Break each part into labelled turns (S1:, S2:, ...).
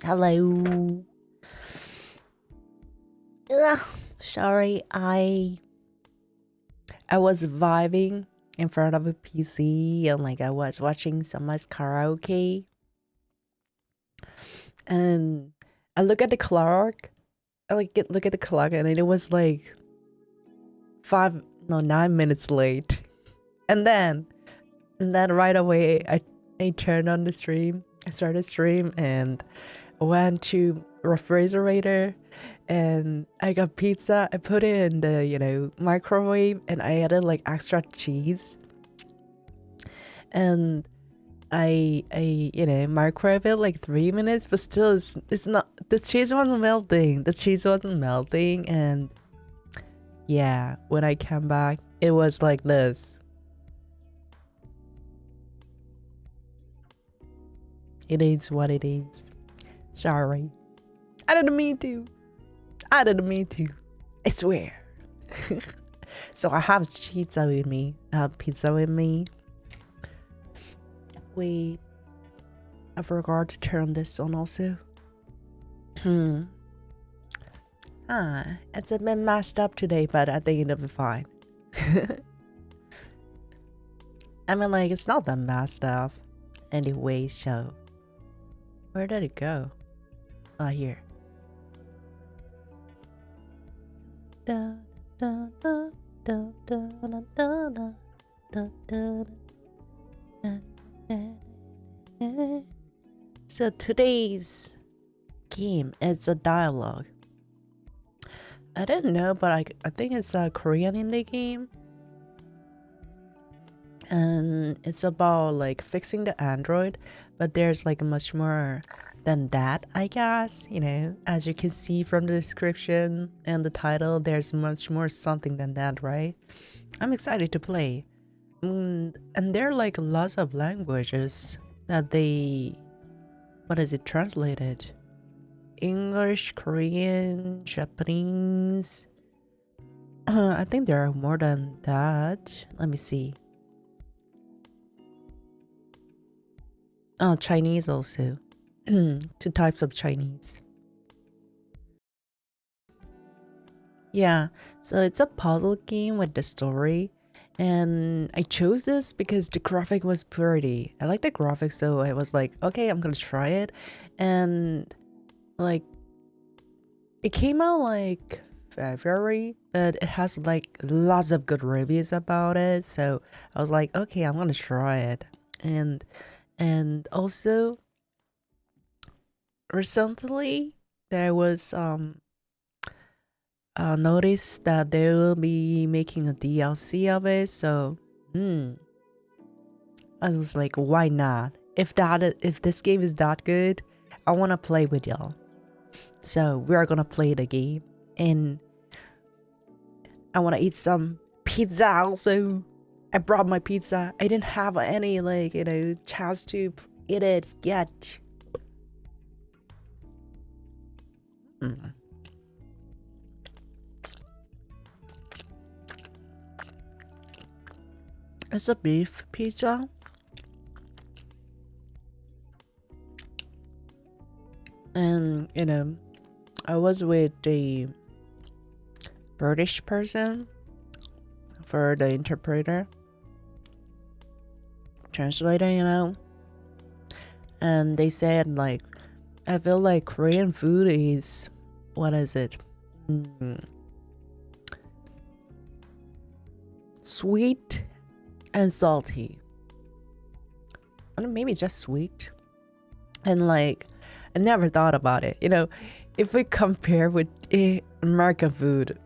S1: Hello. Ugh, sorry, I was vibing in front of a PC and I was watching someone's karaoke. And I look at the clock. Look at the clock and it was 9 minutes late. And then right away I turned on the stream. I started stream and went to refrigerator and I got pizza. I put it in the microwave and I added extra cheese. And I microwave it 3 minutes, but still it's not, the cheese wasn't melting. And yeah, when I came back it was like this. It is what it is. Sorry. I didn't mean to. I swear. So I have pizza with me. Wait. I forgot to turn this on also. It's a bit messed up today, but I think it'll be fine. I mean, it's not that messed up. Anyway, so where did it go? Oh, here. So today's game is a dialogue. I didn't know, but I think it's a Korean indie game. And it's about fixing the Android, but there's much more than that, I guess. As you can see from the description and the title, there's much more something than that, right? I'm excited to play. And there are lots of languages that they, what is it translated? English, Korean, Japanese. I think there are more than that. Let me see. Oh, Chinese also. 2 types of Chinese. Yeah, so it's a puzzle game with the story. And I chose this because the graphic was pretty. I like the graphics, so I was like, okay, I'm gonna try it. And it came out February, but it has lots of good reviews about it. So I was like, okay, I'm gonna try it. And also recently there was notice that they will be making a DLC of it, so I was like, why not? If this game is that good, I want to play with y'all. So we are gonna play the game, and I want to eat some pizza also. I brought my pizza. I didn't have any chance to eat it yet. It's a beef pizza. And I was with the British person for the interpreter, translator, and they said I feel like Korean food is, what is it? Sweet and salty. I don't know, maybe just sweet. And I never thought about it. If we compare with American food,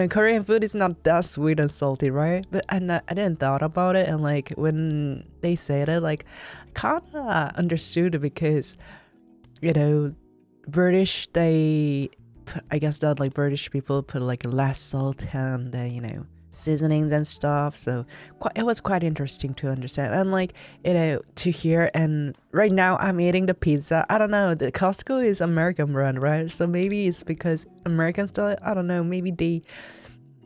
S1: Korean food is not that sweet and salty, right? But I didn't thought about it, and when they said it, kind of understood it, because British, I guess that British people put less salt and seasonings and stuff, so it was quite interesting to understand and to hear. And right now I'm eating the pizza. I don't know, the Costco is American brand, right? So maybe it's because American style, I don't know, maybe they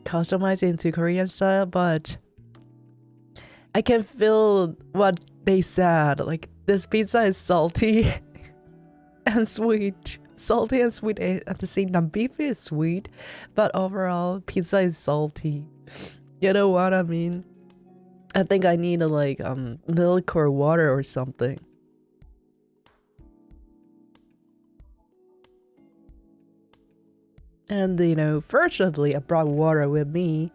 S1: customize it into Korean style, but I can feel what they said, this pizza is salty. and sweet. Salty and sweet at the same time. Beef is sweet, but overall, pizza is salty. You know what I mean? I think I need milk or water or something. And fortunately I brought water with me.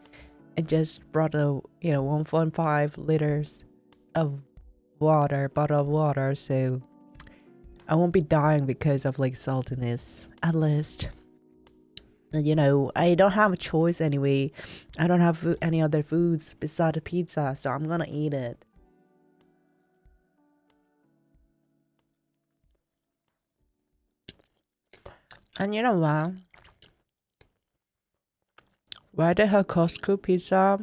S1: I just brought 1.5 liters of bottle of water, so I won't be dying because of saltiness, at least. And I don't have a choice anyway. I don't have any other foods besides the pizza, so I'm gonna eat it. And you know what? Why the hell Costco pizza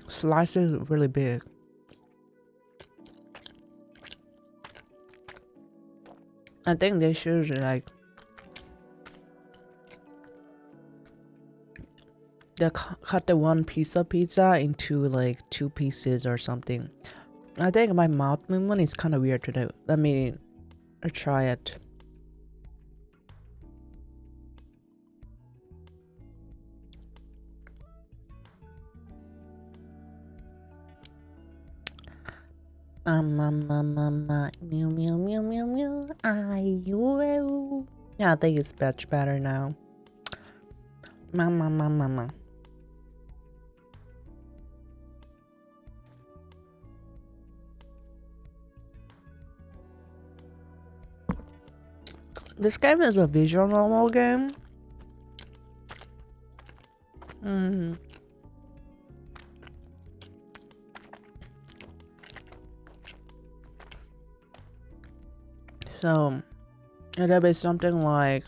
S1: slices really big? I think they should they cut the one piece of pizza into 2 pieces or something. I think my mouth movement is kind of weird today. Let me try it. Mew mew mew mew mew. Yeah, I think it's much better now. Mama. This game is a visual novel game. So it'll be something like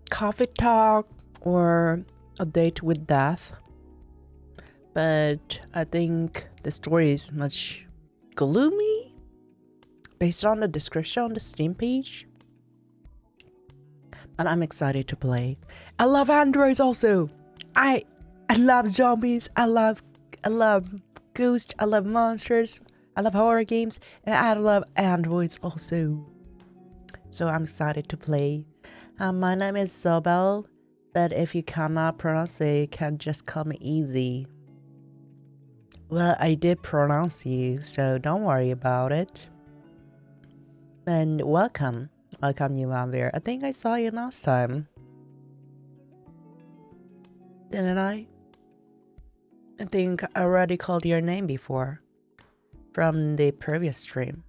S1: coffee talk or a date with death, but I think the story is much gloomy based on the description on the Steam page. But I'm excited to play. I love androids also. I love zombies. I love ghosts. I love monsters. I love horror games, and I love androids also. So I'm excited to play. My name is Zobel, but if you cannot pronounce it, you can just call me Easy. Well, I did pronounce you, so don't worry about it. And welcome you, Vanbaires. I think I saw you last time, didn't I? I think I already called your name before from the previous stream.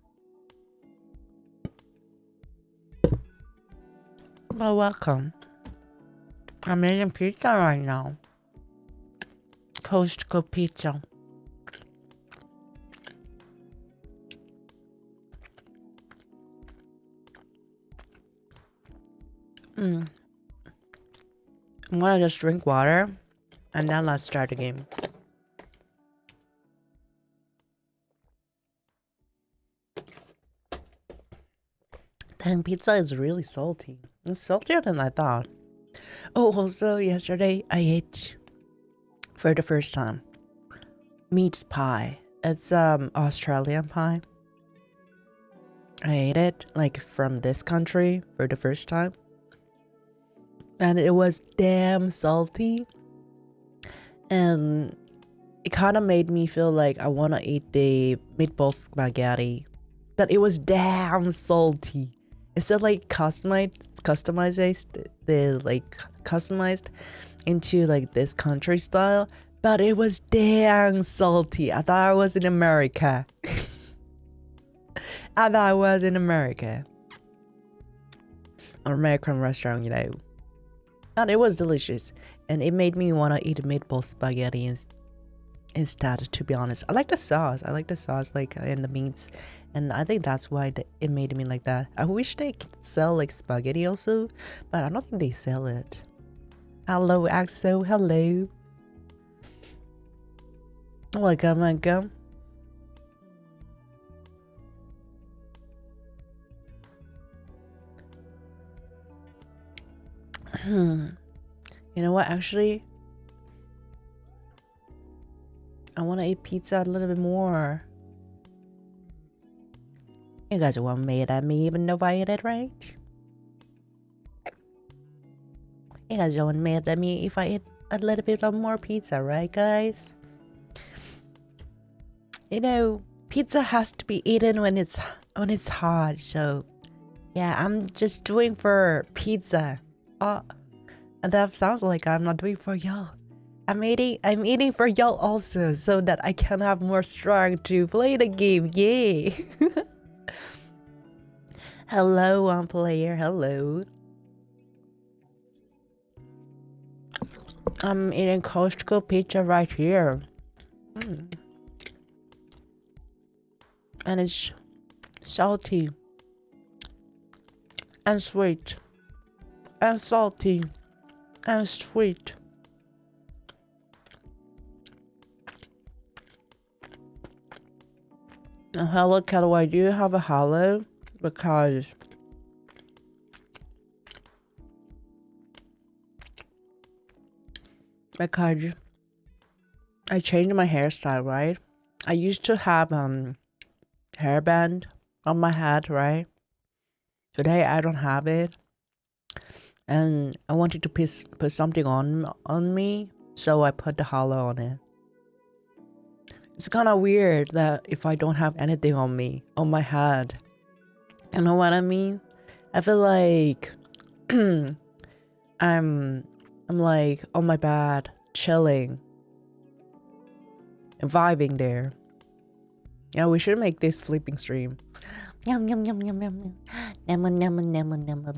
S1: Well, welcome. I'm eating pizza right now. Costco pizza. I'm gonna just drink water and then let's start the game. Dang, pizza is really salty. It's saltier than I thought. Oh, also yesterday I ate for the first time meat pie. It's Australian pie. I ate it from this country for the first time, and it was damn salty, and it kind of made me feel like I want to eat the meatball spaghetti, but it was damn salty. It's customized into this country style, but it was damn salty. I thought I was in America. I thought I was in America. An American restaurant, And it was delicious, and it made me want to eat meatball spaghetti instead, to be honest. I like the sauce. In the meats, and I think that's why it made me like that. I wish they could sell spaghetti also, but I don't think they sell it. Hello, Axel. Hello. Welcome. You know what? Actually, I want to eat pizza a little bit more. You guys won't mad at me even though I ate it right. You guys don't mad at me if I eat a little bit of more pizza, right guys? You know, pizza has to be eaten when it's hot, so yeah, I'm just doing for pizza. Oh, and that sounds like I'm not doing for y'all. I'm eating for y'all also, so that I can have more strength to play the game. Yay! Hello, one player. Hello. I'm eating Costco pizza right here. And it's salty and sweet and salty and sweet. Now, hello, Callaway, do you have a hello? Because I changed my hairstyle, right? I used to have hairband on my head, right? Today I don't have it, and I wanted to put something on me, so I put the hollow on it. It's kind of weird that if I don't have anything on me, on my head, you know what I mean? I feel like I'm like on my bed, chilling, and vibing there. Yeah, we should make this sleeping stream. Yum yum yum yum yum. Lemon lemon lemon lemon.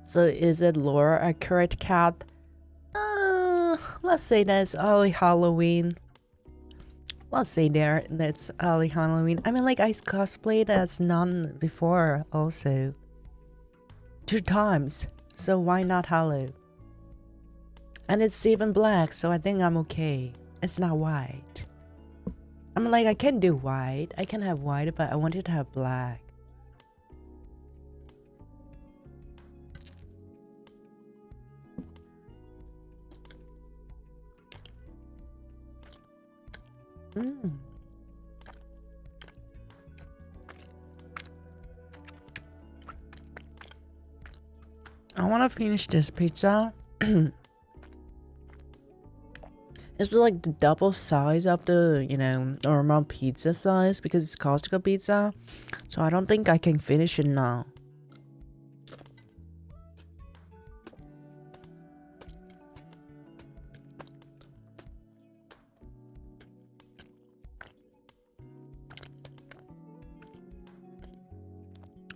S1: So is it lore accurate, cat? Let's say that's early Halloween. Let's say that's early Halloween. I mean, like, I cosplayed as Nun before also. 2 times. So why not Halloween? And it's even black, so I think I'm okay. It's not white. I'm like, I can do white. I can have white, but I wanted to have black. I want to finish this pizza. It's like the double size of the, normal pizza size because it's Costco pizza. So I don't think I can finish it now.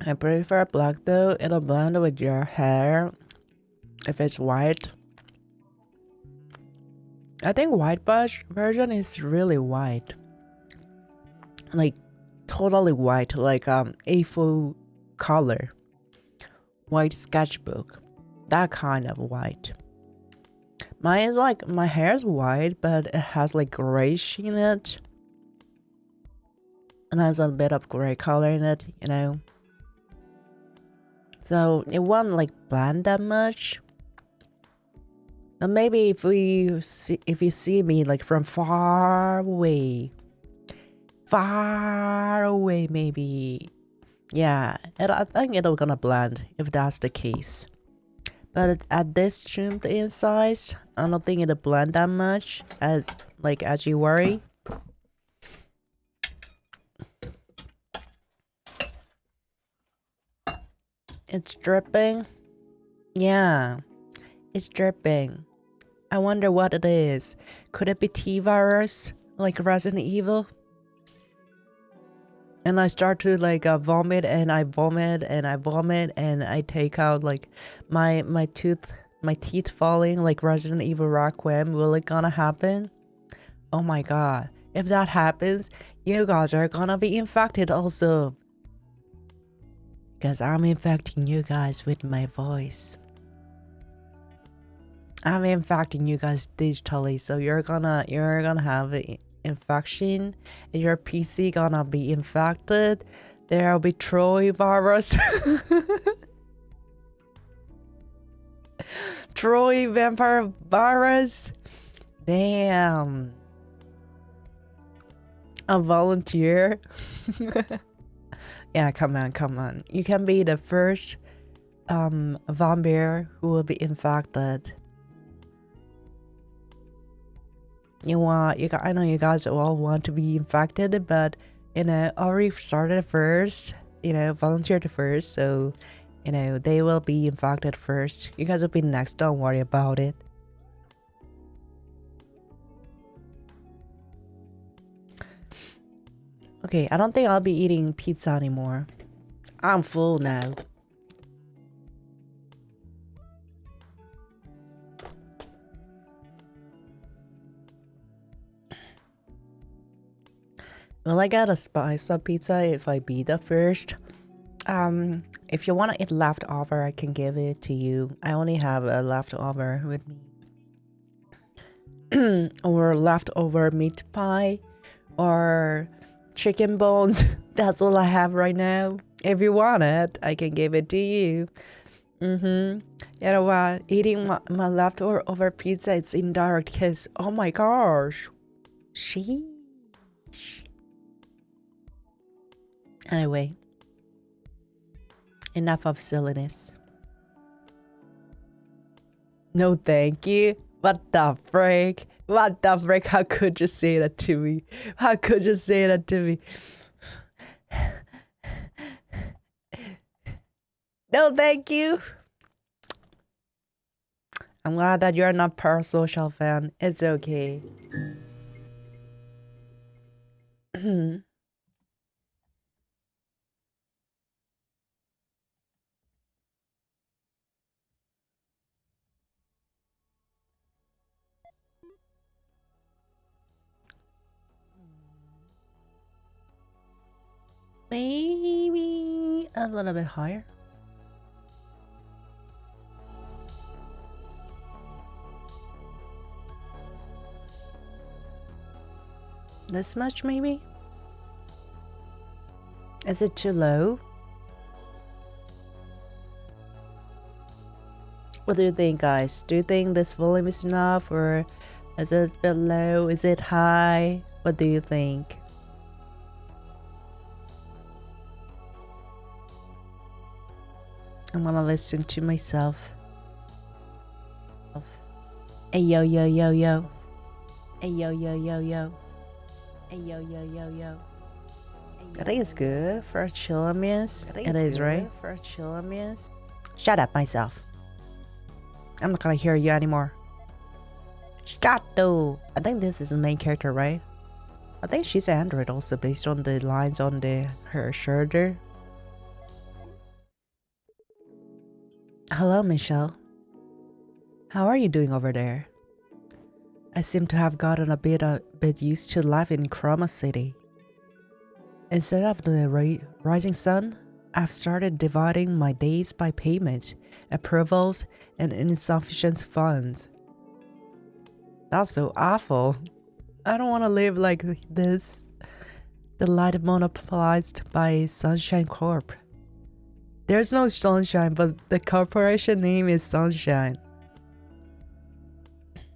S1: I prefer black though. It'll blend with your hair if it's white. I think white version is really white. Like totally white, like A4 color. White sketchbook. That kind of white. Mine is like, my hair is white, but it has like grayish in it. And has a bit of gray color in it, So it won't like blend that much. But maybe if you see me like from far away, maybe, yeah, I think it'll gonna blend if that's the case. But at this zoomed in size, I don't think it'll blend that much as you worry. It's dripping. Yeah, it's dripping. I wonder what it is. Could it be T-virus, like Resident Evil? And I start to like vomit, and I vomit, and I vomit, and I take out like my teeth falling like Resident Evil Requiem. Will it gonna happen? Oh my god! If that happens, you guys are gonna be infected also. Because I'm infecting you guys with my voice. I'm infecting you guys digitally, so you're gonna have an infection, and your PC gonna be infected. There'll be Troy virus. Troy vampire virus. Damn. A volunteer? Yeah, come on. You can be the first Vanbaire who will be infected. I know you guys all want to be infected, but already started first, volunteered first, so they will be infected first. You guys will be next, don't worry about it. Okay, I don't think I'll be eating pizza anymore. I'm full now. Will I get a spice of pizza if I be the first? If you want to eat leftover, I can give it to you. I only have a leftover with me. Or leftover meat pie. Or chicken bones. That's all I have right now. If you want it, I can give it to you. You know what? Eating my leftover pizza, it's indirect kiss. Oh my gosh. Anyway, enough of silliness. No, thank you. What the frick? What the frick? How could you say that to me? How could you say that to me? No, thank you. I'm glad that you're not parasocial fan. It's okay. Maybe a little bit higher. This much, maybe? Is it too low? What do you think, guys? Do you think this volume is enough, or is it a bit low? Is it high? What do you think? I'm gonna listen to myself. Hey yo yo yo yo. Hey yo yo yo yo. Hey yo yo yo yo. I think it's good for a chillamias. It is, right? For a chillamias. Shut up, myself. I'm not gonna hear you anymore. Stop though. I think this is the main character, right? I think she's Android also, based on the lines on her shoulder. Hello, Michelle. How are you doing over there? I seem to have gotten a bit used to life in Chroma City. Instead of the rising sun, I've started dividing my days by payment, approvals, and insufficient funds. That's so awful. I don't want to live like this. The light monopolized by Sunshine Corp. There's no sunshine, but the corporation name is Sunshine.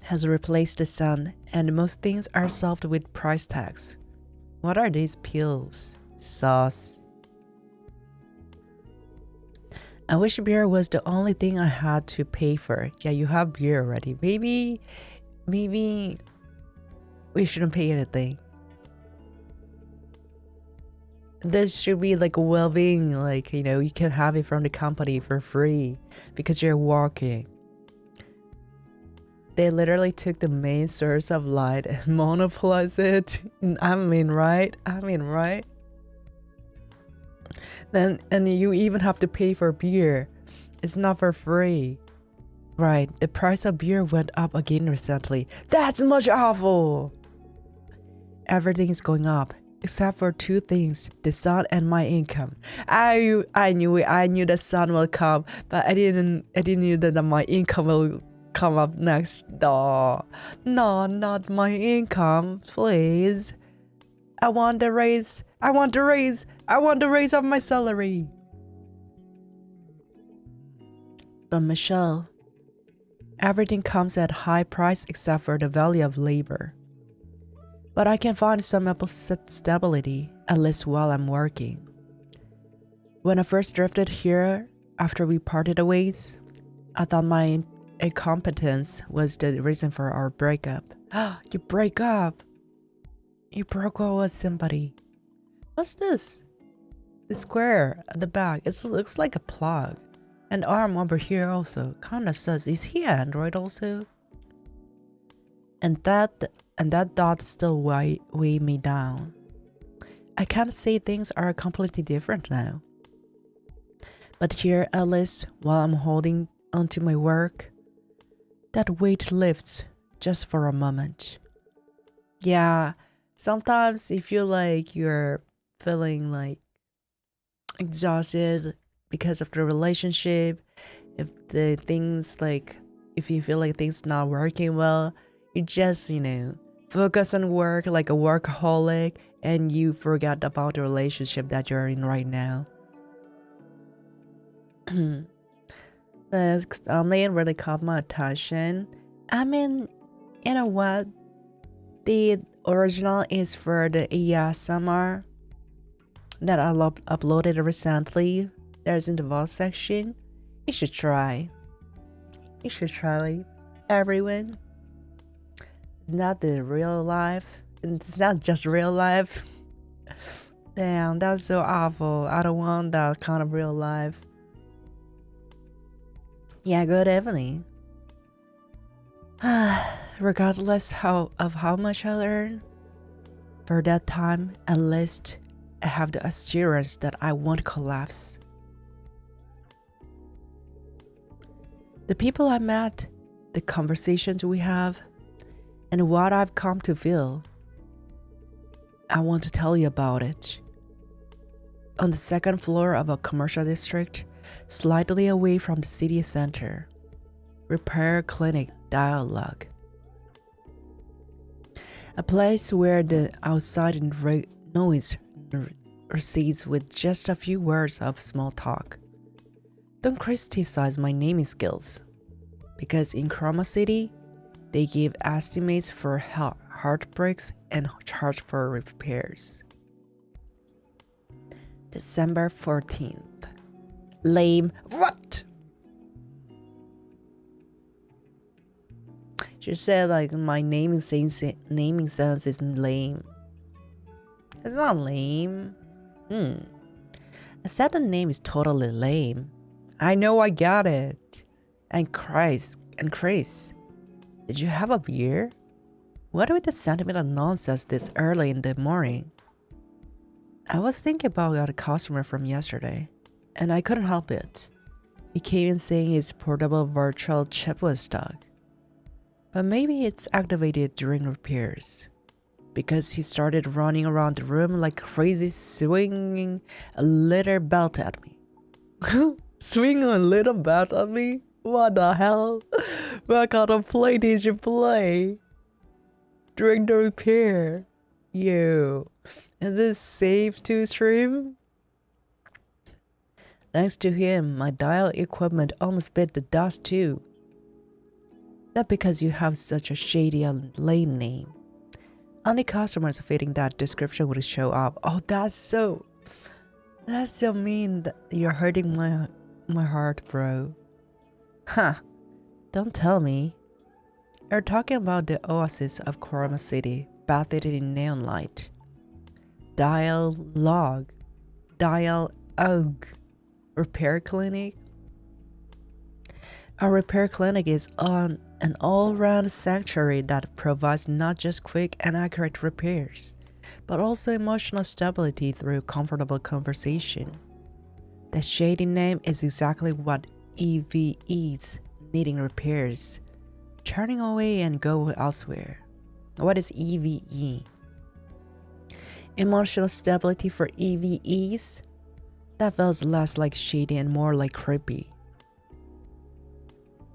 S1: Has replaced the sun, and most things are solved with price tags. What are these pills? Sauce. I wish beer was the only thing I had to pay for. Yeah, you have beer already. Maybe we shouldn't pay anything. This should be like well-being, like, you can have it from the company for free because you're working. They literally took the main source of light and monopolized it. I mean, right? Then, and you even have to pay for beer. It's not for free. Right, the price of beer went up again recently. That's much awful! Everything is going up, except for two things, the sun and my income. I knew the sun will come, but I didn't know that my income will come up next. No, not my income, please. I want the raise of my salary. But Michelle, everything comes at high price except for the value of labor. but I can find some stability, at least while I'm working. When I first drifted here, after we parted ways, I thought my incompetence was the reason for our breakup. You break up? You broke up with somebody. What's this? The square at the back, it looks like a plug. An arm over here also, kinda sus. Is he Android also? And that thought still weigh me down. I can't say things are completely different now. But here, at least, while I'm holding onto my work, that weight lifts just for a moment. Yeah, sometimes you feel like you're feeling like exhausted because of the relationship. If you feel like things not working well, you just, focus on work like a workaholic and you forget about the relationship that you're in right now. The thumbnail really caught my attention. I mean, you know what? The original is for the ASMR that I uploaded recently. There's in the vault section. You should try. You should try, everyone. It's not the real life. It's not just real life. Damn, that's so awful. I don't want that kind of real life. Yeah, good evening. Regardless of how much I earn, for that time, at least I have the assurance that I won't collapse. The people I met, the conversations we have, and what I've come to feel, I want to tell you about it. On the second floor of a commercial district, slightly away from the city center, repair clinic D1AL-ogue. A place where the outside noise recedes with just a few words of small talk. Don't criticize my naming skills, because in Chroma City, they give estimates for heartbreaks and charge for repairs. December 14th. Lame. What? She said like my naming sense isn't lame. It's not lame. I said the name is totally lame. I know, I got it. And Chris, did you have a beer? What with the sentimental nonsense this early in the morning? I was thinking about a customer from yesterday, and I couldn't help it. He came in saying his portable virtual chip was stuck. But maybe it's activated during repairs, because he started running around the room like crazy, swinging a little belt at me. Swing a little belt at me? What the hell? What kind of play did you play during the repair? Yo, is it safe to stream? Thanks to him, my dial equipment almost bit the dust too. That because you have such a shady and lame name. Only customers fitting that description would show up. Oh, that's so mean. That you're hurting my heart, bro. Huh. Don't tell me. You're talking about the oasis of Chroma City, bathed in neon light. D1AL-ogue. D1AL-ogue. Repair clinic? Our repair clinic is on an all-round sanctuary that provides not just quick and accurate repairs, but also emotional stability through comfortable conversation. The shady name is exactly what EVEs needing repairs, turning away and go elsewhere. What is EVE? Emotional stability for EVEs? That feels less like shady and more like creepy.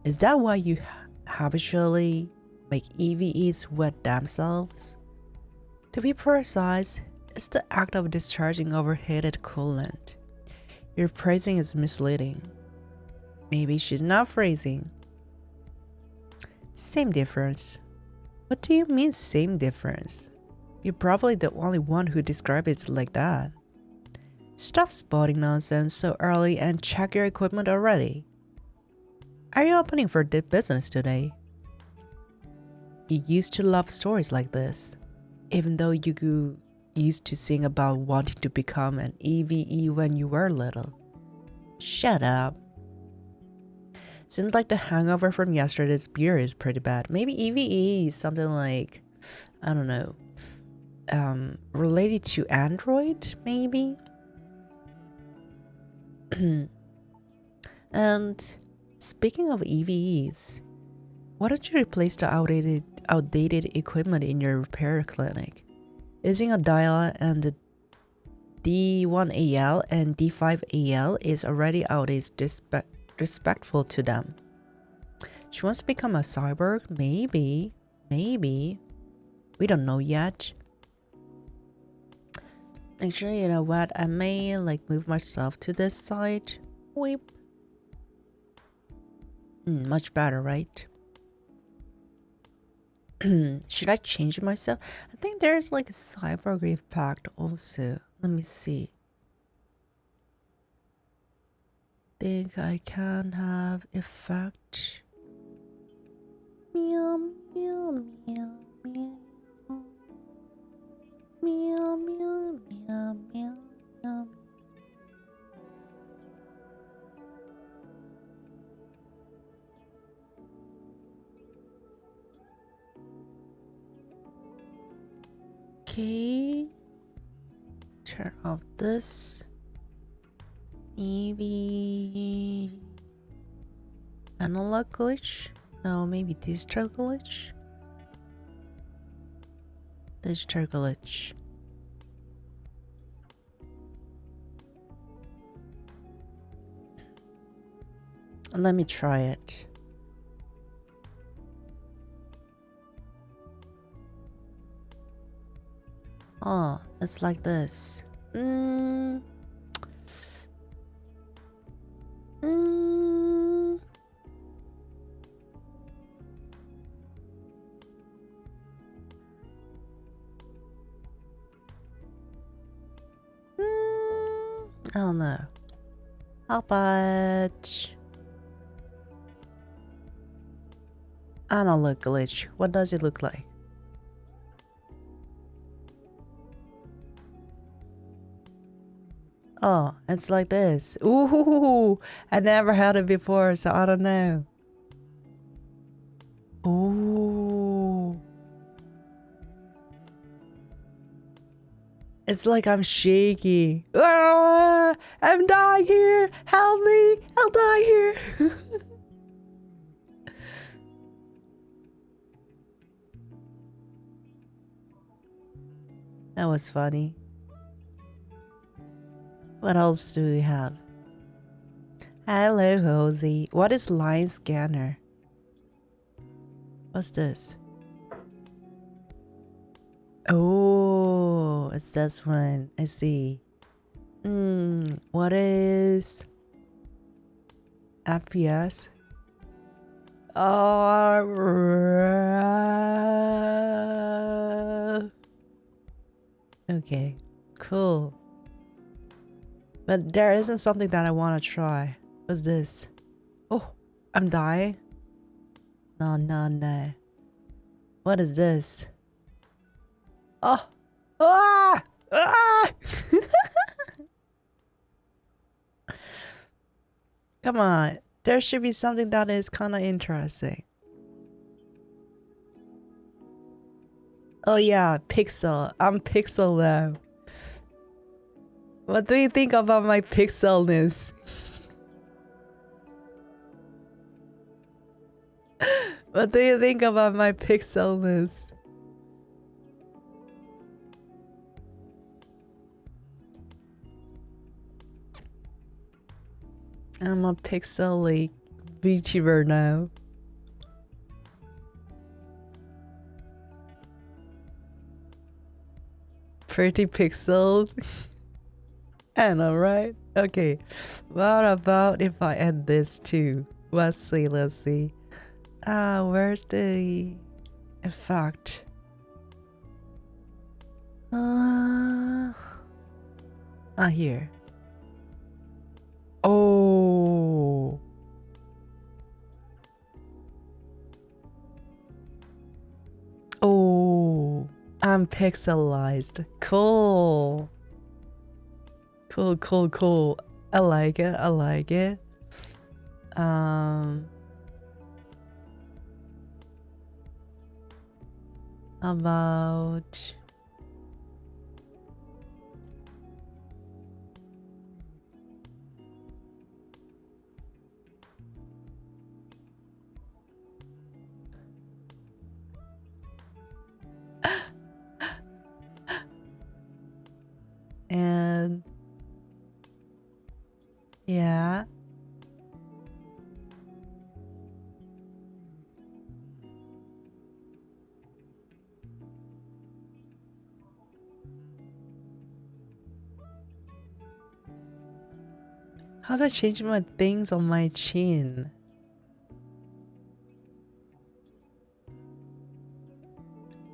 S1: Is that why you habitually make EVEs wet themselves? To be precise, it's the act of discharging overheated coolant. Your phrasing is misleading. Maybe she's not phrasing. Same difference. What do you mean same difference? You're probably the only one who describes it like that. Stop spouting nonsense so early and check your equipment already. Are you opening for the business today? You used to love stories like this, even though you used to sing about wanting to become an EVE when you were little. Shut up. Seems like the hangover from yesterday's beer is pretty bad. Maybe EVE is something like, I don't know, related to Android, maybe? And speaking of EVEs, why don't you replace the outdated equipment in your repair clinic? Using a dial and the D1AL and D5AL is already out is disrespectful to them. She wants to become a cyborg? Maybe. We don't know yet. Actually, you know what? I may move myself to this side. Weep. Much better, right? Should I change myself? I think there's a cyborg effect also. Let me see. Think I can have effect. Meow meow meow meow. Meow meow meow meow meow. Okay, turn off this. Maybe analog glitch? No, maybe digital glitch? Digital glitch. Let me try it. Oh, it's like this. I don't know. How about analog glitch? What does it look like? Oh, it's like this. Ooh, I never had it before, so I don't know. Ooh. It's like I'm shaky. Ah, I'm dying here. Help me. I'll die here. That was funny. What else do we have? Hello, Josie. What is line scanner? What's this? Oh, it's this one. I see. What is FPS? Okay, cool. But there isn't something that I want to try. What's this? Oh, I'm dying. No. What is this? Oh, ah! Come on, there should be something that is kind of interesting. Oh yeah, Pixel. I'm Pixel now. What do you think about my pixelness? What do you think about my pixelness? I'm a pixel VTuber now. Pretty pixeled. I know, right? Okay. What about if I add this too? Let's see. Where's the effect? Ah, here. Oh. Oh. I'm pixelized. Cool. Cool. I like it. About and yeah. How do I change my things on my chin?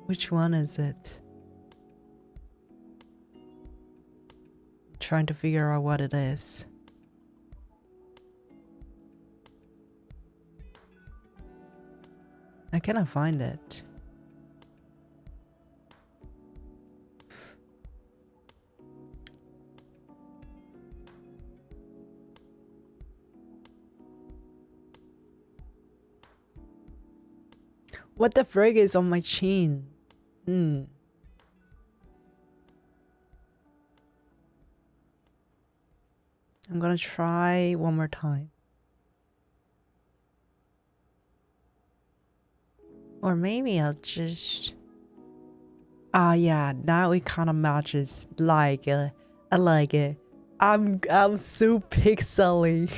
S1: Which one is it? Trying to figure out what it is. I cannot find it. What the frig is on my chin? I'm gonna try one more time. Or maybe I'll just... Ah, yeah, now it kind of matches. Like it. I like it. I'm so pixely.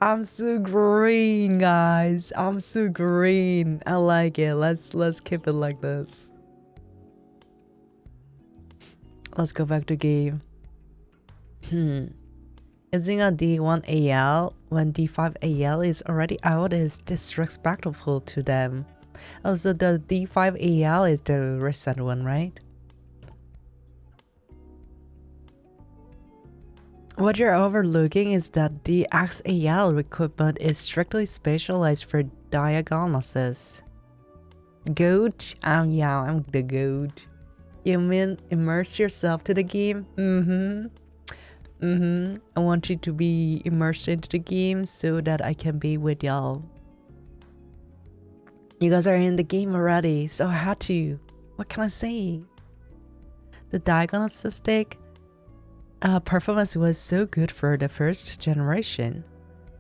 S1: I'm so green, guys. I'm so green. I like it. Let's keep it like this. Let's go back to game. Using a D1AL when D5AL is already out is disrespectful to them. Also, the D5AL is the recent one, right? What you're overlooking is that the XAL equipment is strictly specialized for diagnosis. Goat? Yeah, I'm the goat. You mean immerse yourself to the game? I want you to be immersed into the game so that I can be with y'all. You guys are in the game already, so I had to. What can I say? The diagnostic performance was so good for the first generation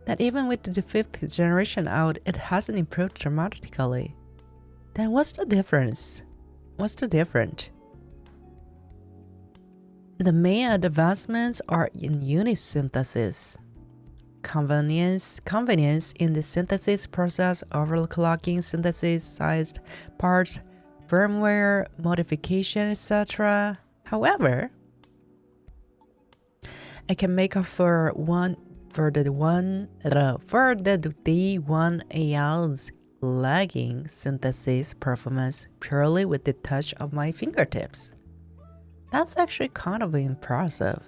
S1: that even with the fifth generation out, it hasn't improved dramatically. Then what's the difference? What's the difference? The main advancements are in unit synthesis, convenience in the synthesis process, overclocking synthesized parts, firmware modification, etc. However, I can make up for the D1AL's lagging synthesis performance purely with the touch of my fingertips. That's actually kind of impressive.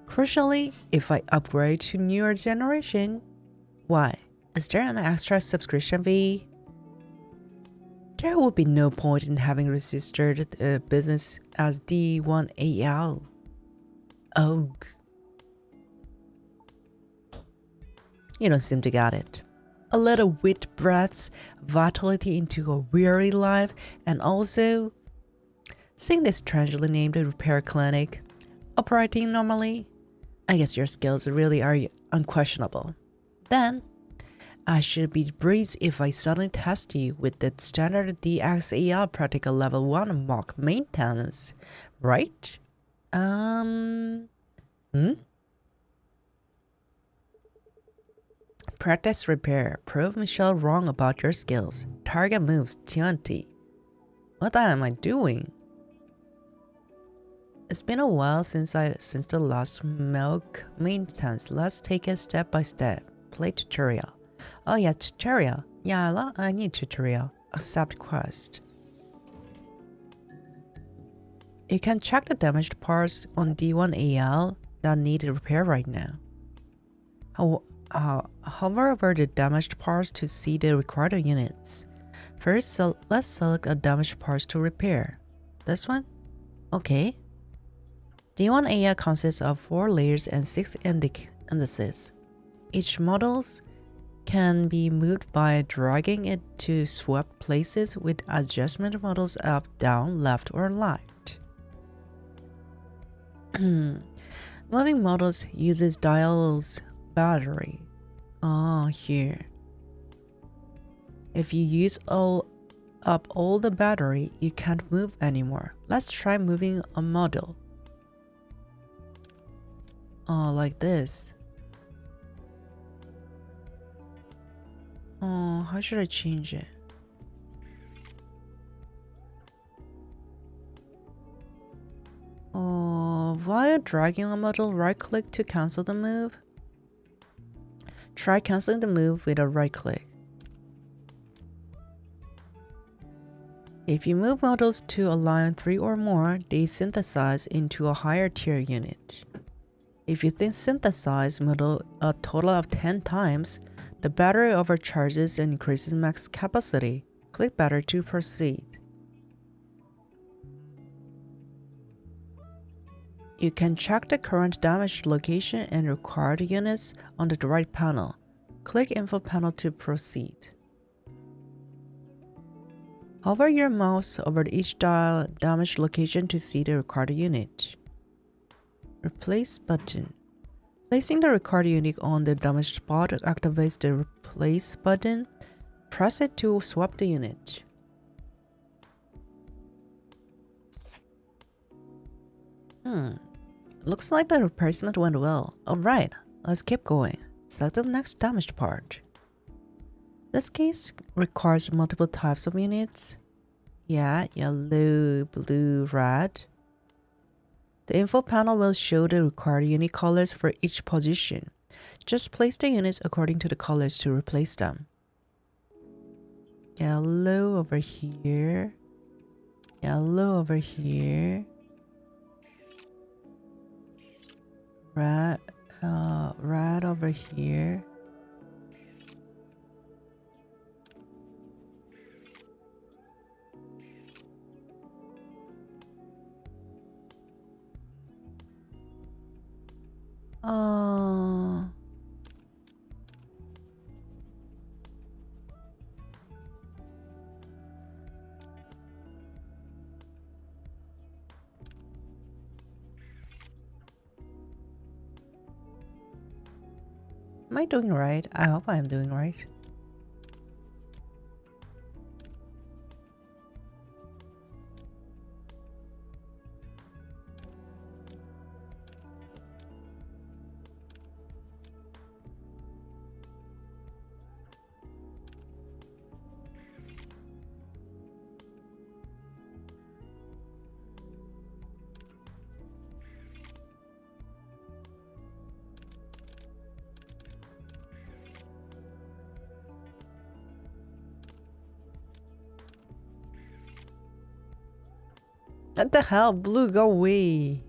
S1: Crucially, if I upgrade to newer generation, why? Is there an extra subscription fee? There would be no point in having registered a business as D1AL-ogue. You don't seem to get it. A little wit breaths vitality into a weary life, and also seeing this strangely named repair clinic operating normally, I guess your skills really are unquestionable. Then, I should be breezed if I suddenly test you with the standard DXAL practical level 1 mock maintenance, right? Practice repair. Prove Michelle wrong about your skills. Target moves 20. What am I doing? It's been a while since the last milk maintenance. Let's take it step by step. Play tutorial. Oh yeah, tutorial. Yeah, I need tutorial. Accept quest. You can check the damaged parts on D1AL that need repair right now. Hover over the damaged parts to see the required units. First, let's select a damaged parts to repair. This one? Okay. D1AL consists of 4 layers and 6 indices. Each model can be moved by dragging it to swap places with adjustment models up, down, left, or right. Moving models uses dial's battery. Here. If you use up all the battery, you can't move anymore. Let's try moving a model. Like this. How should I change it? While dragging a model, right-click to cancel the move. Try canceling the move with a right-click. If you move models to a line 3 or more, they synthesize into a higher tier unit. If you synthesize model a total of 10 times, the battery overcharges and increases max capacity. Click battery to proceed. You can check the current damaged location and required units on the right panel. Click Info panel to proceed. Hover your mouse over each damaged location to see the required unit. Replace button. Placing the required unit on the damaged spot activates the Replace button. Press it to swap the unit. Looks like the replacement went well. Alright, let's keep going. Select the next damaged part. This case requires multiple types of units. Yeah, yellow, blue, red. The info panel will show the required unit colors for each position. Just place the units according to the colors to replace them. Yellow over here. Yellow over here. Red over here. Am I doing right? I hope I am doing right. What the hell? Blue, go away.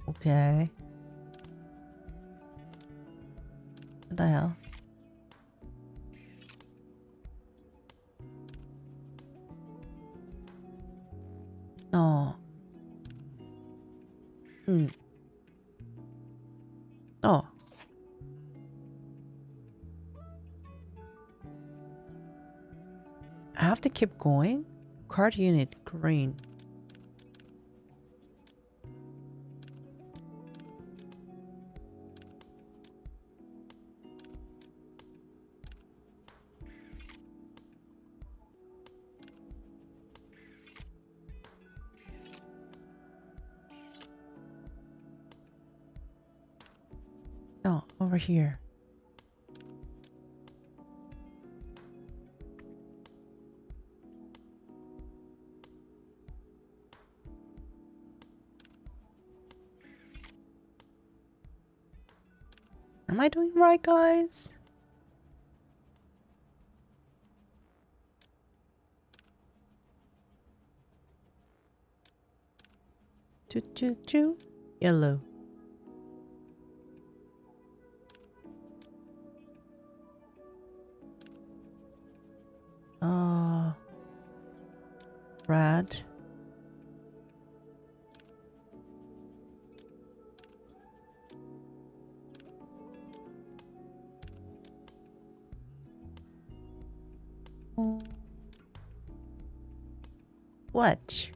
S1: Okay. What the hell? No. Oh. I have to keep going? Card unit, green. No, over here. Am I doing right, guys? Choo choo choo. Yellow. Red. What?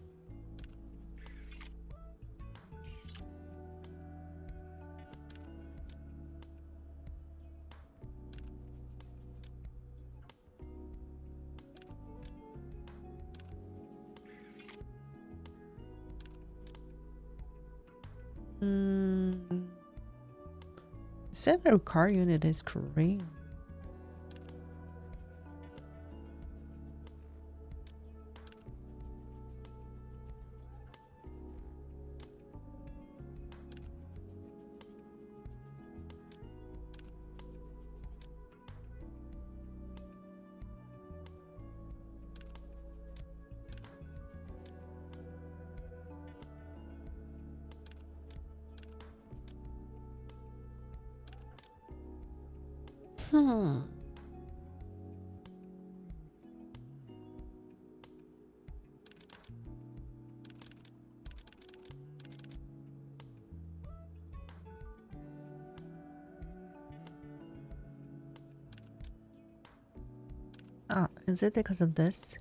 S1: Said our car unit is green. Ah, is it because of this?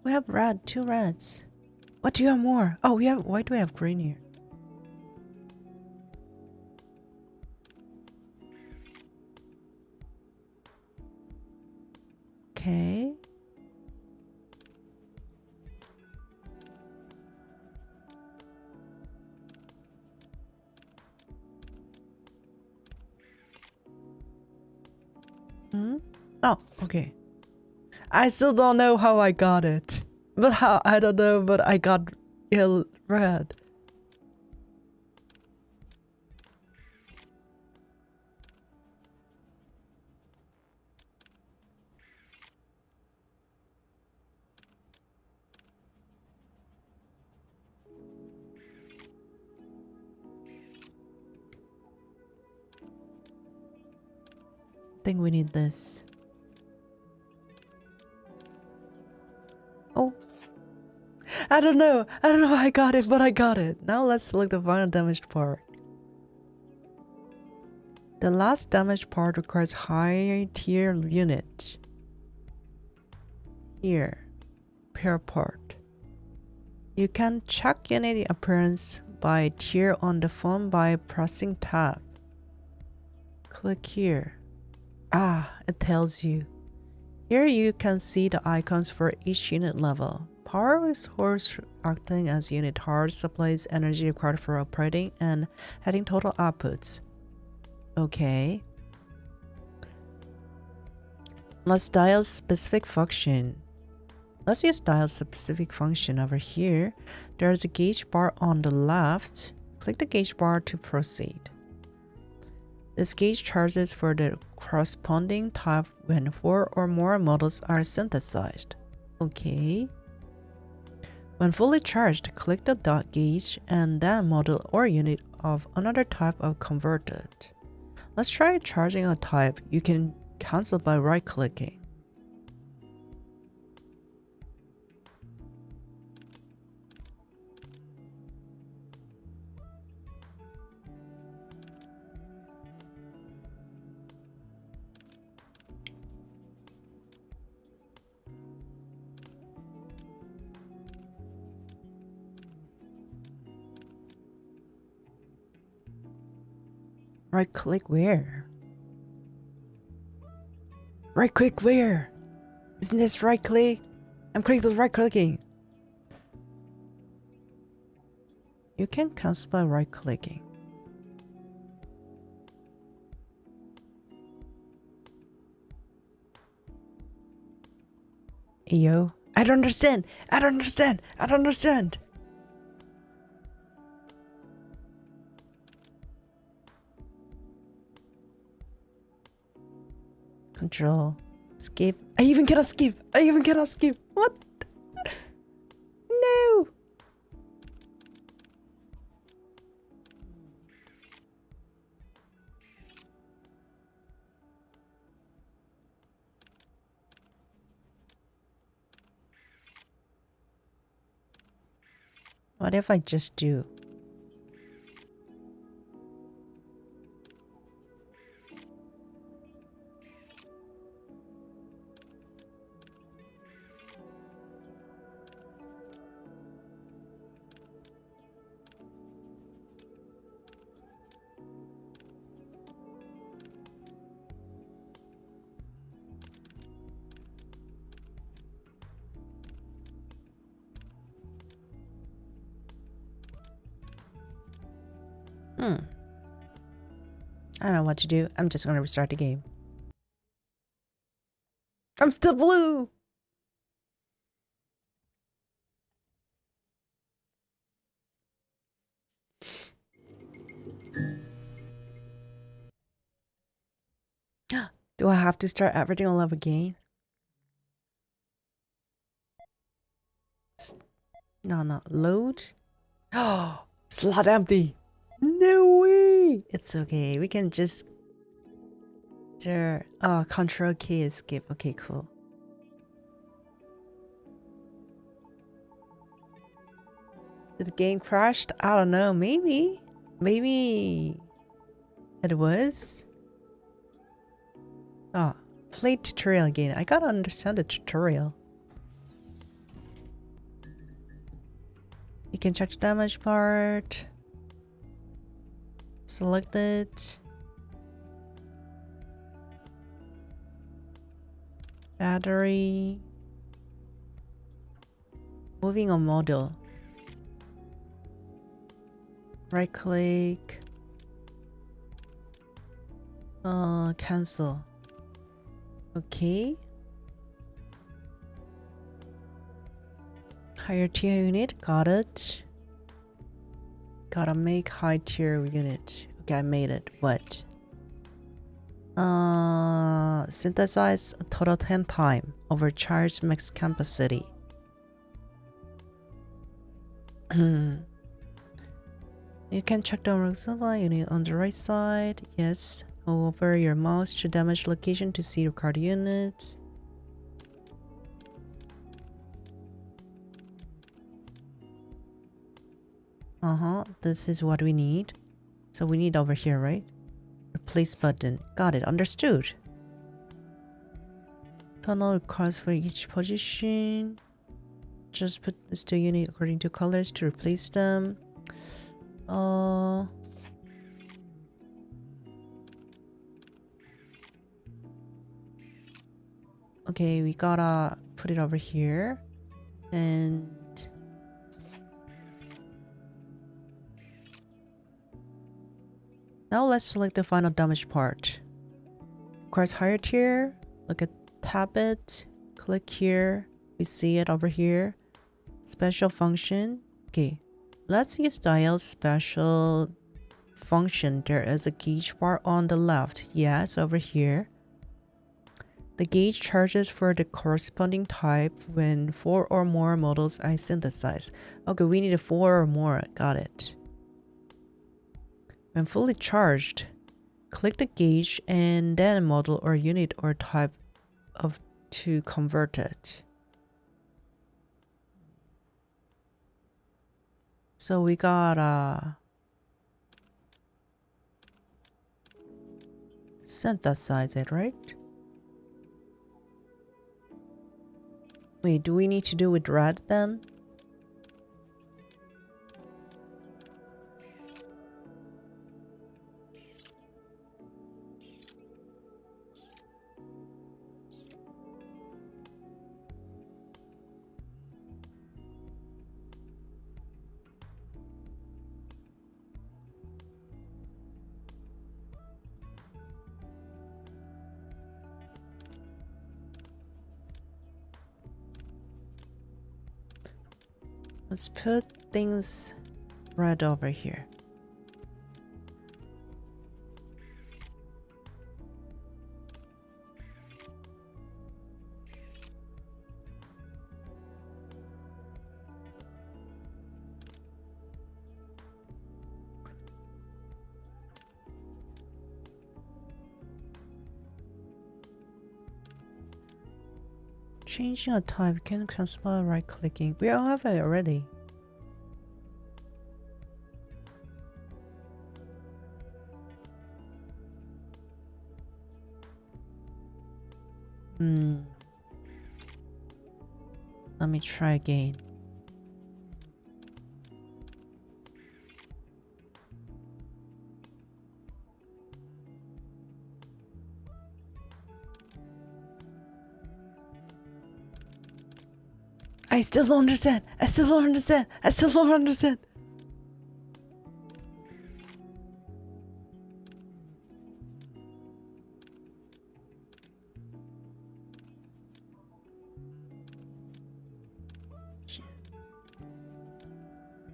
S1: We have red, 2 reds. What do you have more? Oh, why do we have green here? Okay. Oh, okay. I still don't know how I got it. But how? I don't know, but I got red. I think we need this. Oh. I don't know how I got it, but I got it. Now let's select the final damaged part. The last damaged part requires higher tier unit. Here. Pair part. You can check unit appearance by tier on the phone by pressing tab. Click here. Ah, it tells you. Here you can see the icons for each unit level. Power resource acting as unit hard supplies energy required for operating and having total outputs. Okay. Let's dial specific function. Let's use dial specific function over here. There's a gauge bar on the left. Click the gauge bar to proceed. This gauge charges for the corresponding type when 4 or more models are synthesized. Okay. When fully charged, click the dot gauge and then model or unit of another type of converted. Let's try charging a type. You can cancel by right-clicking. Right click where? Right click where? Isn't this right click? I'm right clicking. You can cancel by right clicking. Yo, I don't understand. I don't understand. I don't understand. Control. Skip. I even cannot skip. I even cannot skip. What? No. What if I just do? I don't know what to do. I'm just gonna restart the game. I'm still blue! Do I have to start everything all over again? No. Load? Oh, slot empty! No way! It's okay. We can just... Oh, Control K is skip. Okay, cool. Did the game crashed? I don't know. Maybe. Maybe it was. Oh, play tutorial again. I gotta understand the tutorial. You can check the damage part. Select it. Battery. Moving on model. Right click. Cancel. Okay. Higher tier unit. Got it. Gotta make high tier unit. Okay, I made it. What? Synthesize a total 10 time. Overcharge max capacity. You can check the work supply unit on the right side. Yes. Hover your mouse to damage location to see record unit. This is what we need. So we need over here, right? Replace button. Got it. Understood. Tunnel requires for each position. Just put this to unit according to colors to replace them. Okay, we gotta put it over here. And now let's select the final damage part. Requires higher tier. Look at tap it. Click here. We see it over here. Special function. Okay. Let's use dial special function. There is a gauge bar on the left. Yes, over here. The gauge charges for the corresponding type when 4 or more models are synthesized. Okay, we need 4 or more. Got it. When fully charged, click the gauge and then model or unit or type of to convert it. So we gotta synthesize it, right? Wait, do we need to do with red then? Let's put things right over here. Changing a type can cancel by right-clicking. We all have it already. Let me try again. I still don't understand. I still don't understand. I still don't understand.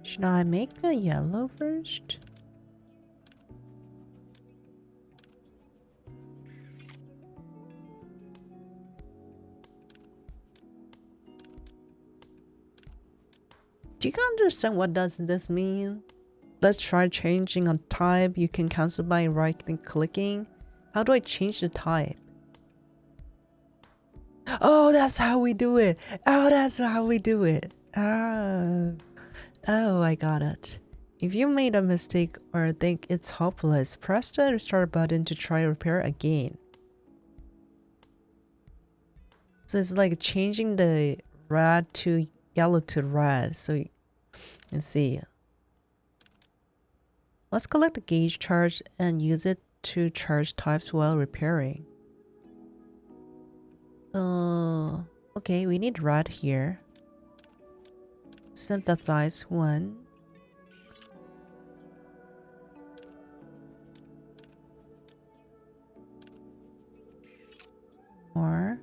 S1: Should I make the yellow first? Do you understand what does this mean? Let's try changing a type. You can cancel by right-clicking. How do I change the type? Oh, that's how we do it. Oh, that's how we do it. Oh, I got it. If you made a mistake or think it's hopeless, press the restart button to try repair again. So it's like changing the red to yellow to red. So you can see. Let's collect the gauge charge and use it to charge types while repairing. Okay, we need red here. Synthesize 1. More.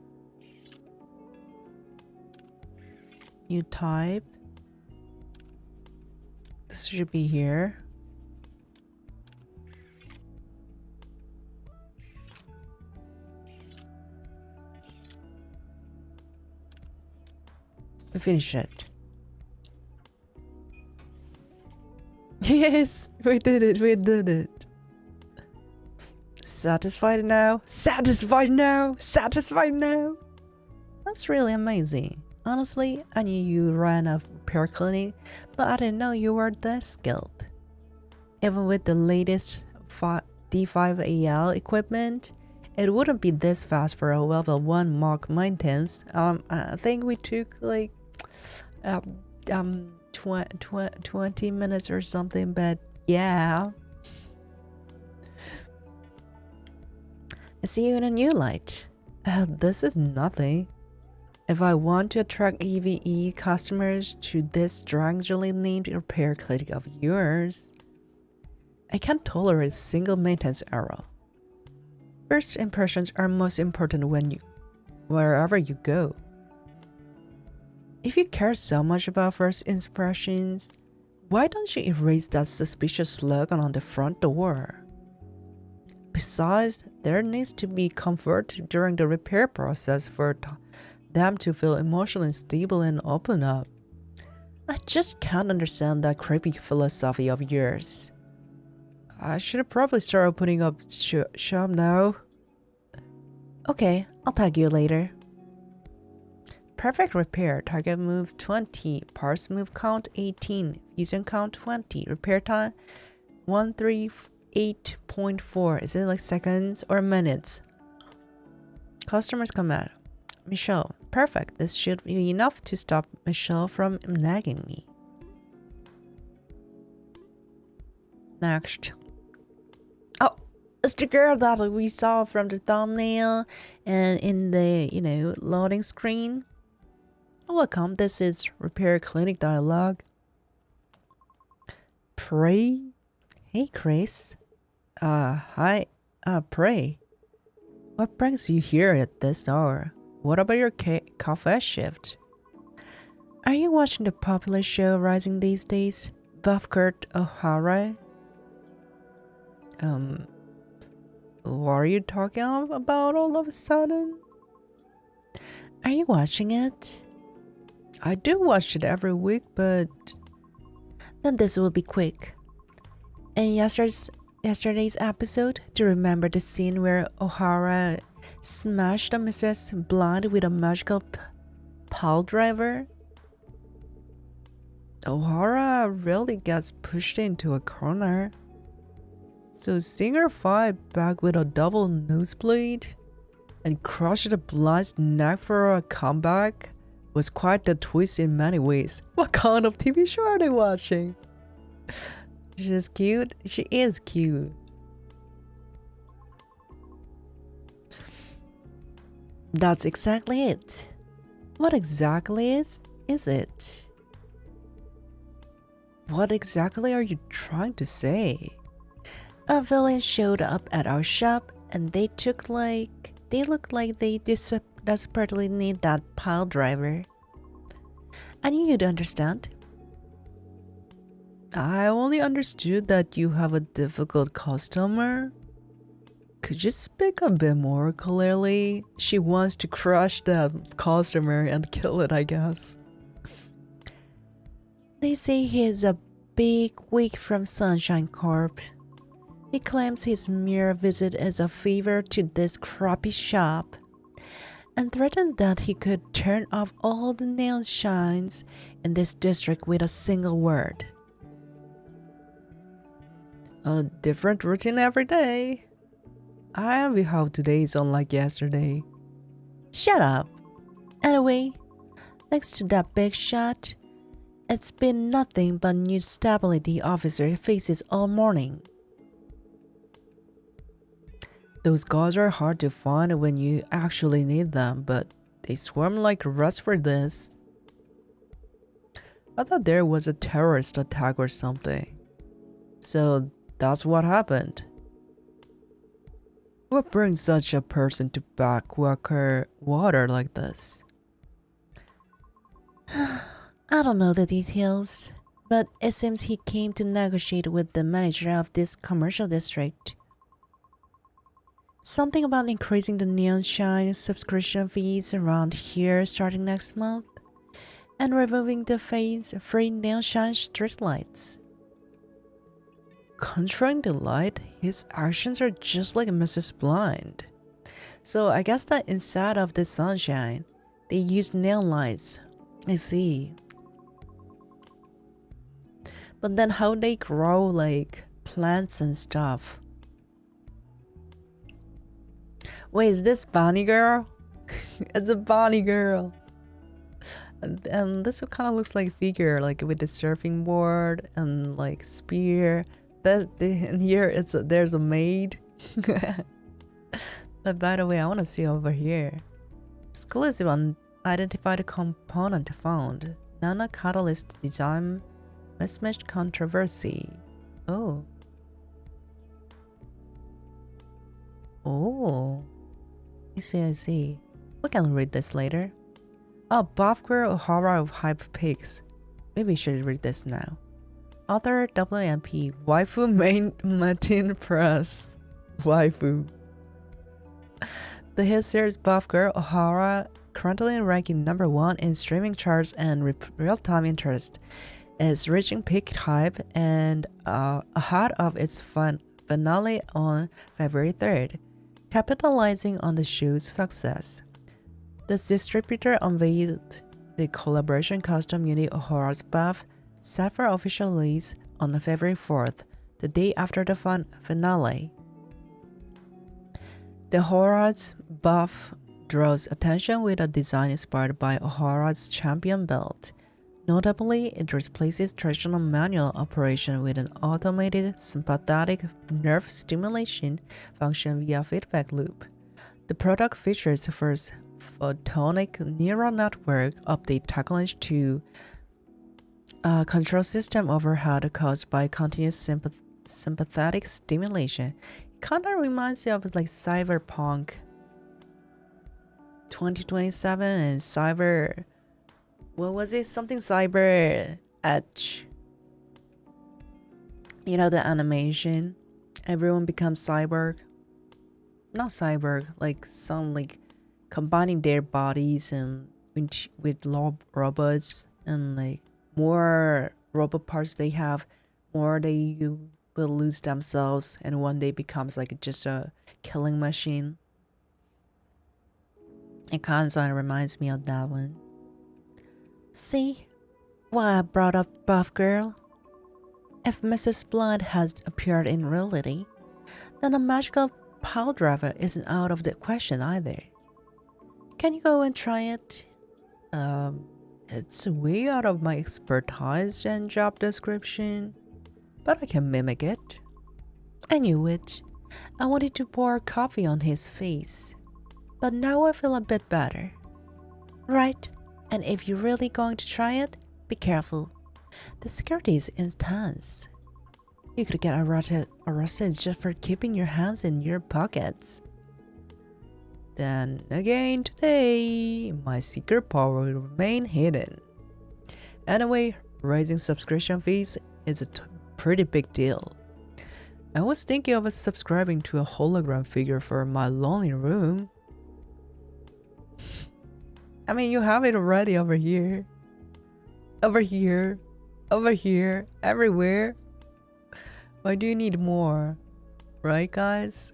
S1: New type. This should be here. We finish it. Yes, we did it, we did it. Satisfied now? Satisfied now? Satisfied now? That's really amazing. Honestly, I knew you ran a repair clinic, but I didn't know you were that skilled. Even with the latest D1AL equipment, it wouldn't be this fast for a level 1 mock maintenance. I think we took like 20 minutes or something, but yeah. I see you in a new light. This is nothing. If I want to attract EVE customers to this strangely named repair clinic of yours, I can't tolerate a single maintenance error. First impressions are most important wherever you go. If you care so much about first impressions, why don't you erase that suspicious slogan on the front door? Besides, there needs to be comfort during the repair process for them to feel emotionally stable and open up. I just can't understand that creepy philosophy of yours. I should probably start opening up shop now. Okay, I'll tag you later. Perfect repair. Target moves 20. Parts move count 18. Fusion count 20. Repair time 138.4. Is it like seconds or minutes? Customers comment. Michelle. Perfect. This should be enough to stop Michelle from nagging me. Next. Oh, it's the girl that we saw from the thumbnail and in the, loading screen. Welcome, this is Repair Clinic Dialogue. Pray? Hey, Chris. Hi. Pray. What brings you here at this hour? What about your cafe shift? Are you watching the popular show rising these days? Buff Kurt O'Hara? What are you talking about all of a sudden? Are you watching it? I do watch it every week, but then this will be quick. In yesterday's episode, do you remember the scene where O'Hara smashed Mrs. Blonde with a magical pile driver? O'Hara really gets pushed into a corner. So seeing her fight back with a double nosebleed and crush the Blonde's neck for a comeback was quite the twist in many ways. What kind of TV show are they watching? She's cute. She is cute. That's exactly it. What exactly is it? What exactly are you trying to say? A villain showed up at our shop and they looked like they desperately need that pile driver. I knew you'd understand. I only understood that you have a difficult customer. Could you speak a bit more clearly? She wants to crush that customer and kill it, I guess. They say he's a big wig from Sunshine Corp. He claims his mere visit is a favor to this crappy shop and threatened that he could turn off all the neon shines in this district with a single word. A different routine every day. I envy how today is unlike yesterday. Shut up. Anyway, thanks to that big shot, it's been nothing but new stability officer faces all morning. Those guys are hard to find when you actually need them, but they swarm like rats for this. I thought there was a terrorist attack or something. So that's what happened. What brings such a person to backwater water like this? I don't know the details, but it seems he came to negotiate with the manager of this commercial district. Something about increasing the neon shine subscription fees around here starting next month, and removing the free neon shine streetlights. Controlling the light, his actions are just like Mrs. Blind. So I guess that inside of the sunshine, they use neon lights. I see. But then how they grow like plants and stuff? Wait, is this Bonnie Girl? It's a Bonnie Girl. And this kind of looks like a figure, like with the surfing board and like spear. And here there's a maid. But by the way, I want to see over here. Exclusive unidentified component found. Nano catalyst design mismatched controversy. Oh. Oh. I see. We can read this later. Oh, Bofquer O'Hara of Hype Pigs. Maybe we should read this now. Author WMP. Waifu main Martin Press. Waifu. The hit series Bofquer O'Hara, currently ranking number 1 in streaming charts and real-time interest, is reaching peak hype and ahead of its finale on February 3rd. Capitalizing on the show's success, the distributor unveiled the collaboration custom unit O'Hara's Buff, set for official release on February 4th, the day after the finale. The O'Hara's Buff draws attention with a design inspired by O'Hara's champion belt. Notably, it replaces traditional manual operation with an automated sympathetic nerve stimulation function via feedback loop. The product features the first photonic neural network update technology to control system overhead caused by continuous sympathetic stimulation. It kind of reminds me of like Cyberpunk 2027 and what was it? Something cyber edge. You know the animation? Everyone becomes cyborg. Not cyborg, like some like combining their bodies and with robots, and like more robot parts they have, more they will lose themselves, and one day becomes like just a killing machine. It kind of reminds me of that one. See why I brought up Buff Girl? If Mrs. Blood has appeared in reality, then a magical pile driver isn't out of the question either. Can you go and try it? It's way out of my expertise and job description, but I can mimic it. I knew it. I wanted to pour coffee on his face, but now I feel a bit better. Right, and if you're really going to try it, be careful. The security is intense. You could get arrested just for keeping your hands in your pockets. Then again today, my secret power will remain hidden. Anyway, raising subscription fees is a pretty big deal. I was thinking of subscribing to a hologram figure for my lonely room. I mean, you have it already over here. Over here. Over here. Everywhere. Why do you need more? Right, guys?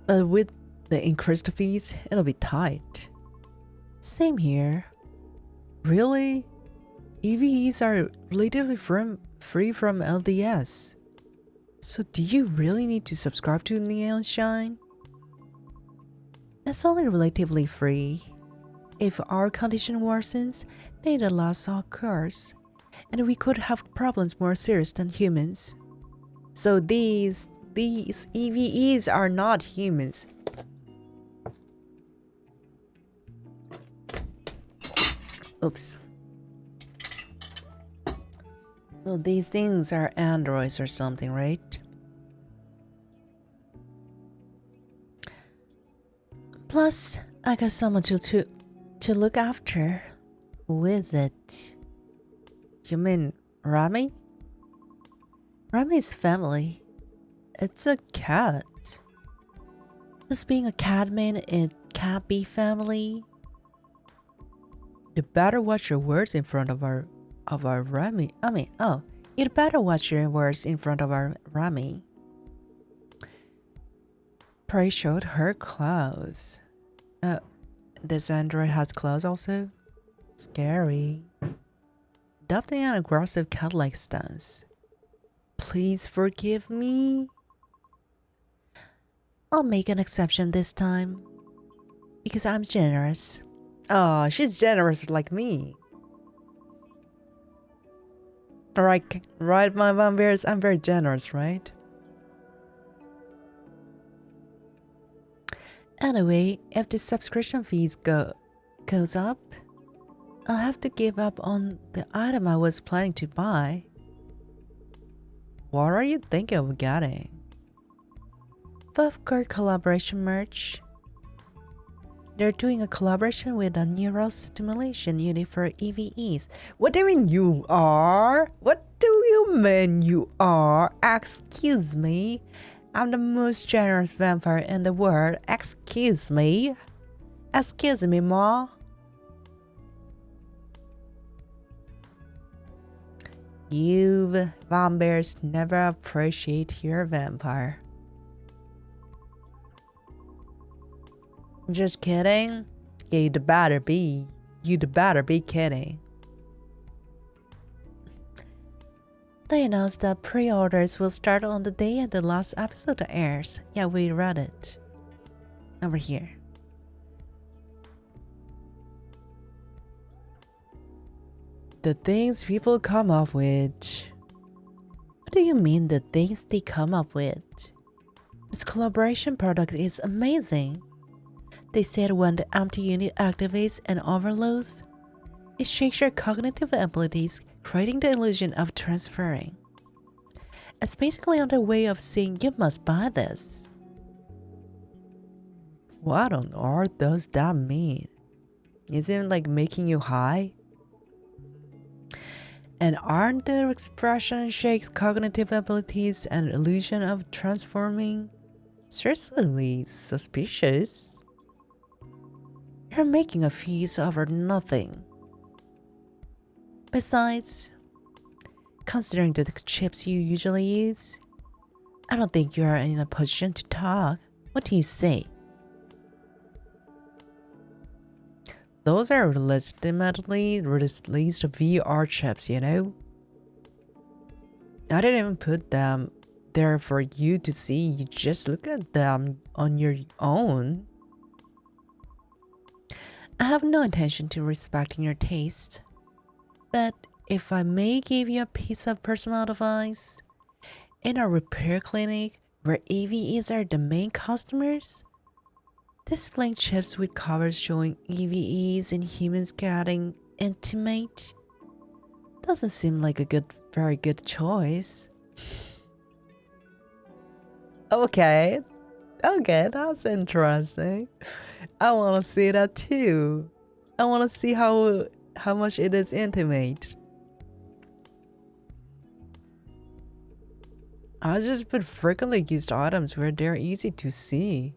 S1: But with the increased fees, it'll be tight. Same here. Really? EVEs are relatively free from LDS. So do you really need to subscribe to Neon Shine? It's only relatively free. If our condition worsens, data loss occurs, and we could have problems more serious than humans. So these EVEs are not humans. Oops. So these things are androids or something, right? Plus, I got someone to look after. Who is it? You mean Rami? Rami's family. It's a cat. Does being a cat mean it can't be family? You better watch your words in front of our Rami. You'd better watch your words in front of our Rami. Prey showed her claws. This android has claws also? Scary. Adopting an aggressive cat-like stance. Please forgive me. I'll make an exception this time. Because I'm generous. Oh, she's generous like me. Right, my Vanbaires, I'm very generous, right? Anyway, if the subscription fees goes up, I'll have to give up on the item I was planning to buy. What are you thinking of getting? Buff Girl collaboration merch. They're doing a collaboration with a neural stimulation unit for EVEs. What do you mean you are? What do you mean you are? Excuse me. I'm the most generous vampire in the world. Excuse me. Excuse me, ma. You Vanbaires never appreciate your vampire. Just kidding? Yeah, you'd better be. You'd better be kidding. They announced that pre-orders will start on the day the last episode airs. Yeah, we read it. Over here. The things people come up with. What do you mean the things they come up with? This collaboration product is amazing. They said when the empty unit activates and overloads, it shakes your cognitive abilities, creating the illusion of transferring. It's basically another way of saying you must buy this. What on earth does that mean? Isn't it like making you high? And aren't the expression shakes cognitive abilities and illusion of transforming? Seriously suspicious? You're making a feast over nothing. Besides, considering the chips you usually use, I don't think you are in a position to talk. What do you say? Those are legitimately released VR chips, you know? I didn't even put them there for you to see. You just look at them on your own. I have no intention to respecting your taste. But if I may give you a piece of personal advice, in a repair clinic where EVEs are the main customers, displaying chips with covers showing EVEs and humans getting intimate doesn't seem like a very good choice. Okay, that's interesting. I want to see that too. I want to see how much it is intimate. I just put frequently used items where they're easy to see.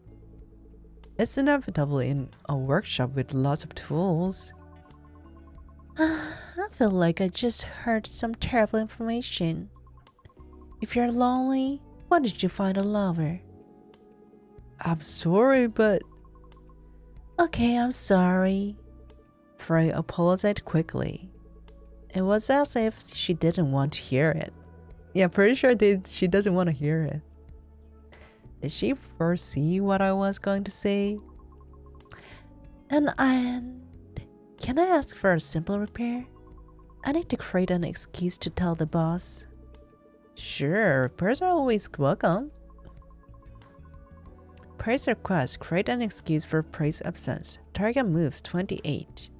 S1: It's inevitable in a workshop with lots of tools. I feel like I just heard some terrible information. If you're lonely, why did you find a lover? I'm sorry, but... Okay, I'm sorry. Frey apologized quickly. It was as if she didn't want to hear it. Yeah, pretty sure she doesn't want to hear it. Did she foresee what I was going to say? And can I ask for a simple repair? I need to create an excuse to tell the boss. Sure, repairs are always welcome. Praise request. Create an excuse for praise absence. Target moves 28.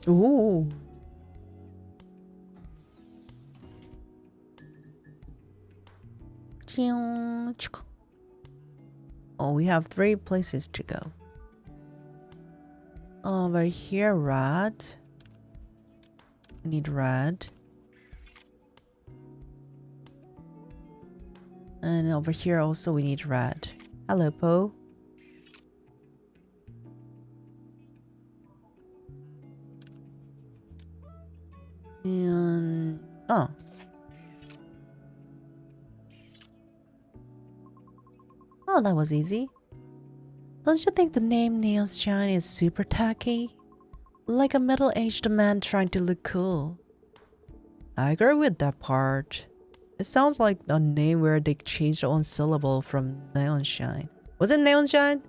S1: Ooh. Oh, we have 3 places to go. Over here, red. We need red. And over here also we need red. Hello, Po. And... oh. Oh, that was easy. Don't you think the name Neon Shine is super tacky? Like a middle-aged man trying to look cool. I agree with that part. It sounds like a name where they changed one syllable from Neon Shine. Was it Neon Shine?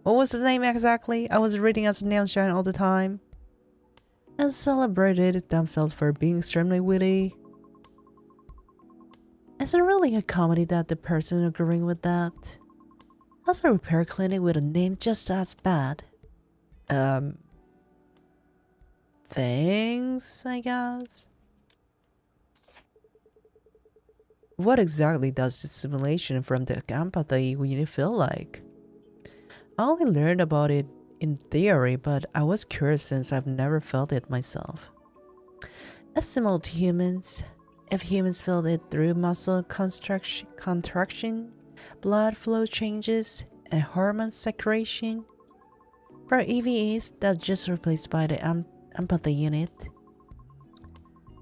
S1: What was the name exactly? I was reading as Neon Shine all the time. And celebrated themselves for being extremely witty. Is it really a comedy that the person agreeing with that? Has a repair clinic with a name just as bad? Thanks, I guess. What exactly does the simulation from the empathy we feel like? I only learned about it in theory, but I was curious since I've never felt it myself. It's similar to humans. If humans feel it through muscle contraction, blood flow changes, and hormone secretion. For EVAs, that's just replaced by the empathy unit.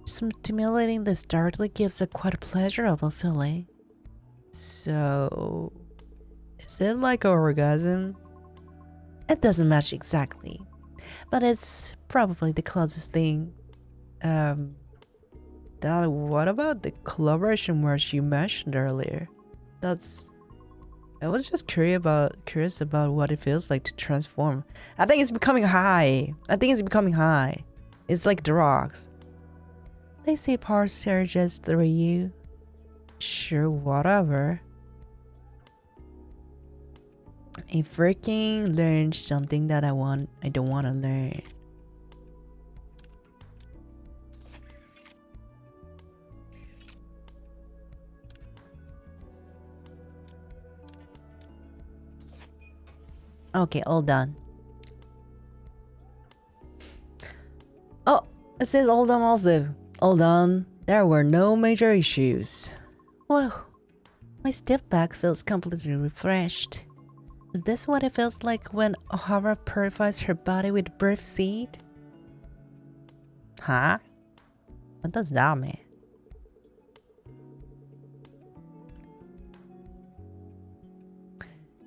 S1: Stimulating this directly gives a quite pleasurable feeling. So, is it like an orgasm? It doesn't match exactly, but it's probably the closest thing. What about the collaboration merch you mentioned earlier? I was just curious about what it feels like to transform. I think it's becoming high. It's like drugs. They say power surges through you. Sure, whatever. I freaking learned something that I don't want to learn. Okay, all done. Oh, it says all done also. All done. There were no major issues. Whoa. My stiff back feels completely refreshed. Is this what it feels like when O'Hara purifies her body with birth seed? Huh? What does that mean?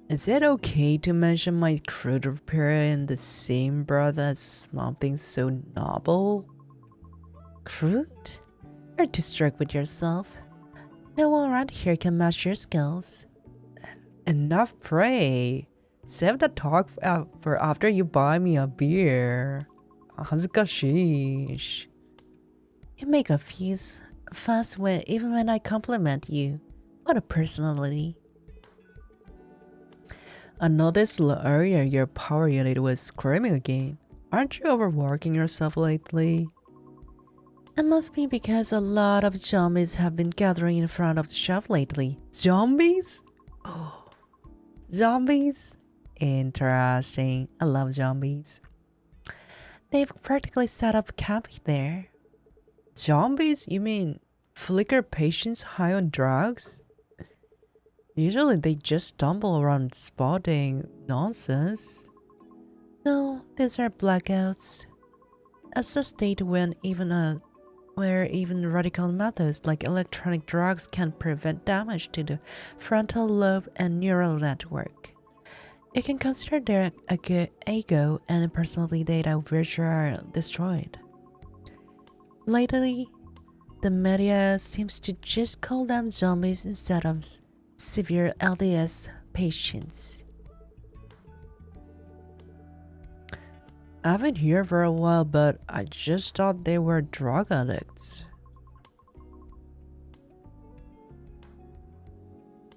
S1: Is it okay to mention my crude repair in the same breath as something so noble? Crude? You're too strict with yourself. No one around here can match your skills. Enough pray. Save the talk for after you buy me a beer. Hazukashish. You make a fuss even when I compliment you. What a personality. I noticed earlier your power unit was screaming again. Aren't you overworking yourself lately? It must be because a lot of zombies have been gathering in front of the shop lately. Zombies? Oh, zombies? Interesting. I love zombies. They've practically set up camp there. Zombies? You mean flicker patients high on drugs? Usually they just stumble around spotting nonsense. No, these are blackouts. It's a state where even radical methods like electronic drugs can prevent damage to the frontal lobe and neural network. You can consider their ego and personality data which are destroyed. Lately, the media seems to just call them zombies instead of severe LDS patients. I've been here for a while, but I just thought they were drug addicts.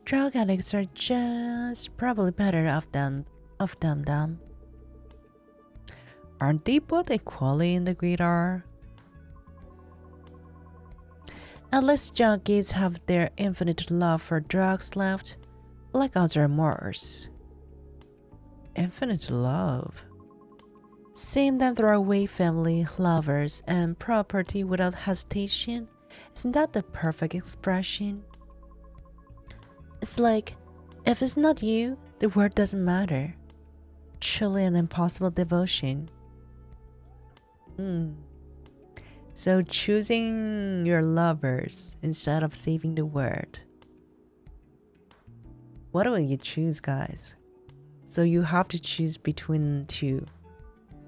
S1: Drug addicts are just probably better off than them. Aren't they both equally in the guitar? Unless junkies have their infinite love for drugs left, blackouts are Mars. Infinite love. Seeing them throw away family, lovers, and property without hesitation, isn't that the perfect expression? It's like, if it's not you, the word doesn't matter. Truly an impossible devotion. So choosing your lovers instead of saving the world. What will you choose, guys? So you have to choose between two.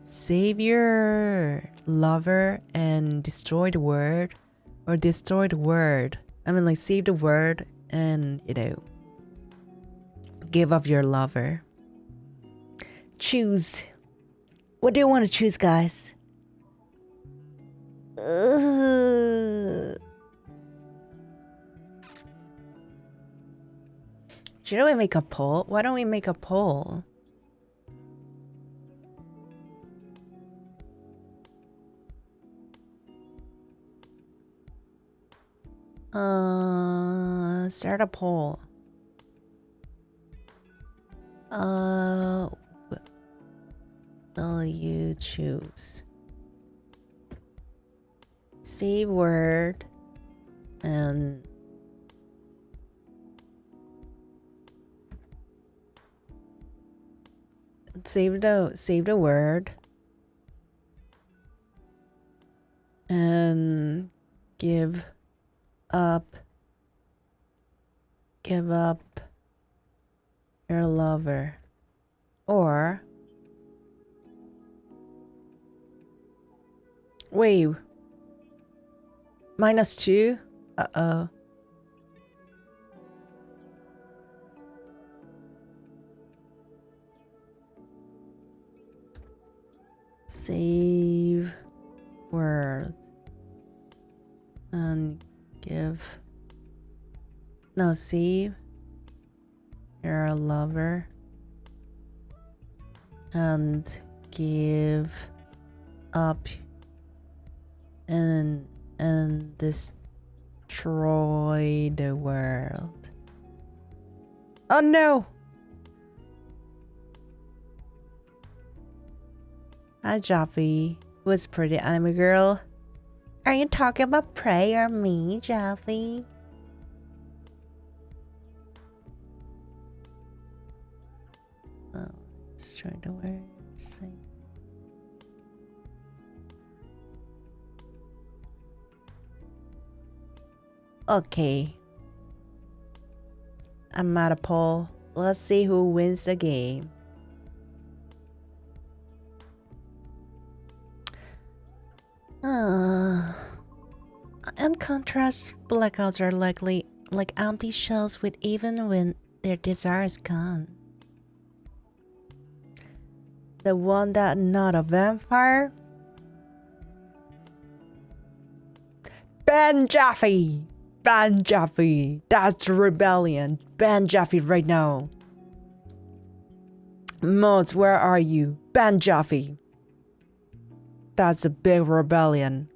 S1: Save your lover and destroy the world, or destroy the world. I mean, like, save the world and, give up your lover. Choose. What do you want to choose, guys? Should we make a poll? Why don't we make a poll? Start a poll. Will you choose? Save word and save the word and give up your lover, or wait, -2. Uh-oh. Save word and save your lover and give up and destroy the world. Oh no! Hi, Joffy. Who's pretty anime girl? Are you talking about Prey or me, Joffy? Oh, let's try to wear the same. Okay. I'm at a poll. Let's see who wins the game. In contrast, blackouts are likely like empty shells with even when their desire is gone. The one that not a vampire? Ban Jaffe! Ban Jaffe! That's rebellion! Ban Jaffe right now! Mods, where are you? Ban Jaffe! That's a big rebellion.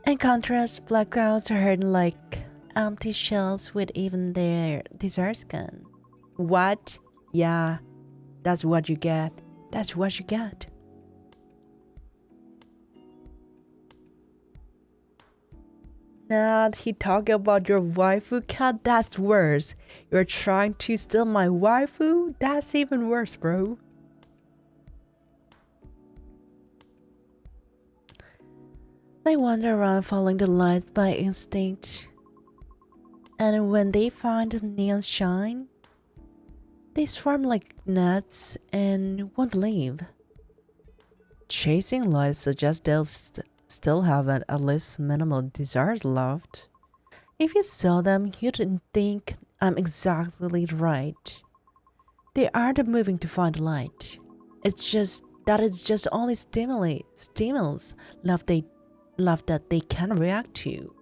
S1: In contrast, blackouts are hurting like empty shells with even their desires gone. What? Yeah, that's what you get. That's what you get. Now he talking about your waifu cat? That's worse. You're trying to steal my waifu? That's even worse, bro. They wander around following the light by instinct. And when they find a neon shine, they swarm like gnats and won't leave. Chasing light suggests they'll still have at least minimal desires left. If you saw them, you'd think I'm exactly right. They aren't moving to find light. It's just only stimulus left that they can react to.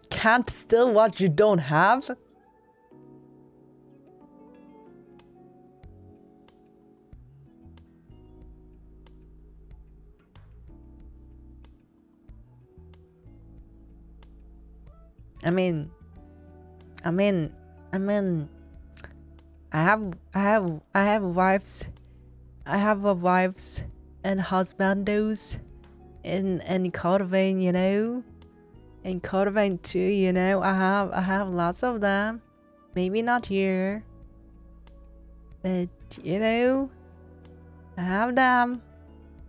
S1: Can't steal what you don't have? I mean, I have wives. I have wives and husbandos in Cordovan, you know. In Cordovan too, you know. I have lots of them. Maybe not here, but you know, I have them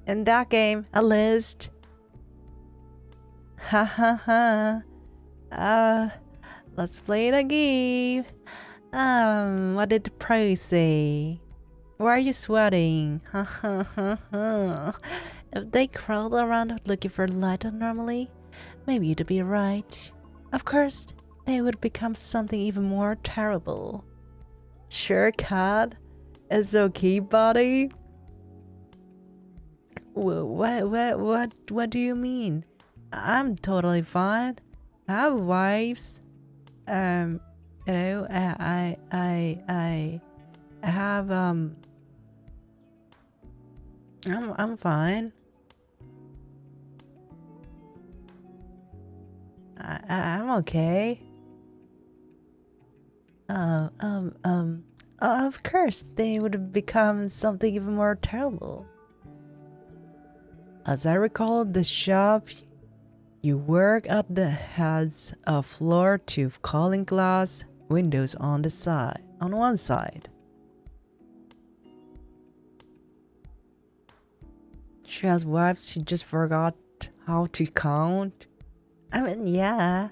S1: in that game. A list. Ha ha ha. Let's play the game. What did the pro say? Why are you sweating? Ha ha ha ha. If they crawled around looking for light normally, maybe you'd be right. Of course, they would become something even more terrible. Sure, cat. It's okay, buddy. What do you mean? I'm totally fine. I have wives. You know, I have I'm fine. I'm okay. Of course, they would become something even more terrible. As I recall, the shop you work at the has a floor to calling glass windows on one side. She has wives, she just forgot how to count. I mean, yeah,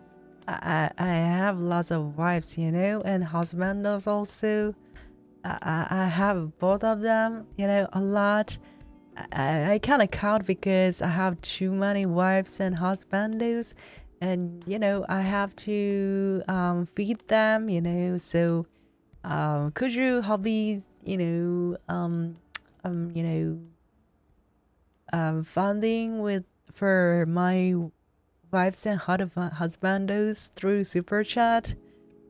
S1: I have lots of wives, you know, and husbands also. I have both of them, you know, a lot. I can't count because I have too many wives and husbands, and you know I have to feed them, you know. So, could you help me, you know, funding for my wives and husbands through super chat?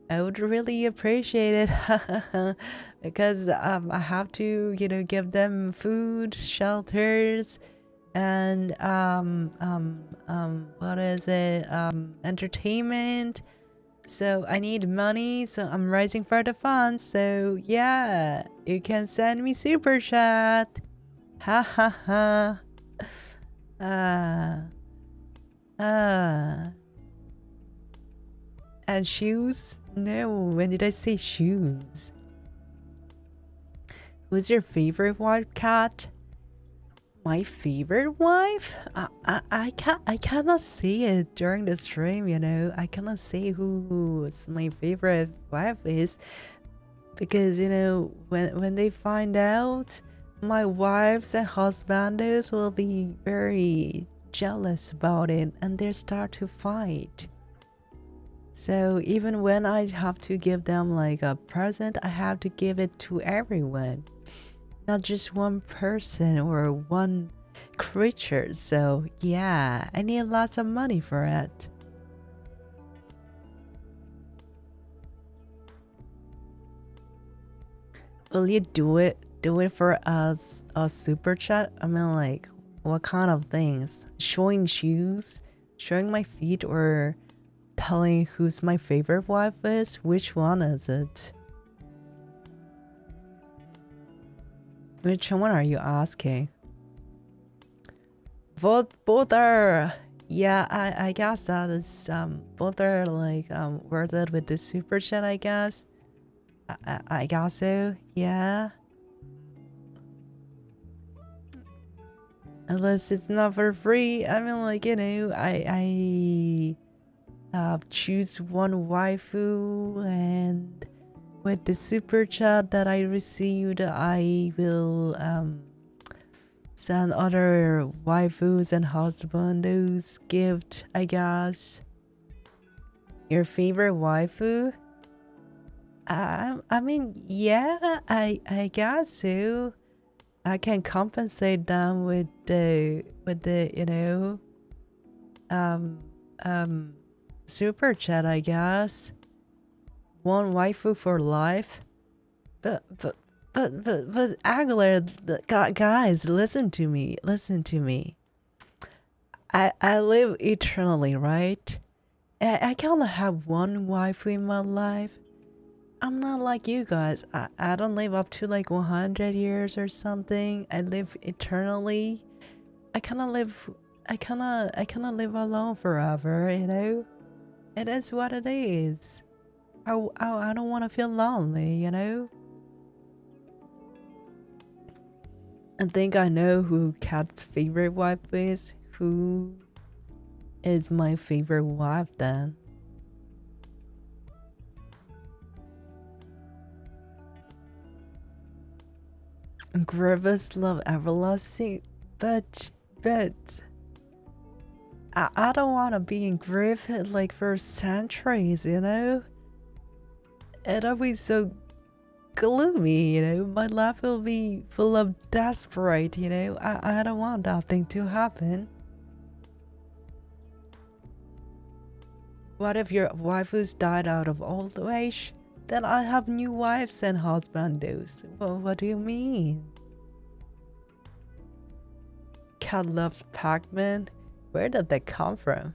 S1: I would really appreciate it because I have to, you know, give them food, shelters, and what is it? Entertainment, So I need money, so I'm raising for the funds. So yeah, you can send me super chat. Ha ha ha. And shoes? No, when did I say shoes? Who's your favorite wife, Cat? My favorite wife? I cannot say it during the stream, you know. I cannot say who's my favorite wife is because, you know, when they find out, my wives and husbands will be very jealous about it and they start to fight. So even when I have to give them like a present, I have to give it to everyone, not just one person or one creature. So yeah, I need lots of money for it. Will you do it for us a super chat? I mean, like, what kind of things? Showing shoes, showing my feet, or telling who's my favorite wife is? Which one is it? Which one are you asking? Both are, yeah, I guess that is both are like worth it with the super chat, I guess. I guess so, yeah. Unless it's not for free. I mean, like, you know, I choose one waifu, and with the super chat that I received, I will send other waifus and husbands gift, I guess. Your favorite waifu? I mean, yeah, I guess so. I can compensate them with the you know super chat, I guess. One waifu for life. But Aguilar, guys, listen to me. I live eternally, right? I cannot have one waifu in my life. I'm not like you guys. I don't live up to like 100 years or something. I live eternally. I cannot live alone forever, you know? It is what it is. I don't want to feel lonely, you know? I think I know who Kat's favorite wife is. Who is my favorite wife then? Grievous love everlasting, but I don't want to be in grief like for centuries, you know? It'll be so gloomy, you know? My life will be full of desperate, you know? I don't want that thing to happen. What if your waifus died out of old age? Then I have new wives and husbands. Well, what do you mean? Cat loves Pac-Man. Where did that come from?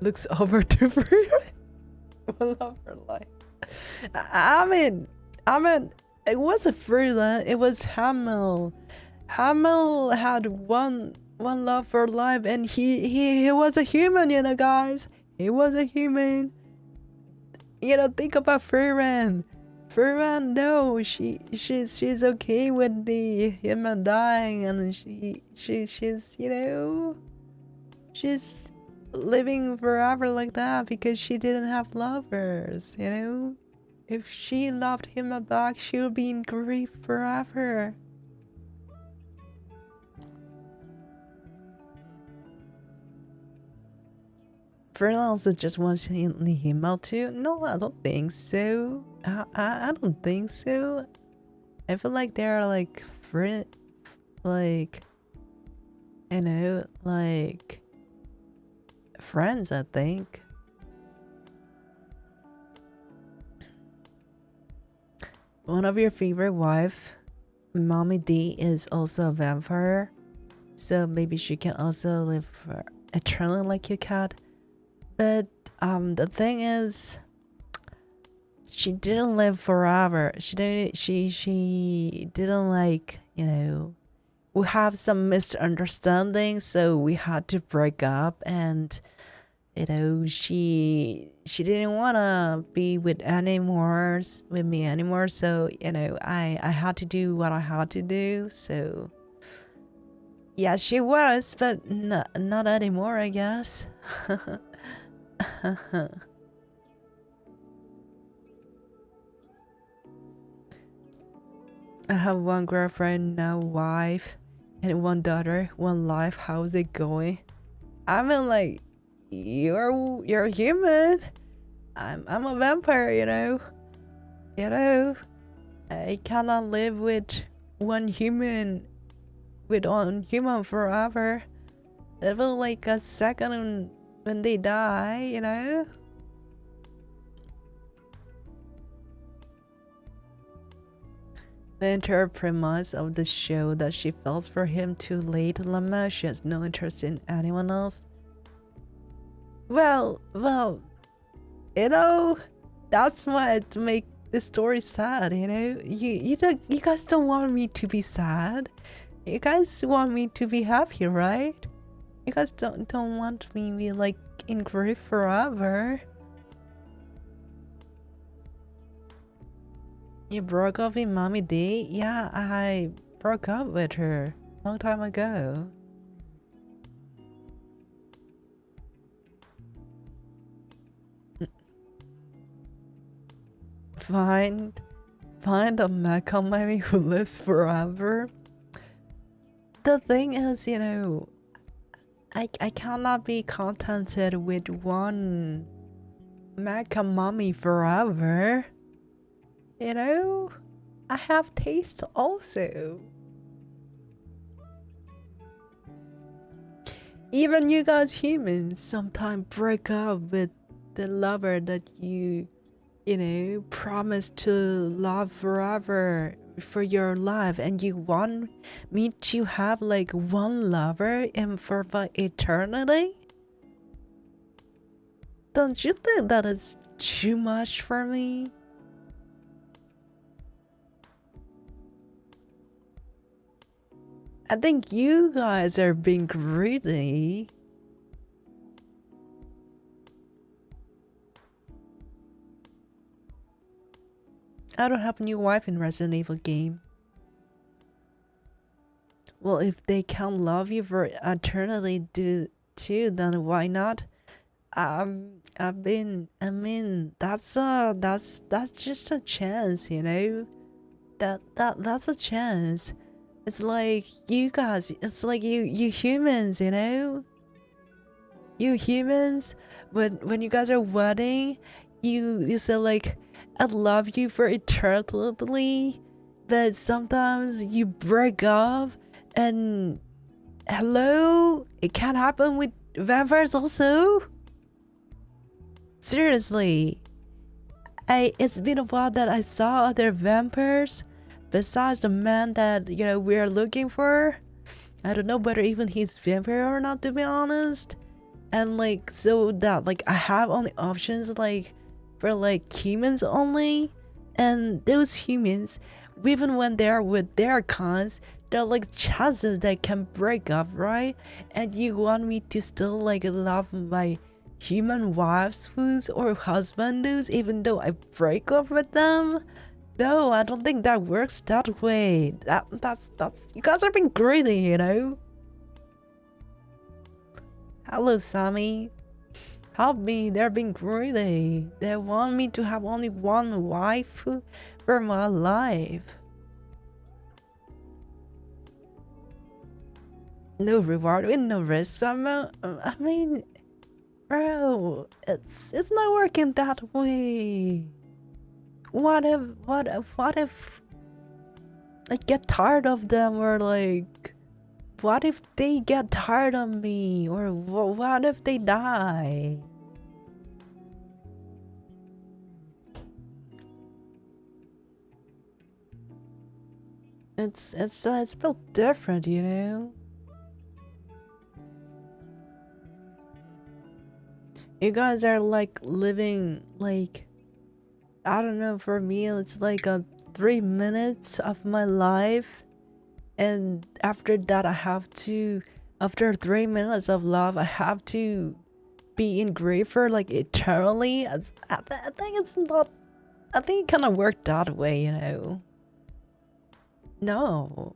S1: Looks over to freedom. One love for life. I mean, it wasn't freelance. It was Hamel. Hamel had one love for life, and he was a human. You know, guys. He was a human. You know, think about Freeran. Freeran, no, she's okay with the human dying, and she's you know, she's living forever like that because she didn't have lovers. You know, if she loved him back, she would be in grief forever. Freelancer just wants him out too? No, I don't think so. I don't think so. I feel like they're like like, you know, like friends, I think. One of your favorite wife, Mommy D, is also a vampire, so maybe she can also live eternally like your cat. But The thing is, she didn't live forever. She didn't like, you know, we have some misunderstandings, so we had to break up, and you know, she didn't wanna be with me anymore, so you know, I had to do what I had to do. So yeah, she was, but not anymore, I guess. I have one girlfriend, now wife, and one daughter, one life. How's it going? I mean, like, you're human. I'm a vampire, you know. You know, I cannot live with one human forever. It will like a second when they die, you know. The entire premise of the show that she falls for him too late. Lemma, she has no interest in anyone else. Well, you know, that's why to make the story sad, you know. You guys don't want me to be sad. You guys want me to be happy, right? You guys don't want me to be like in grief forever. You broke up with Mommy D? Yeah, I broke up with her a long time ago. Find a mecha mommy who lives forever. The thing is, you know, I cannot be contented with one mecha mommy forever. You know, I have taste also. Even you guys humans sometimes break up with the lover that you know, promise to love forever for your life, and you want me to have like one lover and for eternity? Don't you think that is too much for me? I think you guys are being greedy. I don't have a new wife in Resident Evil game. Well, if they can't love you for eternity too, then why not? I mean, that's just a chance, you know. That's a chance. It's like you guys. It's like you humans, you know. You humans, when you guys are wedding, you say like, I love you for eternity, but sometimes you break up, and hello, it can happen with vampires also. Seriously, it's been a while that I saw other vampires besides the man that, you know, we are looking for. I don't know whether even he's vampire or not, to be honest. And like, so that like I have only options like for like humans only, and those humans, even when they're with their cons, there are like chances that can break up, right? And you want me to still like love my human wives or husbands even though I break up with them? No, I don't think that works that way. That's you guys are being greedy, you know. Hello, Sammy. Help me, they're being greedy. They want me to have only one wife for my life. No reward with no risk. I mean, bro, it's not working that way. What if I get tired of them, or like, what if they get tired of me, or what if they die? It's built different, you know. You guys are like living like, I don't know, for me it's like a 3 minutes of my life, and after that after 3 minutes of love I have to be in grief for like eternally. I think it's not, I think it kind of worked that way, you know. No.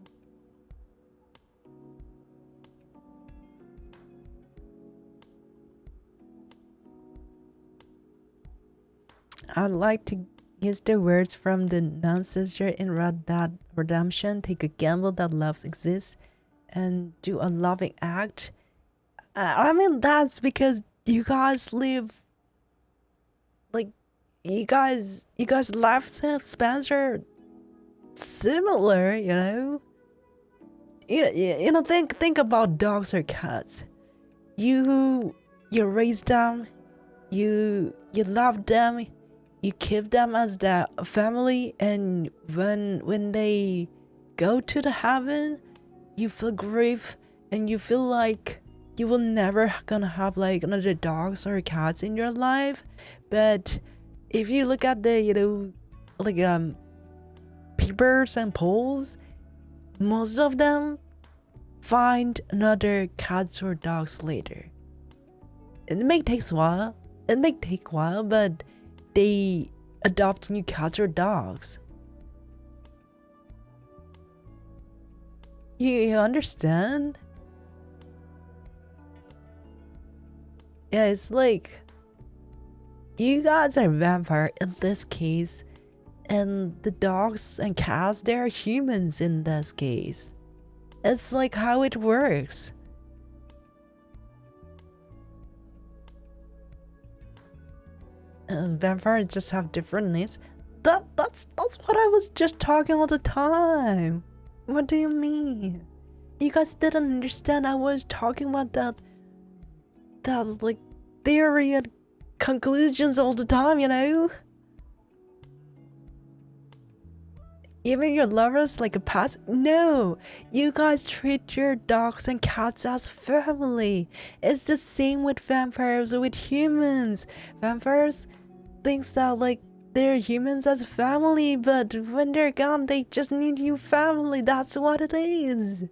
S1: I'd like to use the words from the non-sister in Red Dead Redemption. Take a gamble that love exists and do a loving act. I mean, that's because you guys live like, you guys lifespans are similar, you know. You know, think about dogs or cats. You raise them, you love them, you keep them as the family, and when they go to the heaven, you feel grief and you feel like you will never gonna have like another dogs or cats in your life. But if you look at the, you know, like papers and polls, most of them find another cats or dogs later. It may take a while, but they adopt new cats or dogs. You understand? Yeah, it's like you guys are vampire in this case, and the dogs and cats, they're humans in this case. It's like how it works. And vampires just have different needs. That's what I was just talking all the time. What do you mean? You guys didn't understand. I was talking about that like theory and conclusions all the time, you know? Even your lovers like a pet? No, you guys treat your dogs and cats as family. It's the same with vampires or with humans. Vampires thinks that like they're humans as family, but when they're gone, they just need you family. That's what it is.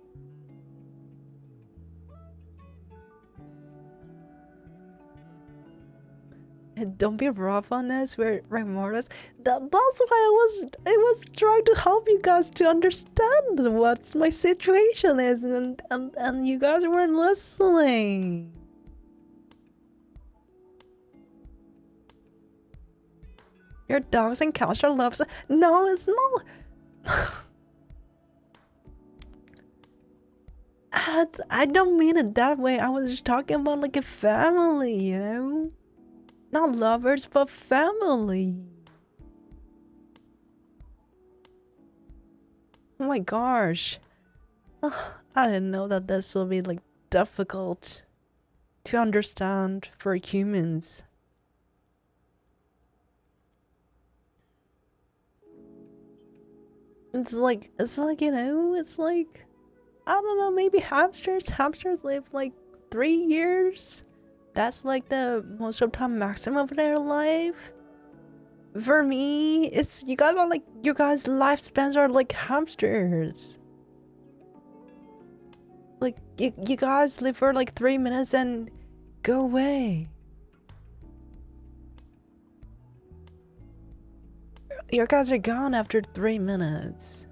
S1: And don't be rough on us, we're mortals. That's why I was trying to help you guys to understand what my situation is, and you guys weren't listening. Your dogs and cats are loves. No, it's not. I don't mean it that way. I was just talking about like a family, you know? Not lovers, but family. Oh my gosh. I didn't know that this will be like difficult to understand for humans. It's like, you know, it's like, I don't know, maybe hamsters live like 3 years. That's like the most of the time maximum of their life. For me, it's you guys lifespans are like hamsters. Like you guys live for like 3 minutes and go away. Your guys are gone after 3 minutes.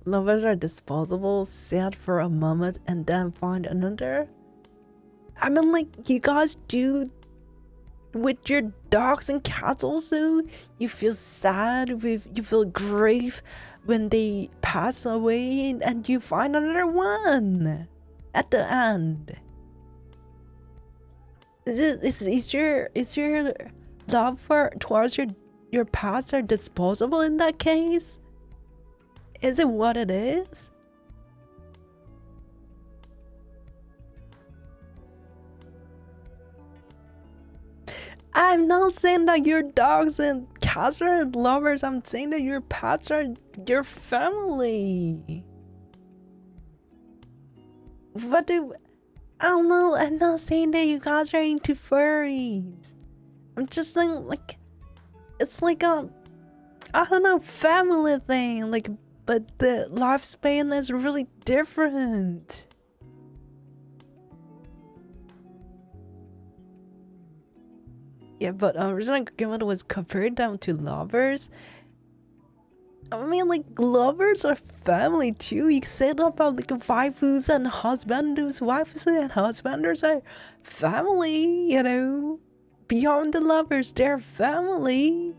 S1: Lovers are disposable, sad for a moment, and then find another. I mean, like, you guys do with your dogs and cats also. You feel sad, you feel grief when they pass away, and you find another one at the end. Is your love towards your pets are disposable in that case? Is it what it is? I'm not saying that your dogs and cats are lovers. I'm saying that your pets are your family. What do... I don't know, I'm not saying that you guys are into furries. I'm just saying, like, it's like a, I don't know, family thing, like, but the lifespan is really different. Yeah, but original agreement was compared down to lovers. I mean, like, lovers are family too. You said about like waifus and husbanders. Waifus and husbanders are family, you know. Beyond the lovers, they're family.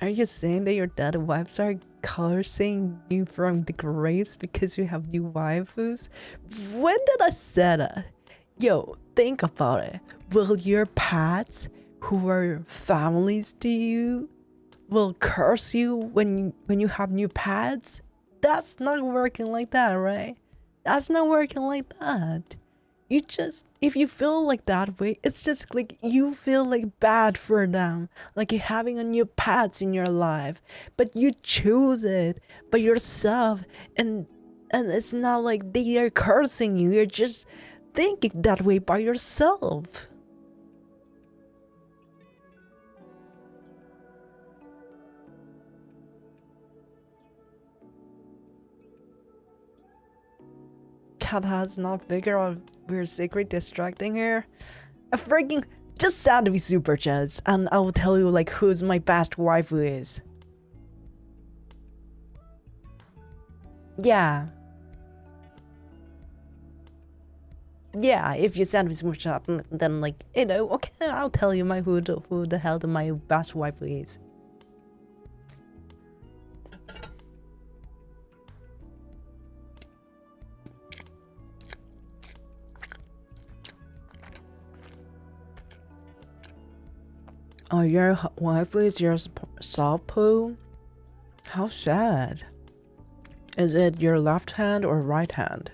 S1: Are you saying that your dead wives are cursing you from the graves because you have new waifus? When did I say that? Yo, think about it. Will your pets, who are families to you, will curse you when you have new pets? That's not working like that, right? That's not working like that. You just, if you feel like that way, it's just like you feel like bad for them, like you're having a new pets in your life, but you choose it by yourself, and it's not like they are cursing you. You're just thinking that way by yourself. Cat has not figured out we're secret distracting her. A freaking just send me super chats and I will tell you like who's my best waifu is. Yeah. Yeah, if you send me super chat, then like, you know, okay, I'll tell you my who the hell my best waifu is. Oh, your waifu is your soft poo? How sad. Is it your left hand or right hand?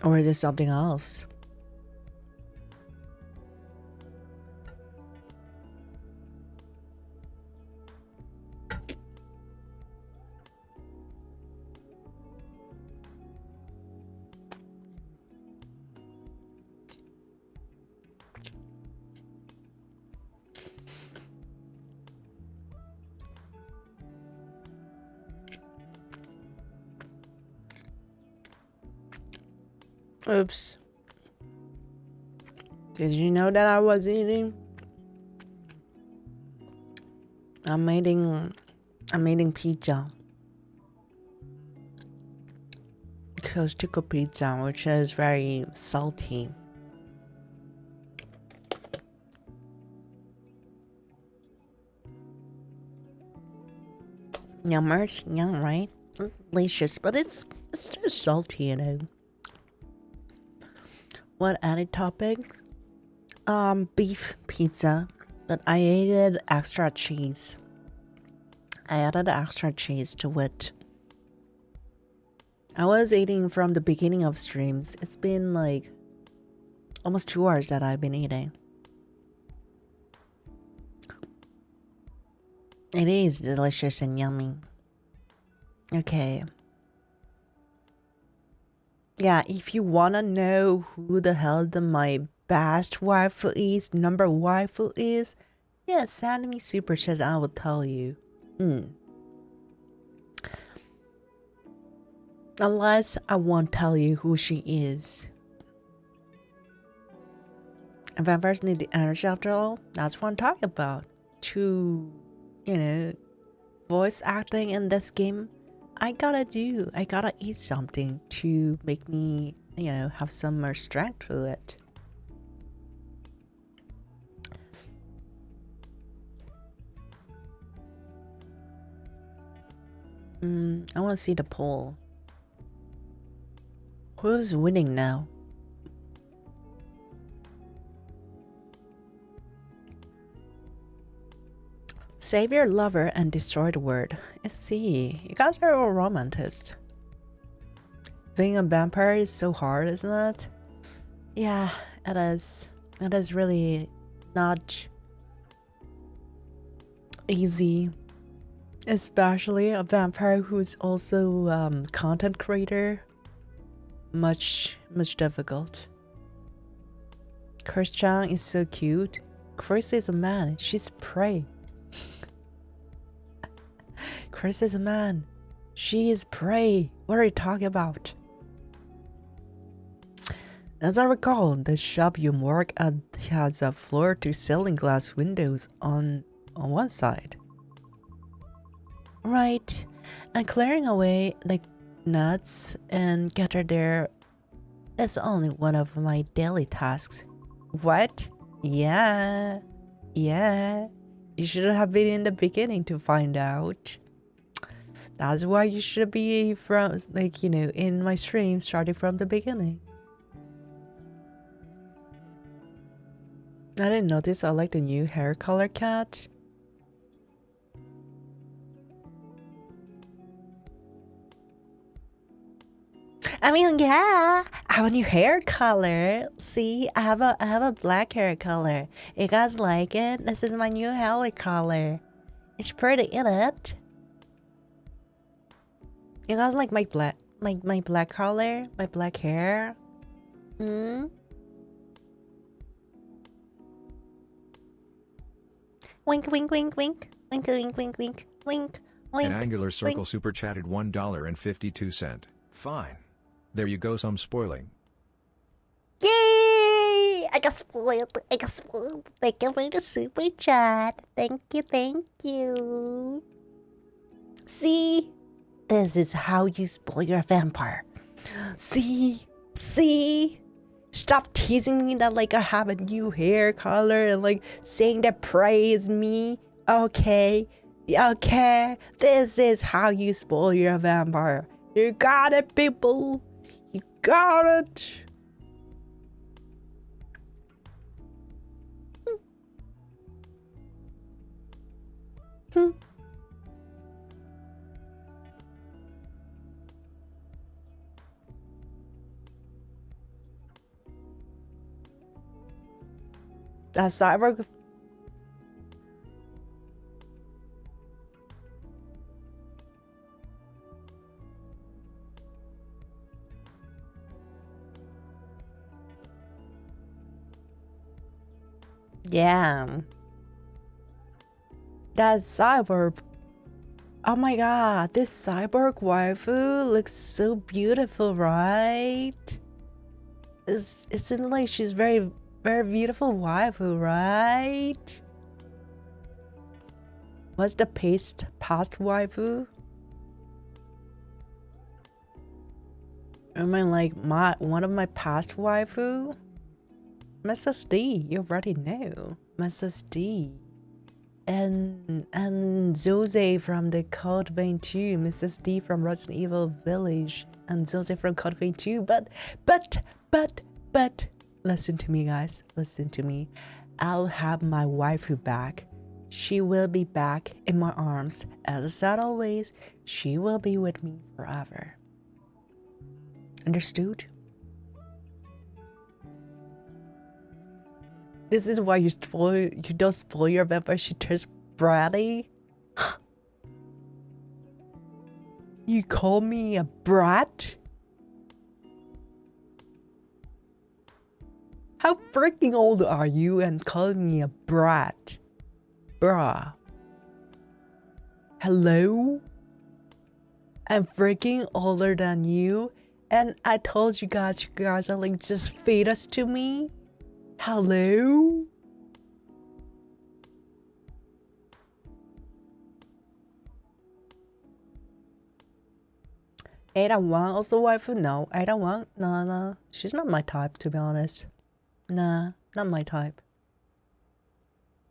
S1: Or is it something else? Oops. Did you know that I was eating? I'm eating pizza. Costico pizza, which is very salty. Yummers, yum, right? Delicious, but it's just salty, you know. What added toppings? Beef pizza, but I added extra cheese. I added extra cheese to it. I was eating from the beginning of streams. It's been like almost 2 hours that I've been eating. It is delicious and yummy. Okay. Yeah, if you wanna know who the hell my best waifu is, number waifu is, yeah, send me super chat. I will tell you. Unless I won't tell you who she is. Vanbaires need the energy after all. That's what I'm talking about. To, you know, voice acting in this game. I gotta eat something to make me, you know, have some more strength to it. I want to see the poll. Who's winning now? Save your lover and destroy the world. I see. You guys are all romantists. Being a vampire is so hard, isn't it? Yeah, it is. It is really not easy, especially a vampire who's also content creator. Much difficult. Chris-chan is so cute. Chris is a man. She's prey. Chris is a man. She is prey. What are you talking about? As I recall, the shop you work at has a floor-to-ceiling glass windows on one side. Right. And clearing away the nuts and gutter there is only one of my daily tasks. What? Yeah. You should have been in the beginning to find out. That's why you should be from, like, you know, in my stream starting from the beginning. I didn't notice I like the new hair color cat. I mean, yeah, I have a new hair color. See, I have a black hair color. You guys like it? This is my new hair color. It's pretty, isn't it? You guys like my black color, my black hair? Hmm. Wink, wink, wink, wink, wink, wink, wink, wink, wink, wink.
S2: An angular circle
S1: wink.
S2: super chatted $1.52. Fine. There you go, some spoiling.
S1: Yay! I got spoiled. Thank you for the super chat. Thank you. See? This is how you spoil your vampire. See? Stop teasing me that like I have a new hair color and like saying that praise me. Okay. This is how you spoil your vampire. You got it, people. You got it. That cyborg. Yeah. That cyborg. Oh my god, this cyborg waifu looks so beautiful, right? It seems like she's very beautiful waifu, right? What's the past waifu? I mean, like one of my past waifu? Mrs. D, you already know. Mrs. D. And Jose from the Code Vein 2, Mrs. D from Resident Evil Village, and Jose from Code Vein 2. But, listen to me, guys. Listen to me. I'll have my waifu back. She will be back in my arms. As I said always, she will be with me forever. Understood? This is why you don't spoil your vampire. She turns bratty. You call me a brat? How freaking old are you and calling me a brat? Bruh. Hello? I'm freaking older than you, and I told you guys are like just fetus to me. Hello? Ada1 also waifu? No, Ada1? No. She's not my type, to be honest. Nah, not my type.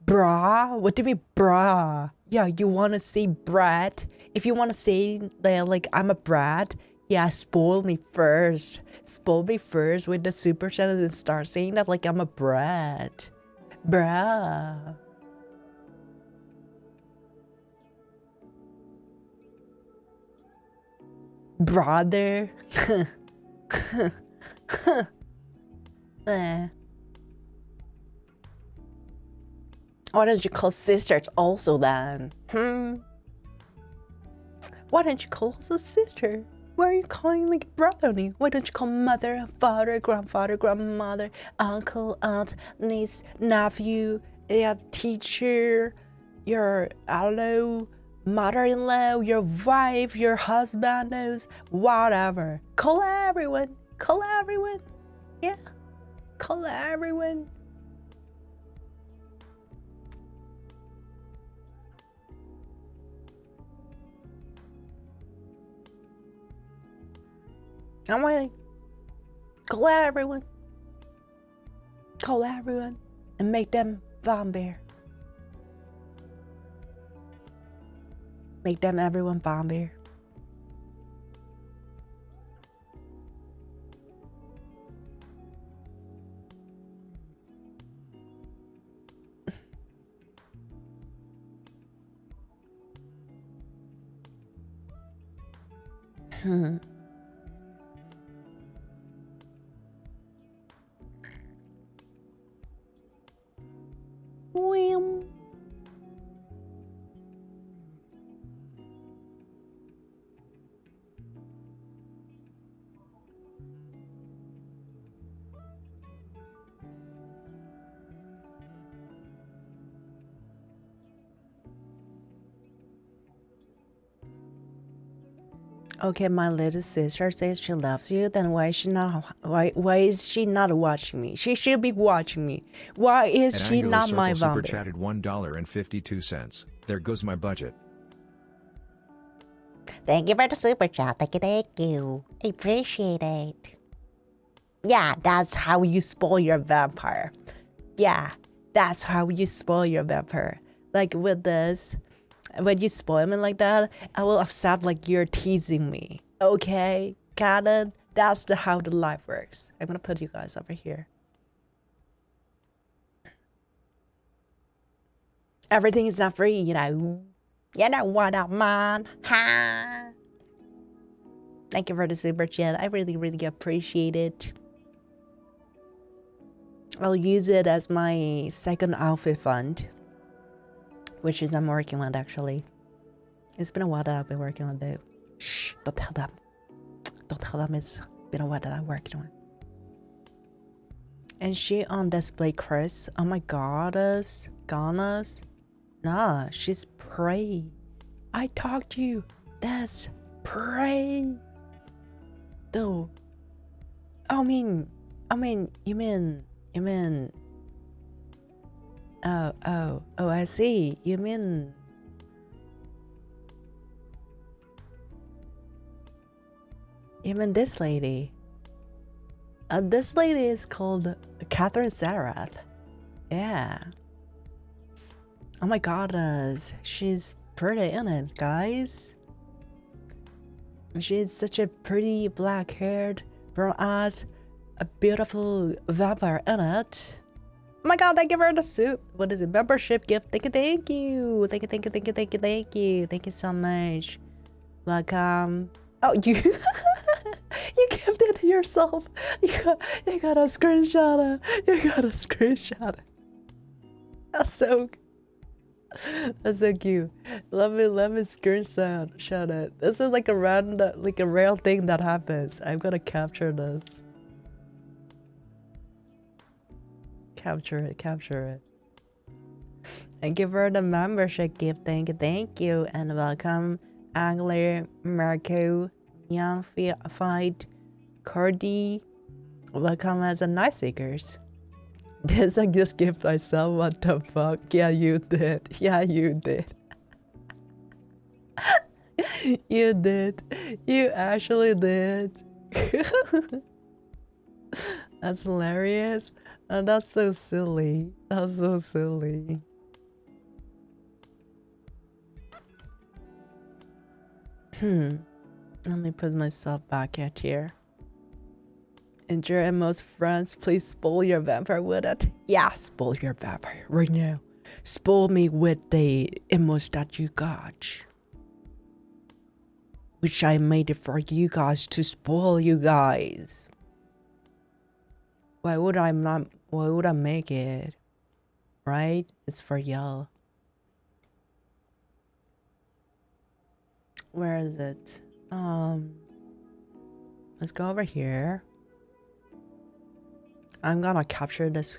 S1: Brah? What do you mean, brah? Yeah, you wanna say brat? If you wanna say that, like, I'm a brat, yeah, spoil me first. Spoil me first with the super chat and then start saying that like I'm a brat. Bruh. Brother. Eh. Why don't you call sisters also then? Why don't you call us a sister? Why are you calling like brotherly? Why don't you call mother, father, grandfather, grandmother, uncle, aunt, niece, nephew, teacher, your, I don't know, mother-in-law, your wife, your husband, whatever. Call everyone. Call everyone. Yeah. Call everyone. I'm waiting. Call everyone. Call everyone and make them Vanbaires. Make them everyone Vanbaires. Wham. Okay, my little sister says she loves you. Then why is she not? Why is she not watching me? She should be watching me. Why is
S2: And
S1: she not my
S2: Super
S1: Vanbaire?
S2: chatted $1.52. There goes my budget.
S3: Thank you for the super chat. Thank you. I appreciate it.
S1: Yeah, that's how you spoil your vampire. Yeah, that's how you spoil your vampire. Like with this, when you spoil me like that, I will accept like you're teasing me. Okay, got it? That's how the life works. I'm gonna put you guys over here. Everything is not free, you know. You know what I mean? Ha! Thank you for the super chat. I really, really appreciate it. I'll use it as my second outfit fund, which is I'm working on actually. It's been a while that I've been working on though. Shh, don't tell them. Don't tell them it's been a while that I'm working on. And she on display, Chris. Oh my goddess. Goddess. Nah, she's prey. I talked to you. That's prey. Though. You mean. Oh, I see. You mean this lady. This lady is called Catherine Sarath. Yeah. Oh my goddess. She's pretty in it, guys. She's such a pretty black-haired, brown eyes, a beautiful vampire in it. Oh my god, thank you for the soup. What is it? Membership gift. Thank you. Thank you so much. Welcome. Oh, you you gifted yourself. You got a screenshot. You got a screenshot. That's so cute. Let me screenshot it. This is like a random, like a real thing that happens. I'm gonna capture this. Capture it. And give her the membership gift. Thank you, and welcome Angler, Marco, Young Fight, Cordy. Welcome as a Night Seekers. This I just give myself. What the fuck? Yeah, you did. Yeah, you did. You did. You actually did. That's hilarious. That's so silly. That's so silly. Let me put myself back at here. Enjoy and most friends, please spoil your vampire with it. Yeah, spoil your vampire right now. Spoil me with the emotes that you got, which I made it for you guys to spoil you guys. Why would I not? Why would I make it? Right? It's for y'all. Where is it? Let's go over here. I'm gonna capture this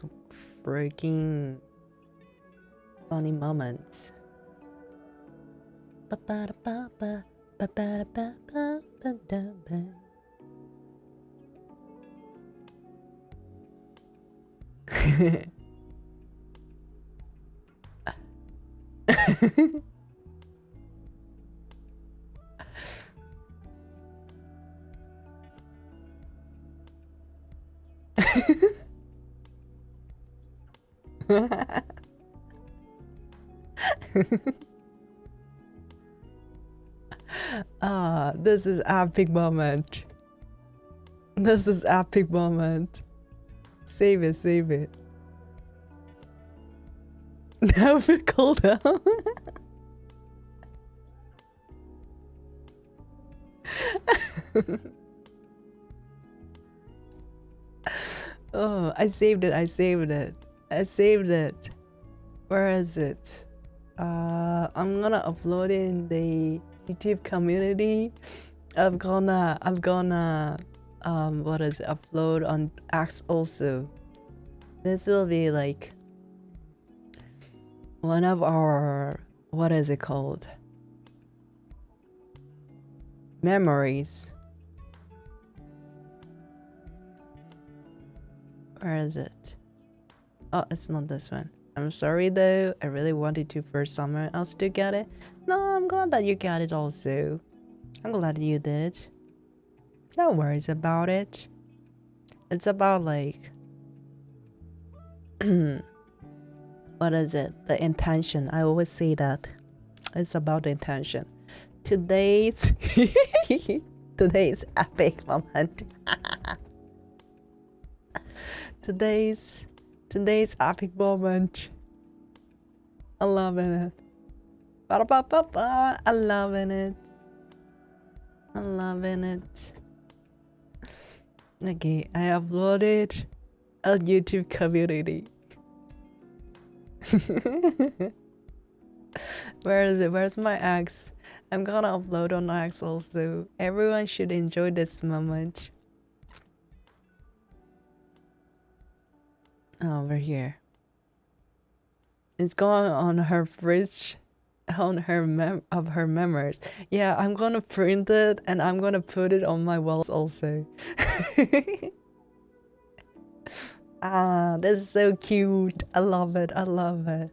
S1: freaking funny moments. This is epic moment. This is epic moment. Save it, save it. Never cool down. Oh, I saved it, I saved it. I saved it. Where is it? I'm gonna upload it in the YouTube community. I'm gonna what is it? Upload on X also. This will be like one of our, what is it called? Memories. Where is it? Oh, it's not this one. I'm sorry though, I really wanted to for someone else to get it. No, I'm glad that you got it also. I'm glad you did. No worries about it. It's about like what is it? The intention. I always say that. It's about the intention. Today's epic moment. Today's epic moment. I'm loving it. Ba-da-ba-ba-ba. I'm loving it. I'm loving it. Okay, I uploaded a YouTube community. Where is it? Where's my X? I'm gonna upload on X also. Everyone should enjoy this moment. Over here. It's going on her fridge, on her memories. Yeah, I'm gonna print it and I'm gonna put it on my walls also. This is so cute. I love it. I love it.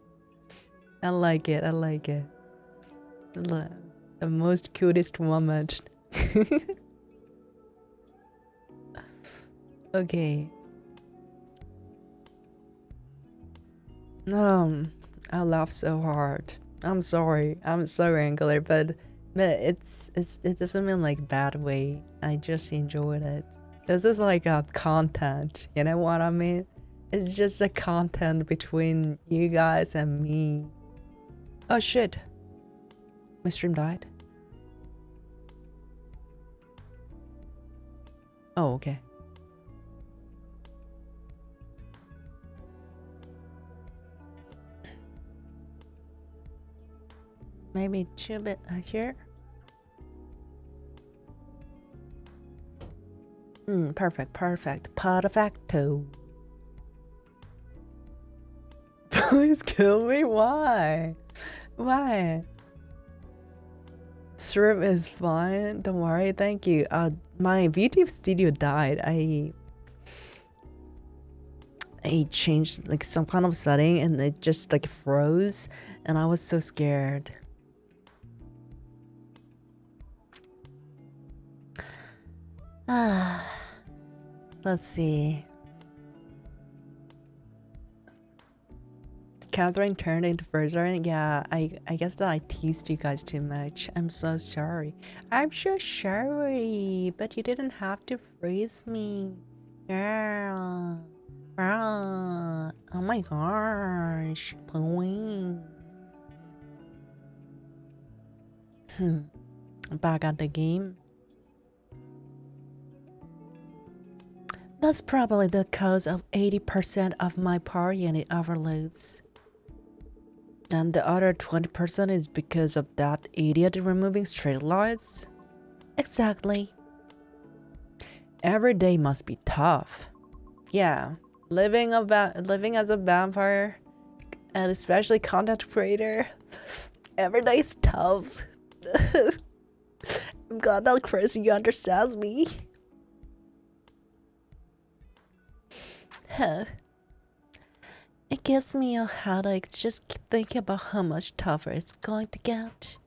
S1: I like it. I like it. The most cutest moment. Okay. I laugh so hard. I'm sorry. I'm so angry, but it doesn't mean like bad way. I just enjoyed it. This is like a content. You know what I mean? It's just a content between you guys and me. Oh shit. My stream died. Oh, okay. Maybe 2 bit here. Perfect, perfect, perfecto. Please kill me. Why? Why? Stream is fine. Don't worry. Thank you. My VTube studio died. I changed like some kind of setting and it just like froze, and I was so scared. Let's see. Catherine turned into Berserk. Yeah, I guess that I teased you guys too much. I'm so sorry. I'm so sorry, but you didn't have to freeze me. Girl. Oh my gosh. Please. Back at the game. That's probably the cause of 80% of my power unit overloads. And the other 20% is because of that idiot removing streetlights? Exactly. Every day must be tough. Yeah, living as a vampire, and especially content creator, every day is tough. I'm glad that Chris, you understands me. It gives me a headache just thinking about how much tougher it's going to get.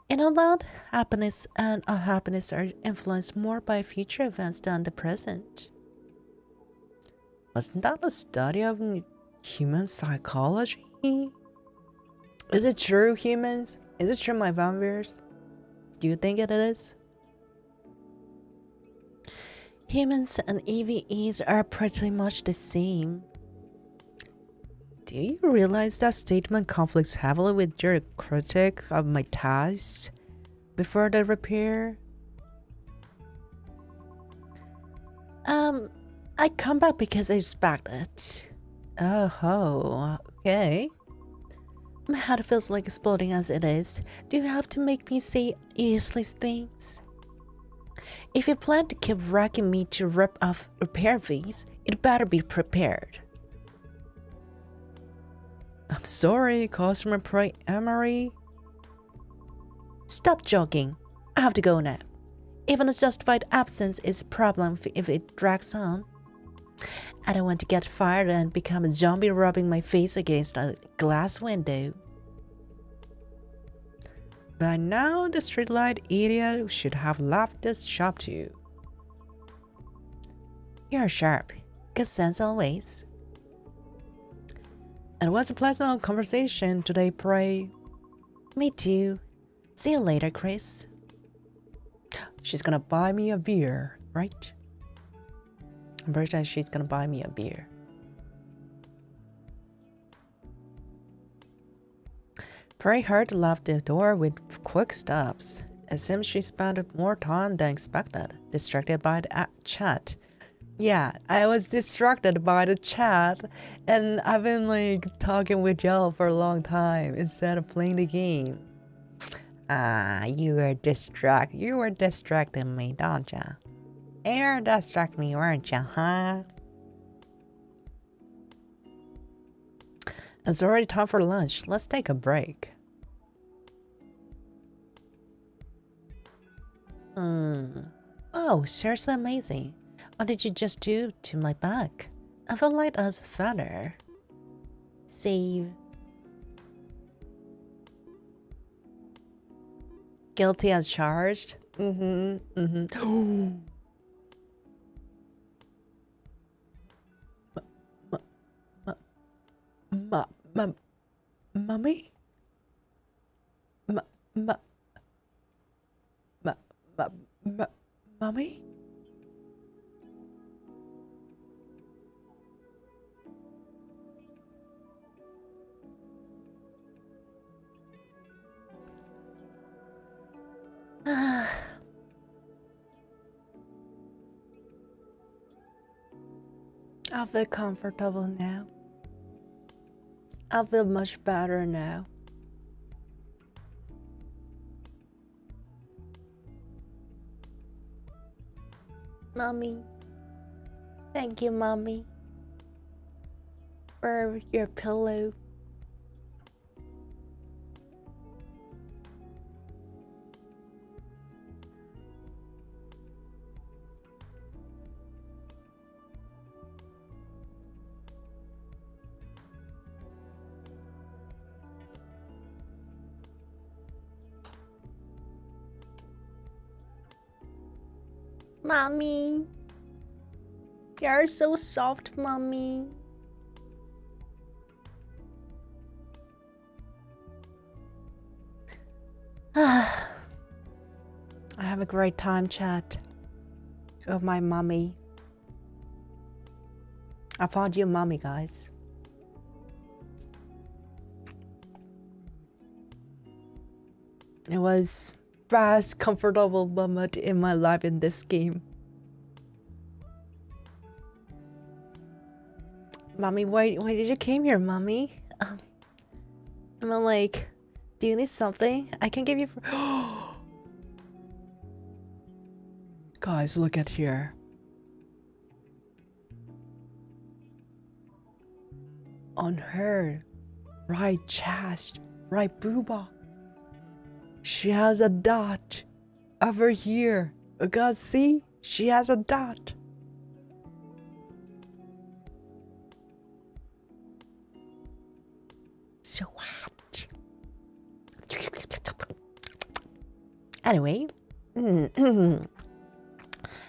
S1: You know that happiness and unhappiness are influenced more by future events than the present. Wasn't that a study of human psychology? Is it true, humans? Is it true, my Vanbaires? Do you think it is? Humans and EVEs are pretty much the same. Do you realize that statement conflicts heavily with your critique of my tasks before the repair? I come back because I expect it. Oh, okay. My head feels like exploding as it is. Do you have to make me say useless things? If you plan to keep wrecking me to rip off repair fees, it better be prepared. I'm sorry, customer primary. Stop joking. I have to go now. Even a justified absence is a problem if it drags on. I don't want to get fired and become a zombie rubbing my face against a glass window. By now, the streetlight idiot should have left this shop too. You're sharp. Good sense always. It was a pleasant conversation today, Pray. Me too. See you later, Chris. She's gonna buy me a beer, right? I'm pretty sure she's gonna buy me a beer. Pray Heart left the door with quick steps. It seems she spent more time than expected, distracted by the chat. Yeah, I was distracted by the chat, and I've been like talking with y'all for a long time instead of playing the game. You were distracting me, don't ya? You distract me, weren't ya, huh? It's already time for lunch. Let's take a break. Oh, seriously amazing. What did you just do to my back? I feel light as a feather. Save. Guilty as charged? Mommy? Mommy? I feel comfortable now. I feel much better now. Mommy. Thank you, Mommy, for your pillow. Mommy, you're so soft, Mommy. I have a great time, chat, with my mommy. I found you, Mommy, guys. It was best comfortable moment in my life in this game. Mommy, why did you came here, Mommy? I'm like, do you need something? I can give you for... Guys, look at here. On her right chest, right booba, she has a dot over here. You guys see? She has a dot. So what? Anyway,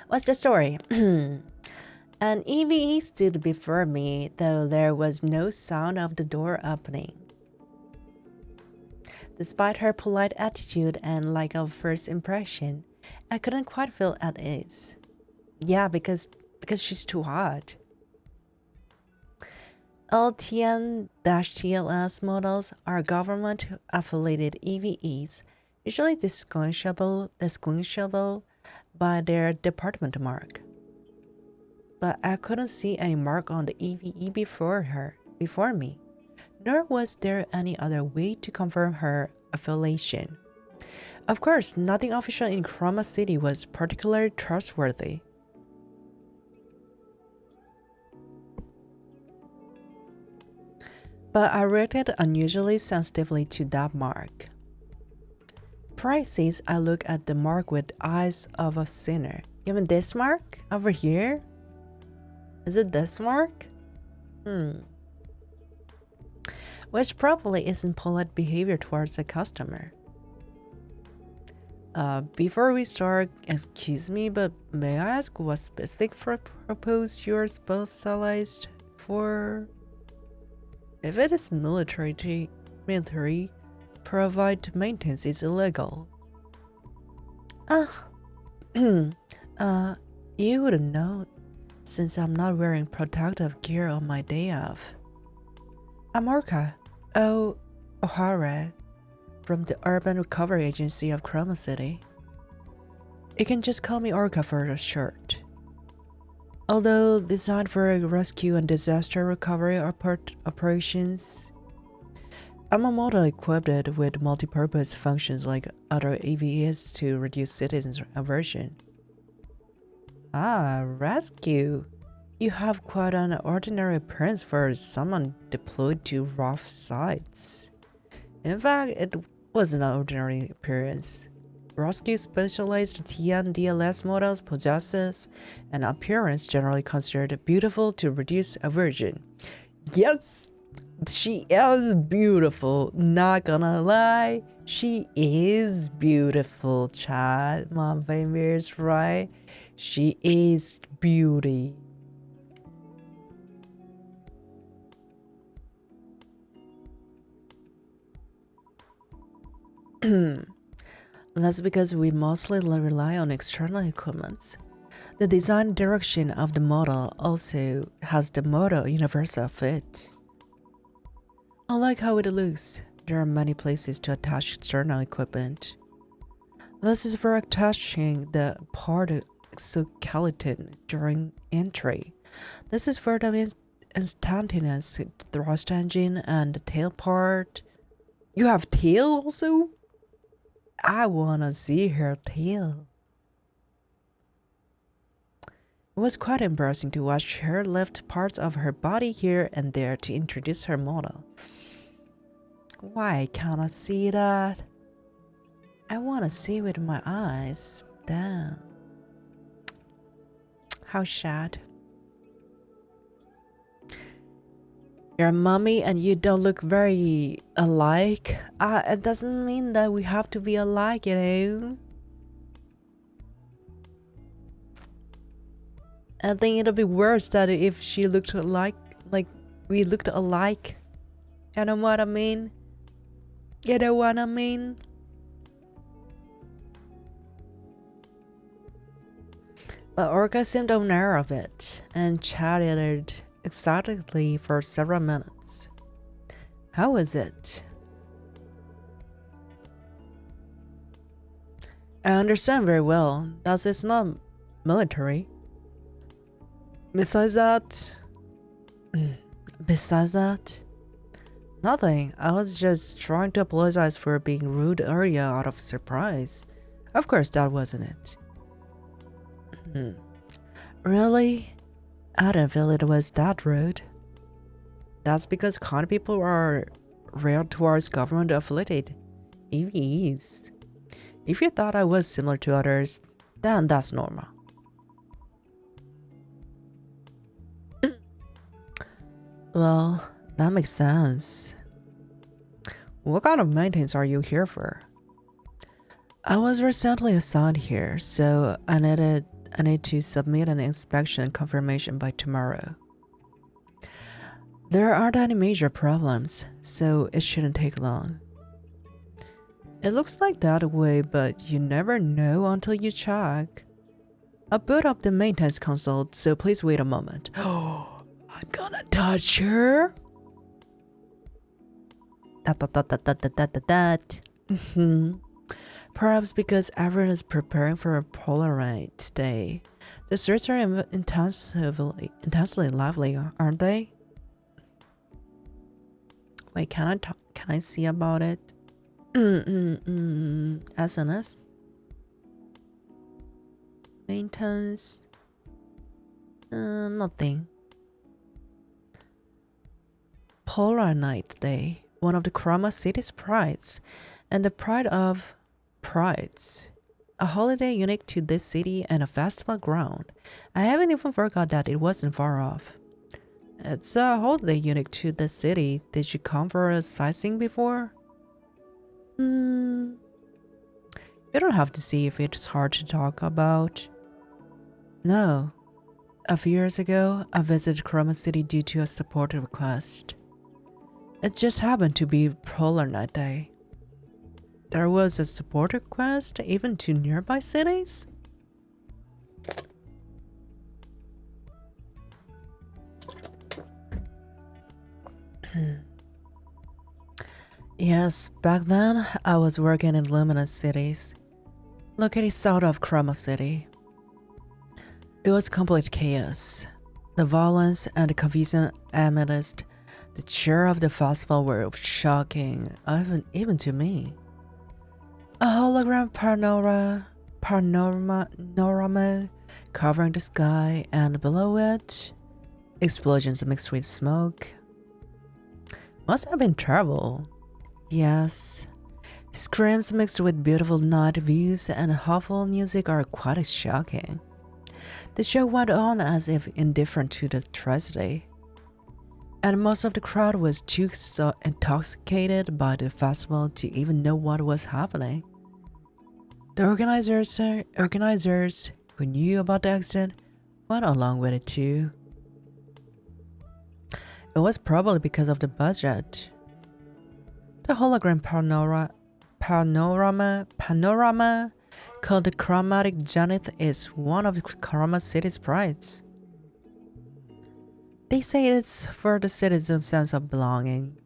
S1: what's the story? An EVE stood before me, though there was no sound of the door opening. Despite her polite attitude and lack of first impression, I couldn't quite feel at ease. Yeah, because she's too hot. LTN-TLS models are government-affiliated EVEs, usually distinguishable by their department mark. But I couldn't see any mark on the EVE before me, nor was there any other way to confirm her affiliation. Of course, nothing official in Chroma City was particularly trustworthy. But I reacted unusually sensitively to that mark. Pride says I look at the mark with eyes of a sinner. Even this mark? Over here? Is it this mark? Which probably isn't polite behavior towards a customer. Before we start, excuse me, but may I ask what specific purpose you're specialized for? If it is military, provide maintenance is illegal. You wouldn't know, since I'm not wearing protective gear on my day off. I'm Orca, O'Hara, from the Urban Recovery Agency of Chroma City. You can just call me Orca for short. Although designed for rescue and disaster recovery operations, I'm a model equipped with multi-purpose functions like other EVEs to reduce citizens' aversion. Ah, rescue! You have quite an ordinary appearance for someone deployed to rough sites. In fact, it was an ordinary appearance. Rescue specialized TN-DLS models possesses an appearance generally considered beautiful to reduce aversion. Yes, she is beautiful. Not gonna lie, she is beautiful, Chad. Mom Vanbaires, right? She is beauty. That's because we mostly rely on external equipment. The design direction of the model also has the motto Universal Fit. I like how it looks. There are many places to attach external equipment. This is for attaching the part exoskeleton during entry. This is for the instantaneous thrust engine and the tail part. You have tail also? I wanna see her tail. It was quite embarrassing to watch her lift parts of her body here and there to introduce her model. Why can't I see that? I wanna see with my eyes. Damn. How sad. Your mommy and you don't look very alike. It doesn't mean that we have to be alike, you know. I think it'll be worse that if she looked like we looked alike. You know what I mean? You know what I mean? But Orca seemed unaware of it and chatted excitedly for several minutes. How is it? I understand very well that it's not military. Besides that, Besides that, nothing. I was just trying to apologize for being rude earlier out of surprise. Of course, that wasn't it. Really? I didn't feel it was that rude. That's because kind people are rare towards government-affiliated EVs. If you thought I was similar to others, then that's normal. Well, that makes sense. What kind of maintenance are you here for? I was recently assigned here, so I need to submit an inspection confirmation by tomorrow. There aren't any major problems, so it shouldn't take long. It looks like that way, but you never know until you check. I'll boot up the maintenance console, so please wait a moment. Oh, I'm gonna touch her. Perhaps because everyone is preparing for a Polaroid day. The streets are intensely lively, aren't they? Wait, can I see about it? SNS? Maintenance? Nothing. Polar Night Day, one of the Chroma City's prides, and the pride of prides. A holiday unique to this city and a festival ground. I haven't even forgot that it wasn't far off. It's a holiday unique to this city. Did you come for a sightseeing before? You don't have to see if it's hard to talk about. No. A few years ago, I visited Chroma City due to a support request. It just happened to be Polar Night Day. There was a support request even to nearby cities? Yes, back then I was working in luminous cities, located south of Chroma City. It was complete chaos. The violence and the confusion amidst the cheer of the festival were shocking, even to me. A hologram panorama covering the sky, and below it, explosions mixed with smoke. Must have been terrible. Yes, screams mixed with beautiful night views and hopeful music are quite shocking. The show went on as if indifferent to the tragedy, and most of the crowd was too intoxicated by the festival to even know what was happening. The organizers who knew about the accident went along with it too. It was probably because of the budget. The hologram panorama called the Chromatic Zenith is one of the Chroma City's prides. They say it's for the citizens' sense of belonging,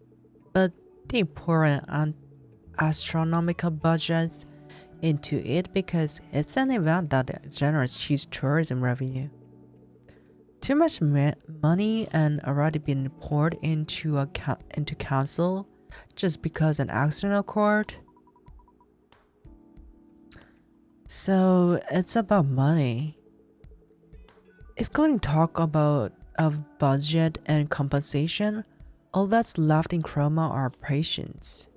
S1: but they pour an astronomical budget into it because it's an event that generates huge tourism revenue. Too much money and already been poured into council just because an accident occurred. So it's about money. Excluding talk of budget and compensation, all that's left in Chroma are patience.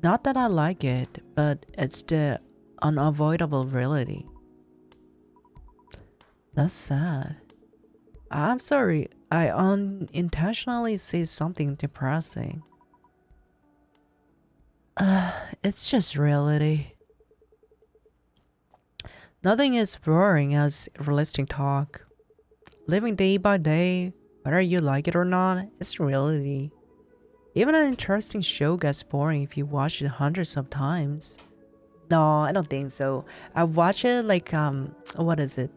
S1: Not that I like it, but it's the unavoidable reality. That's sad. I'm sorry, I unintentionally said something depressing. It's just reality. Nothing is boring as realistic talk. Living day by day, whether you like it or not, is reality. Even an interesting show gets boring if you watch it hundreds of times. No, I don't think so. I watch it like what is it?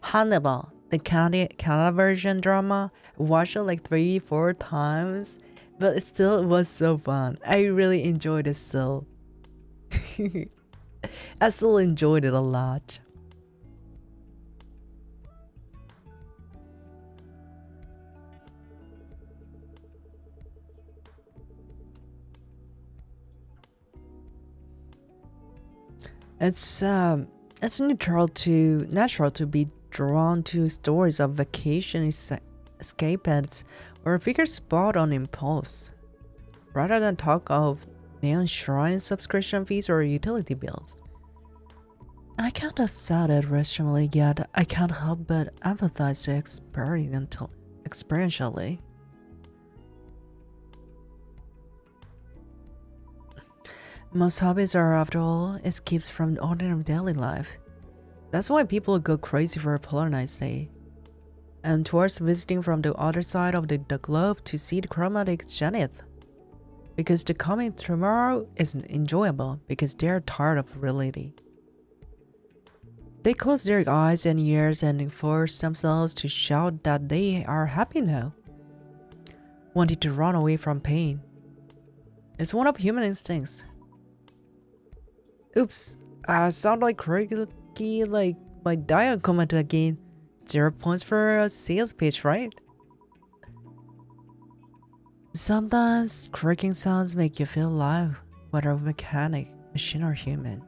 S1: Hannibal, the Canada version drama. I watched it like 3-4 times, but it still was so fun. I really enjoyed it still. I still enjoyed it a lot. It's natural to be drawn to stories of vacation escapades or figures bought on impulse, rather than talk of neon shrine subscription fees or utility bills. I can't accept it rationally, yet I can't help but empathize to experientially. Most hobbies are, after all, escapes from ordinary daily life. That's why people go crazy for a polar night stay, and towards visiting from the other side of the globe to see the chromatic zenith. Because the coming tomorrow isn't enjoyable because they're tired of reality. They close their eyes and ears and force themselves to shout that they are happy now, wanting to run away from pain. It's one of human instincts. Oops, I sound like cranky like my dial comment again. 0 points for a sales pitch, right? Sometimes creaking sounds make you feel alive, whether mechanic, machine, or human.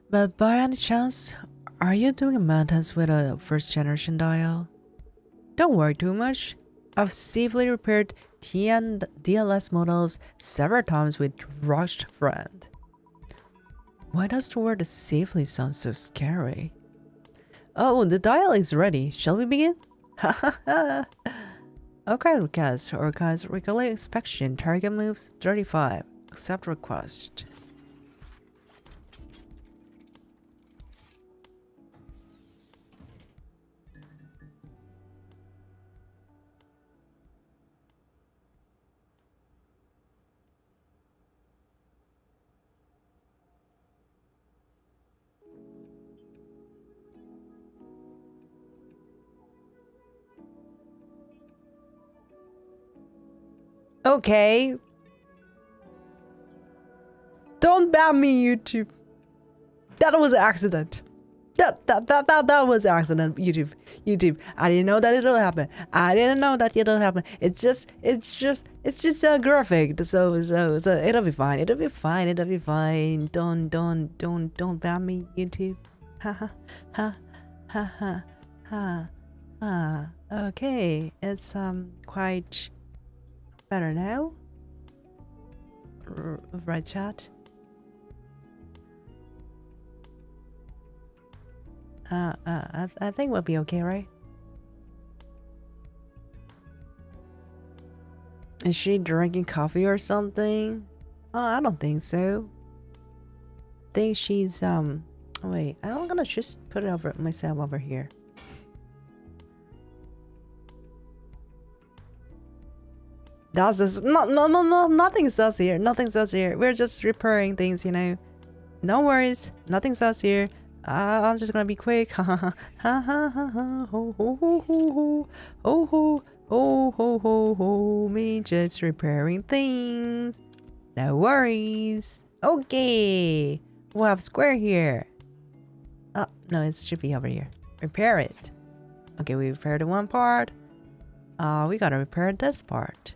S1: But by any chance, are you doing maintenance with a first generation dial? Don't worry too much. I've safely repaired T and DLS models several times with rushed friend. Why does the word safely sound so scary? Oh, the dial is ready. Shall we begin? Okay, request. Organize regular inspection. Target moves 35. Accept request. Okay. Don't ban me, YouTube. That was an accident. That was an accident, YouTube. I didn't know that it'll happen. It's just a graphic. So it'll be fine. It'll be fine. Don't ban me, YouTube. Ha. Okay, it's quite better now. Right, chat. I think we'll be okay, right? Is she drinking coffee or something? Oh, I don't think so. I think she's wait, I'm gonna just put it over myself over here. That's just no, nothing says here. Nothing says here. We're just repairing things, you know. No worries, nothing says here. I'm just gonna be quick. Ha ha ha ha ha ha ho ho ho ho ho ho ho ho ho ho. Me just repairing things. No worries. Okay, we'll have square here. Oh no, it should be over here. Repair it. Okay, we repaired the one part. We gotta repair this part.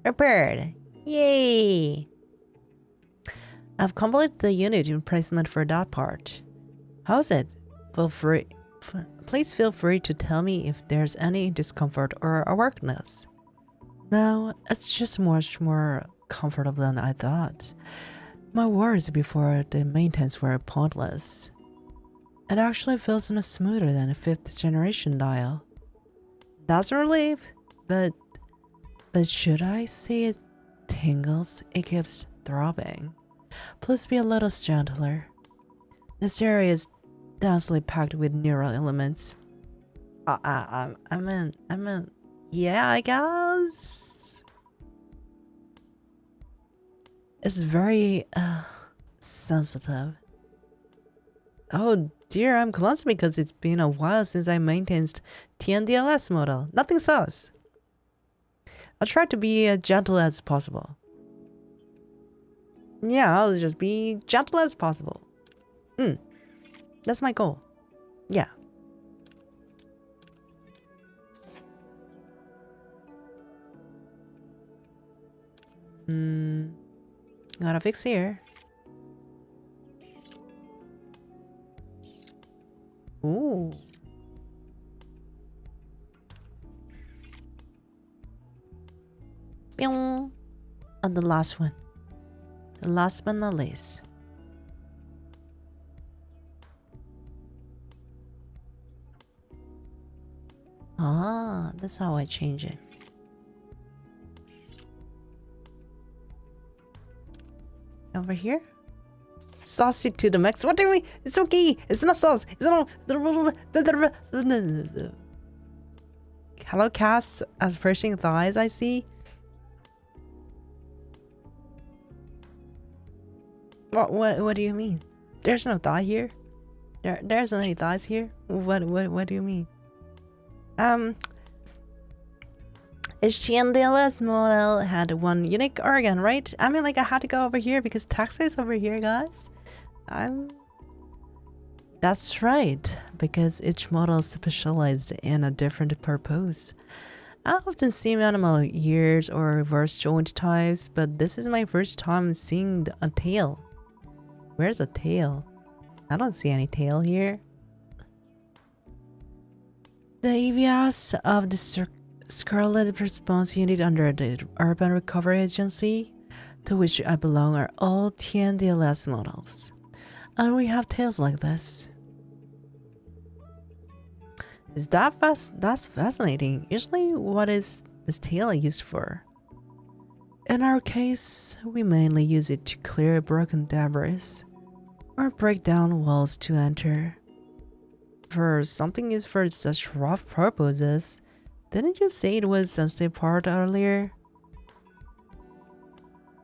S1: Repaired. Yay! I've completed the unit replacement for that part. How's it? Please feel free to tell me if there's any discomfort or awakeness. No, it's just much more comfortable than I thought. My worries before the maintenance were pointless. It actually feels no smoother than a 5th generation dial. That's a relief, but should I say it tingles? It keeps throbbing. Please be a little gentler. This area is densely packed with neural elements. I mean, yeah, I guess. It's very sensitive. Oh dear, I'm clumsy because it's been a while since I maintained TNDLS model. Nothing sus. I'll try to be as gentle as possible. Yeah, I'll just be gentle as possible. That's my goal. Yeah. Gotta fix here. Ooh. Pyong. And the last one. The last but not least. Ah, that's how I change it. Over here? Saucy to the max. What do you mean? It's okay. It's not sauce. It's not. Hello, cast as pushing thighs, I see. What do you mean? There's no thigh here. There's no any thighs here. What do you mean? HTNDLS model had one unique organ, right? I mean, like, I had to go over here because taxa is over here, guys. That's right, because each model is specialized in a different purpose. I often see animal ears or reverse joint types, but this is my first time seeing a tail. Where's a tail? I don't see any tail here. The avias of the Scarlet Response Unit under the Urban Recovery Agency, to which I belong, are all TNDLS models. And we have tails like this. Is that that's fascinating. Usually, what is this tail used for? In our case, we mainly use it to clear broken debris or break down walls to enter. For something used for such rough purposes, didn't you say it was sensitive part earlier?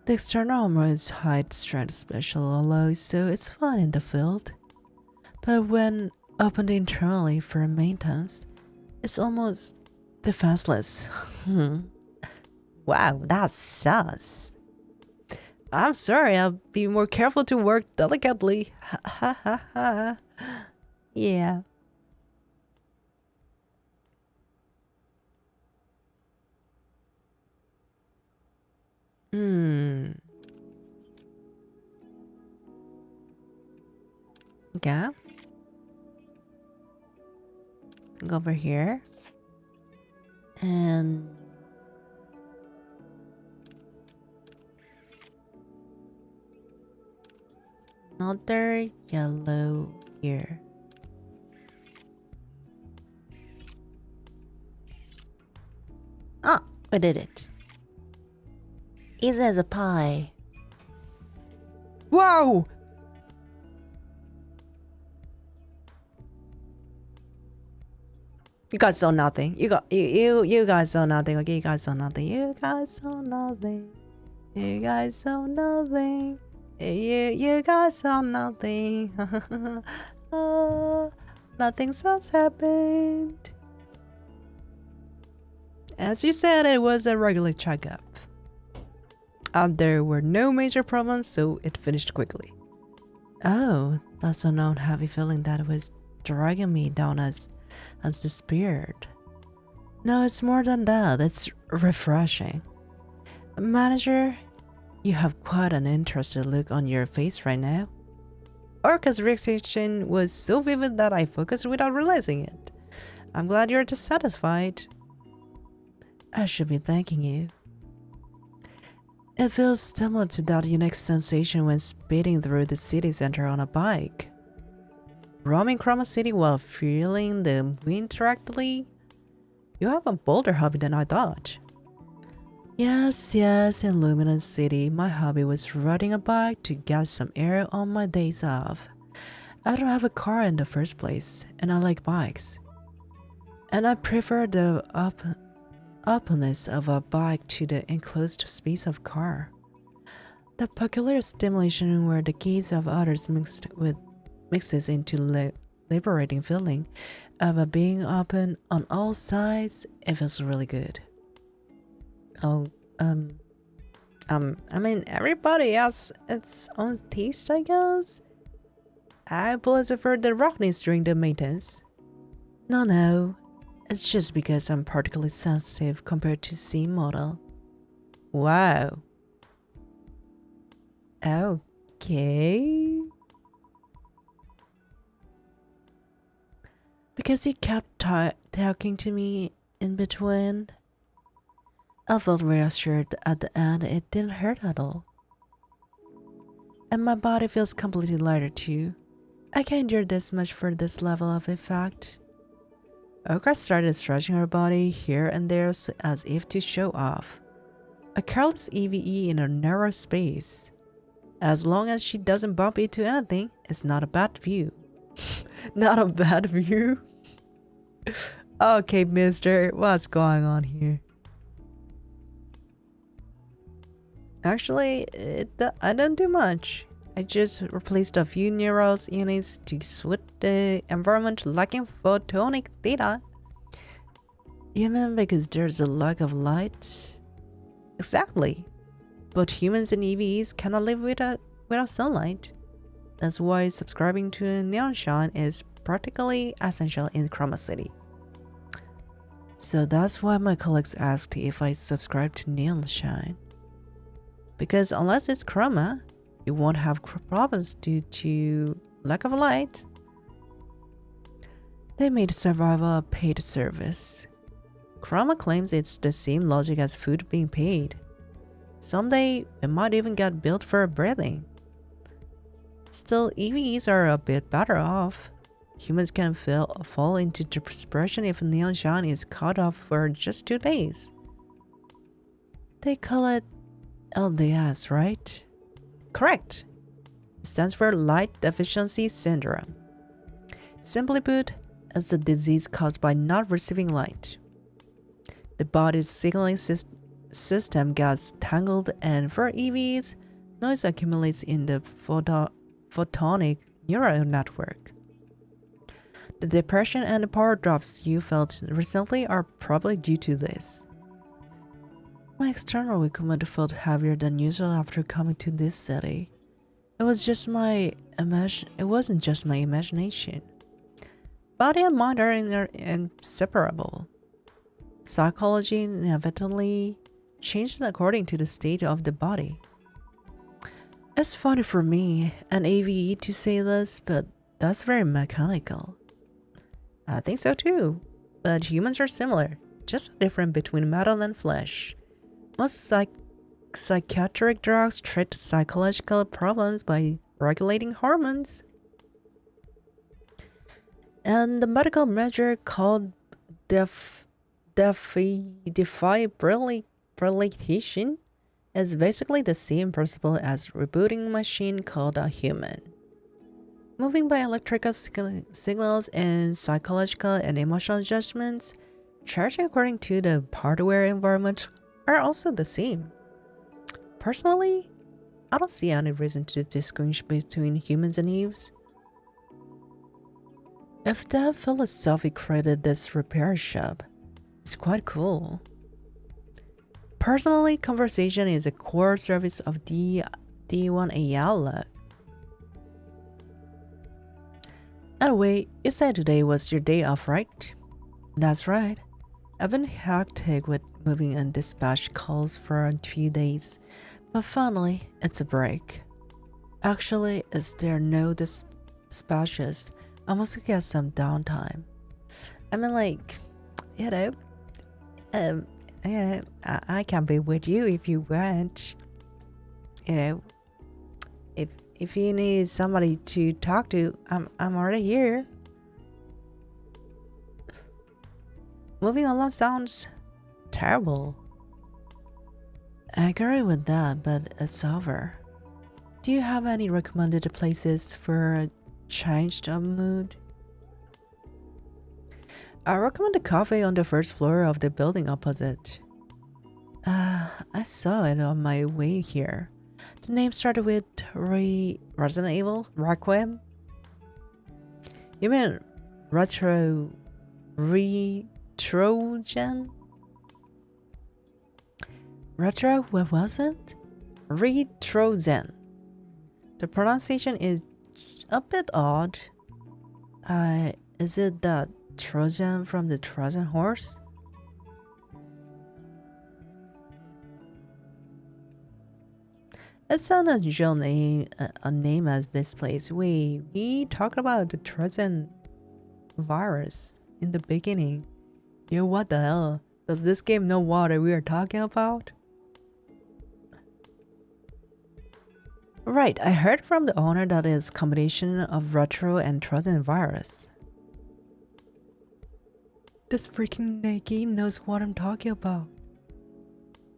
S1: The external armor is high strength special alloy, so it's fine in the field. But when opened internally for maintenance, it's almost defenseless. Wow, that's sus. I'm sorry, I'll be more careful to work delicately. Ha ha ha ha. Yeah. Yeah. Go over here. And another yellow here. Ah, we did it. Easy as a pie. Whoa! You guys saw nothing. You guys saw nothing. Okay, you guys saw nothing. You guys saw nothing. You guys saw nothing. You guys saw nothing. Nothing else happened. As you said, it was a regular checkup. There were no major problems, so it finished quickly. Oh, that's an unhappy feeling that was dragging me down as despaired. No, it's more than that. It's refreshing. Manager, you have quite an interested look on your face right now. Orca's reaction was so vivid that I focused without realizing it. I'm glad you're dissatisfied. I should be thanking you. It feels similar to that unique sensation when speeding through the city center on a bike. Roaming from a city while feeling the wind directly? You have a bolder hobby than I thought. Yes, in Luminous City, my hobby was riding a bike to get some air on my days off. I don't have a car in the first place, and I like bikes. And I prefer the openness of a bike to the enclosed space of car. The peculiar stimulation where the gaze of others mixes into liberating feeling of being open on all sides. It feels really good. Oh, I mean, everybody has its own taste, I guess. I prefer the roughness during the maintenance. No, it's just because I'm particularly sensitive compared to C model. Wow, Okay. Because you kept talking to me in between. I felt reassured at the end it didn't hurt at all. And my body feels completely lighter too. I can't endure this much for this level of effect. Okra started stretching her body here and there as if to show off. A careless EVE in a narrow space. As long as she doesn't bump into anything, it's not a bad view. Not a bad view? Okay, mister, what's going on here? Actually, I don't do much. I just replaced a few neural units to suit the environment lacking photonic data. You mean because there's a lack of light? Exactly. But humans and EVs cannot live without sunlight. That's why subscribing to neon shine is practically essential in Chroma City. So that's why my colleagues asked if I subscribe to neon shine. Because unless it's chroma, you won't have problems due to lack of light. They made survival a paid service. Chroma claims it's the same logic as food being paid. Someday, it might even get built for breathing. Still, EVs are a bit better off. Humans can fall into depression if neon shine is cut off for just 2 days. They call it LDS, right? Correct. It stands for Light Deficiency Syndrome. Simply put, it's a disease caused by not receiving light. The body's signaling system gets tangled, and for EVs, noise accumulates in the photonic neural network. The depression and the power drops you felt recently are probably due to this. My external equipment felt heavier than usual after coming to this city. It wasn't just my imagination. Body and mind are inseparable. Psychology inevitably changes according to the state of the body. It's funny for me, an AVE, to say this, but that's very mechanical. I think so too, but humans are similar, just different between metal and flesh. Most psychiatric drugs treat psychological problems by regulating hormones. And the medical measure called defibrillation is basically the same principle as rebooting machine called a human. Moving by electrical signals and psychological and emotional judgments, charging according to the hardware environment are also the same. Personally, I don't see any reason to distinguish between humans and EVs. If that philosophy created this repair shop, it's quite cool. Personally, conversation is a core service of D1AL-ogue. Anyway, you said today was your day off, right? That's right. I've been hectic with moving and dispatch calls for a few days, but finally, it's a break. Actually, as there are no dispatches, I must get some downtime. I mean, like, I can be with you if you want. If you need somebody to talk to, I'm already here. Moving along sounds terrible. I agree with that, but it's over. Do you have any recommended places for a change of mood? I recommend a cafe on the first floor of the building opposite. I saw it on my way here. The name started with Resident Evil Requiem. You mean Retrogen? Retro, what was it? Retrogen. The pronunciation is a bit odd. Is it the Trojan from the Trojan horse? It's an unusual name, a name as this place. We talked about the Trojan virus in the beginning. Yo, what the hell? Does this game know what we are talking about? Right, I heard from the owner that it's a combination of retro and Trojan virus. This freaking game knows what I'm talking about.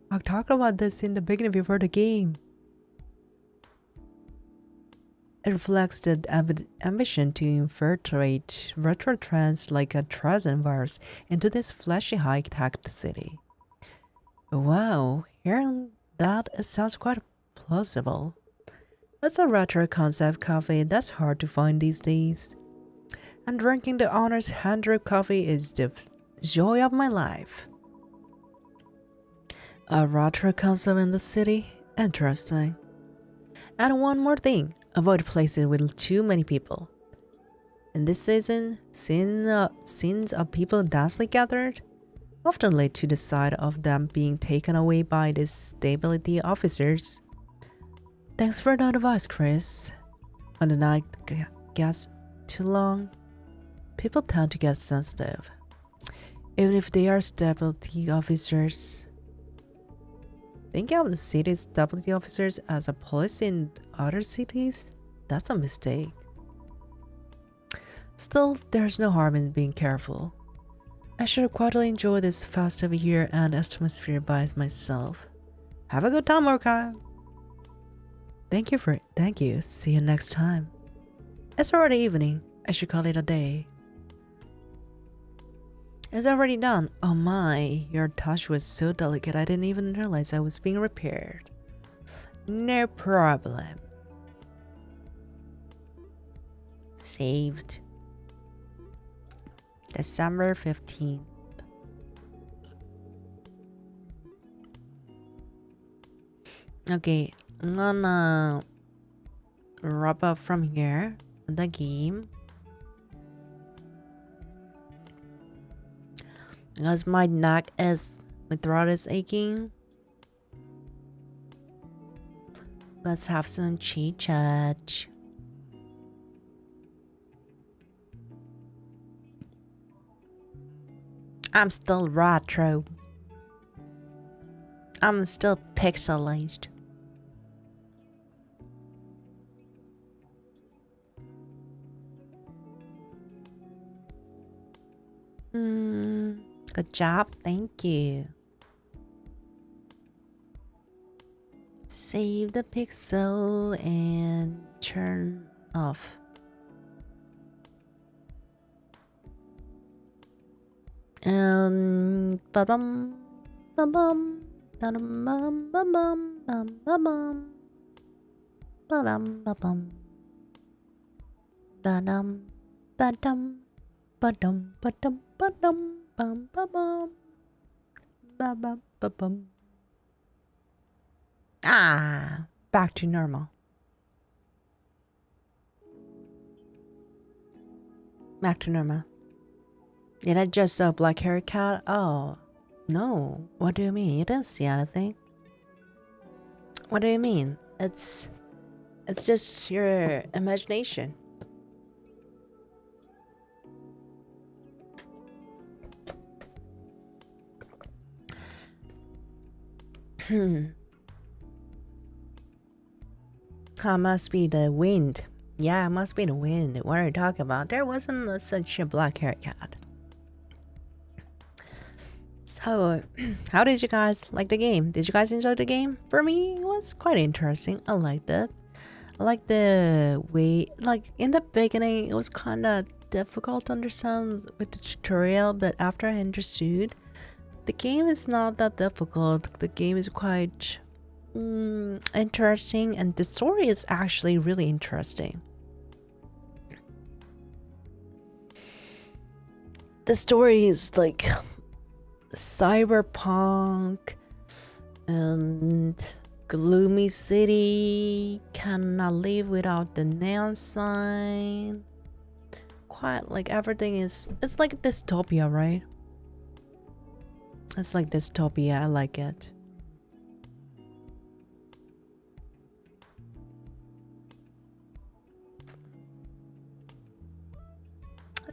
S1: I talked about this in the beginning before the game. It reflects the ambition to infiltrate retro trends like a Trojan virus into this flashy high-tech city. Wow, hearing that, it sounds quite plausible. It's a retro concept cafe that's hard to find these days. And drinking the owner's hand-drip coffee is the joy of my life. A retro concept in the city? Interesting. And one more thing. Avoid places with too many people. In this season, scenes of people densely gathered often lead to the sight of them being taken away by the stability officers. Thanks for the advice, Chris. When the night gets too long, people tend to get sensitive. Even if they are stability officers. Thinking of the city's stability officers as a police in other cities? That's a mistake. Still, there's no harm in being careful. I should quietly enjoy this festive year and atmosphere by myself. Have a good time, Orca! Thank you. See you next time. It's already evening. I should call it a day. It's already done. Oh my, your touch was so delicate I didn't even realize I was being repaired. No problem. Saved. December 15th. Okay, I'm gonna wrap up from here the game. Because my throat is aching. Let's have some chit chat. I'm still retro. I'm still pixelized. Good job, thank you. Save the pixel and turn off. And ba-bum, ba-bum, ba-dum, ba-bum, ba-bum, ba-dum, ba-bum, ba-dum, ba-dum, ba-dum, ba-dum, ba-dum. Bum bum bum bum bum bum bum. Ah, back to normal. Back to normal. Did I just saw a black haired cat? Oh, no. What do you mean? You didn't see anything. What do you mean? It's just your imagination. Must be the wind. Yeah, it must be the wind. What are you talking about? There wasn't such a black haired cat. So, how did you guys like the game? Did you guys enjoy the game? For me, it was quite interesting. I liked it. I like the way, like in the beginning, it was kind of difficult to understand with the tutorial, but after I understood, the game is not that difficult. The game is quite interesting, and the story is actually really interesting. The story is like cyberpunk and gloomy city, cannot live without the neon sign. Quite like everything is, it's like dystopia, right? It's like dystopia. I like it.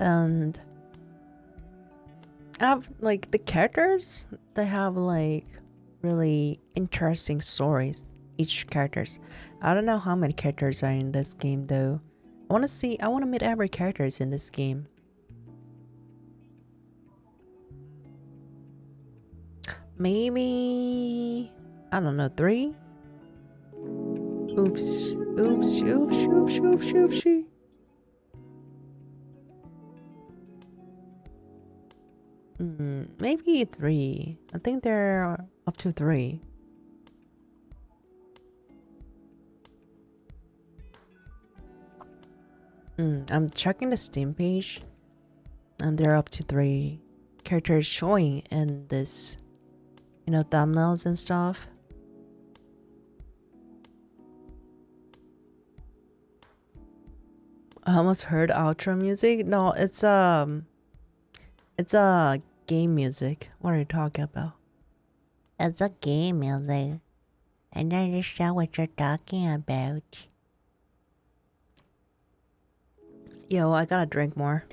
S1: And I have like the characters, they have like really interesting stories, each characters. I don't know how many characters are in this game though. I want to meet every characters in this game. Maybe, I don't know, 3? Oops. Maybe 3. I think they're up to 3. I'm checking the Steam page, and they're up to 3 characters showing in this, you know, thumbnails and stuff. I almost heard outro music. No, it's a game music. What are you talking about?
S3: It's a game music. I don't understand what you're talking about.
S1: Yo, I gotta drink more.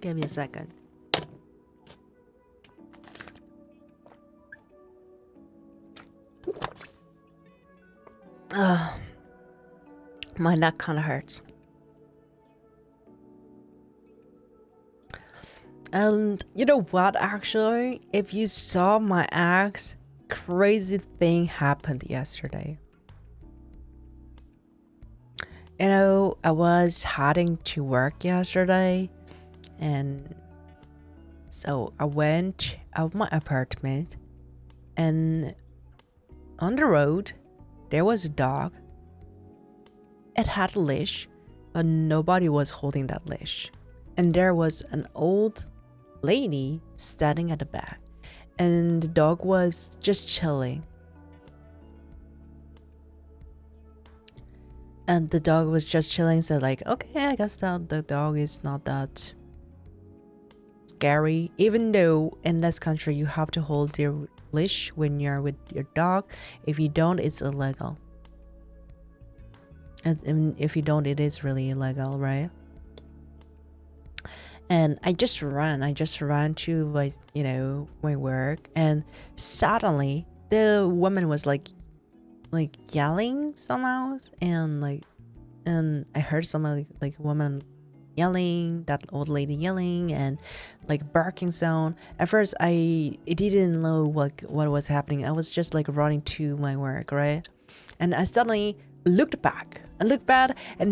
S1: Give me a second. My neck kind of hurts. And you know what, actually? If you saw my ex, crazy thing happened yesterday. You know, I was heading to work yesterday, and so I went out of my apartment, and on the road, there was a dog. It had a leash, but nobody was holding that leash. And there was an old lady standing at the back, and the dog was just chilling. And the dog was just chilling, so like, okay, I guess that the dog is not that scary. Even though in this country you have to hold your leash when you're with your dog. If you don't, it's illegal. And if you don't, it is really illegal, right? And I just ran to like, you know, my work, and suddenly the woman was like yelling somehow, and I heard someone like woman yelling, that old lady yelling, and like barking sound. At first I didn't know what was happening. I was just like running to my work, right? And I suddenly looked back, and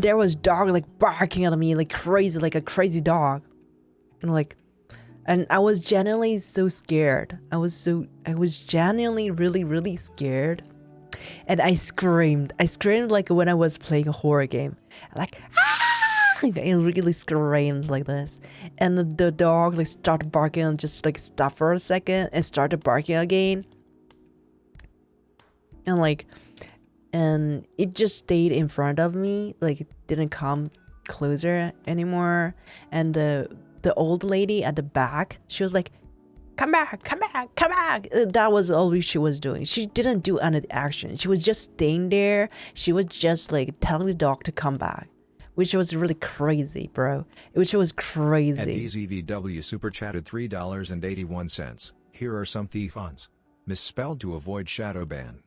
S1: there was dog like barking at me like crazy, like a crazy dog. And I was genuinely so scared. I was genuinely really scared. And I screamed like when I was playing a horror game. Like, ah! I really screamed like this. And the dog like started barking and just like stopped for a second and started barking again. And it just stayed in front of me, like it didn't come closer anymore. And the old lady at the back, she was like, come back. That was all she was doing. She didn't do any action. She was just staying there. She was just like telling the dog to come back, which was really crazy, bro. Which was crazy.
S2: At DZVW super chatted $3.81. Here are some thief fonts. Misspelled to avoid shadow ban.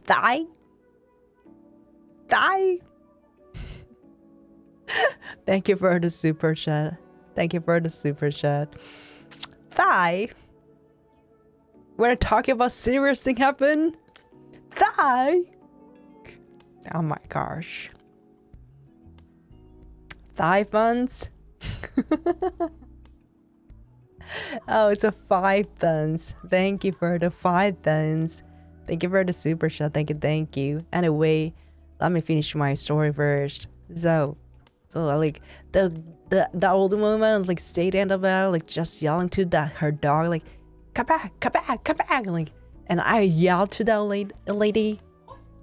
S1: Thigh. Thank you for the super chat. Thigh. We're talking about serious thing happen. Thigh. Oh my gosh. Thigh funds. Oh, it's a 5 thumbs. Thank you for the 5 thumbs. Thank you for the super chat. Thank you. Anyway, let me finish my story first. So like the old woman was like stayed in the bed, like just yelling to her dog, like, come back, like, and I yelled to that lady,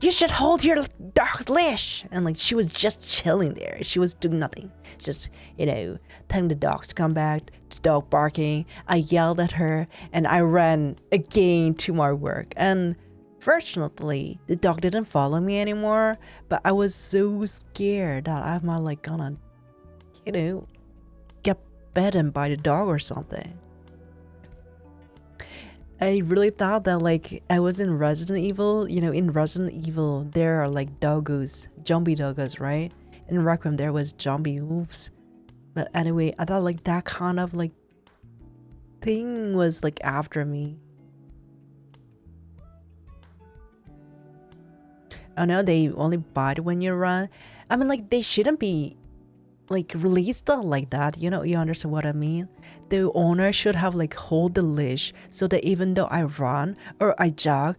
S1: you should hold your dog's leash. And like she was just chilling there. She was doing nothing. Just, telling the dogs to come back, the dog barking. I yelled at her and I ran again to my work. And fortunately, the dog didn't follow me anymore. But I was so scared that I might like gonna, get bitten by the dog or something. I really thought that like I was in Resident Evil. In Resident Evil there are like doggos, zombie doggos, right? In Requiem there was zombie wolves. But anyway, I thought like that kind of like thing was like after me. Oh no, they only bite when you run. I mean like they shouldn't be like released like that, you understand what I mean? The owner should have like hold the leash so that even though I run or I jog,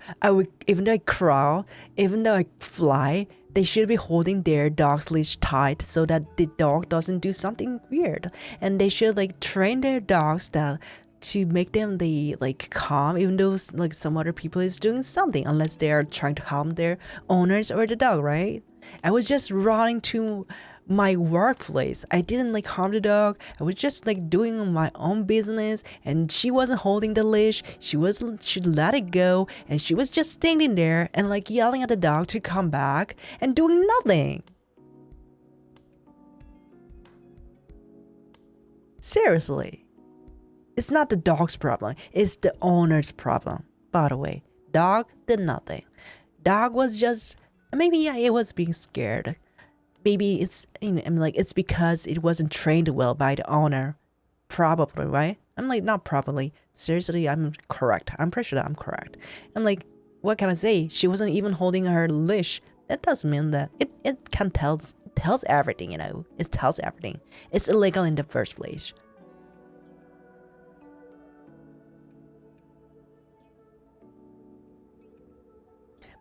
S1: even though I crawl, even though I fly, they should be holding their dog's leash tight so that the dog doesn't do something weird. And they should like train their dogs to make them like calm, even though like some other people is doing something, unless they are trying to harm their owners or the dog, right? I was just running to my workplace. I didn't like harm the dog. I was just like doing my own business, and she wasn't holding the leash. She let it go, and she was just standing there and like yelling at the dog to come back and doing nothing. Seriously, it's not the dog's problem, it's the owner's problem. By the way, dog did nothing. Dog was just, maybe yeah, it was being scared. Maybe it's, it's because it wasn't trained well by the owner. Probably, right? I'm like, not probably. Seriously, I'm correct. I'm pretty sure that I'm correct. I'm like, what can I say? She wasn't even holding her leash. That doesn't mean that. It can tells everything, It tells everything. It's illegal in the first place.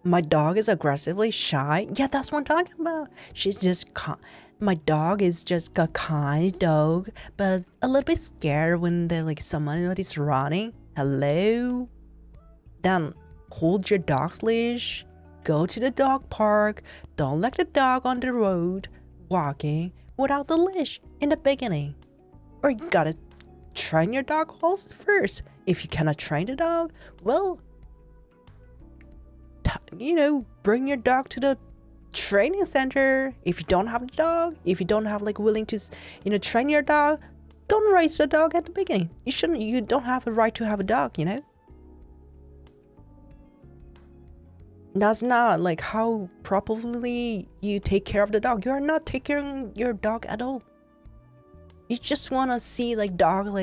S1: My dog is aggressively shy. Yeah, that's what I'm talking about. She's just my dog is just a kind dog, but a little bit scared when somebody's running. Hello? Then hold your dog's leash. Go to the dog park. Don't let the dog on the road walking without the leash in the beginning. Or you gotta train your dog first. If you cannot train the dog, well, bring your dog to the training center. If you don't have a dog, if you don't have willing to train your dog, don't raise the dog at the beginning. You don't have a right to have a dog. That's not how properly you take care of the dog. You are not taking care of your dog at all. You just want to see dog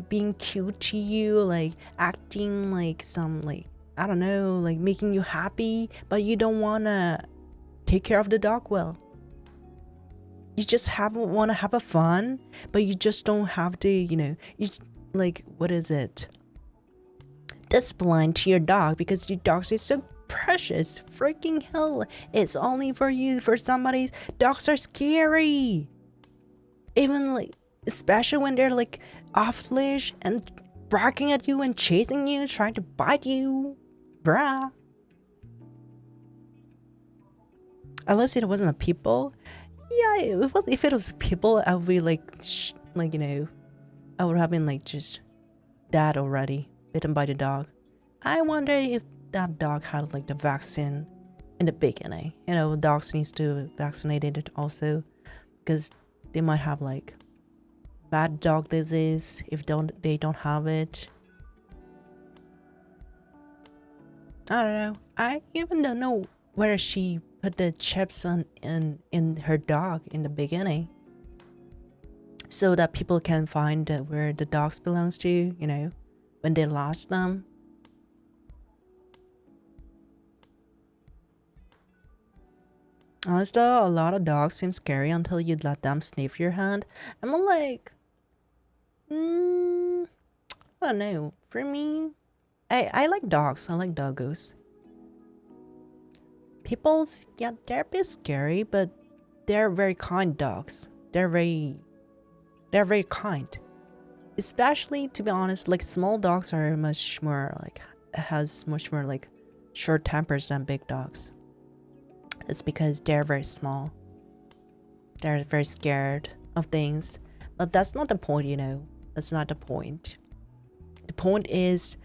S1: being cute to you, acting some I don't know, making you happy, but you don't want to take care of the dog well. You just want to have a fun, but you just don't have to, what is it? Discipline to your dog, because your dog is so precious. Freaking hell. It's only for you, for somebody's. Dogs are scary. Even especially when they're off leash and barking at you and chasing you, trying to bite you. Bruh. Unless it wasn't a people. Yeah, if it was people, I would be I would have been just dead already, bitten by the dog. I wonder if that dog had the vaccine in the beginning. Dogs needs to vaccinate it also, because they might have bad dog disease if they don't have it. I don't know. I even don't know where she put the chips in her dog in the beginning, so that people can find where the dogs belongs to, when they lost them. Honestly, a lot of dogs seem scary until you let them sniff your hand. I'm I don't know. For me, I like dogs. I like doggos. People's, yeah, they're a bit scary, but they're very kind dogs. They're very kind. Especially, to be honest, small dogs are much more has much more short tempers than big dogs. It's because they're very small. They're very scared of things. But that's not the point, you know. That's not the point. The point is,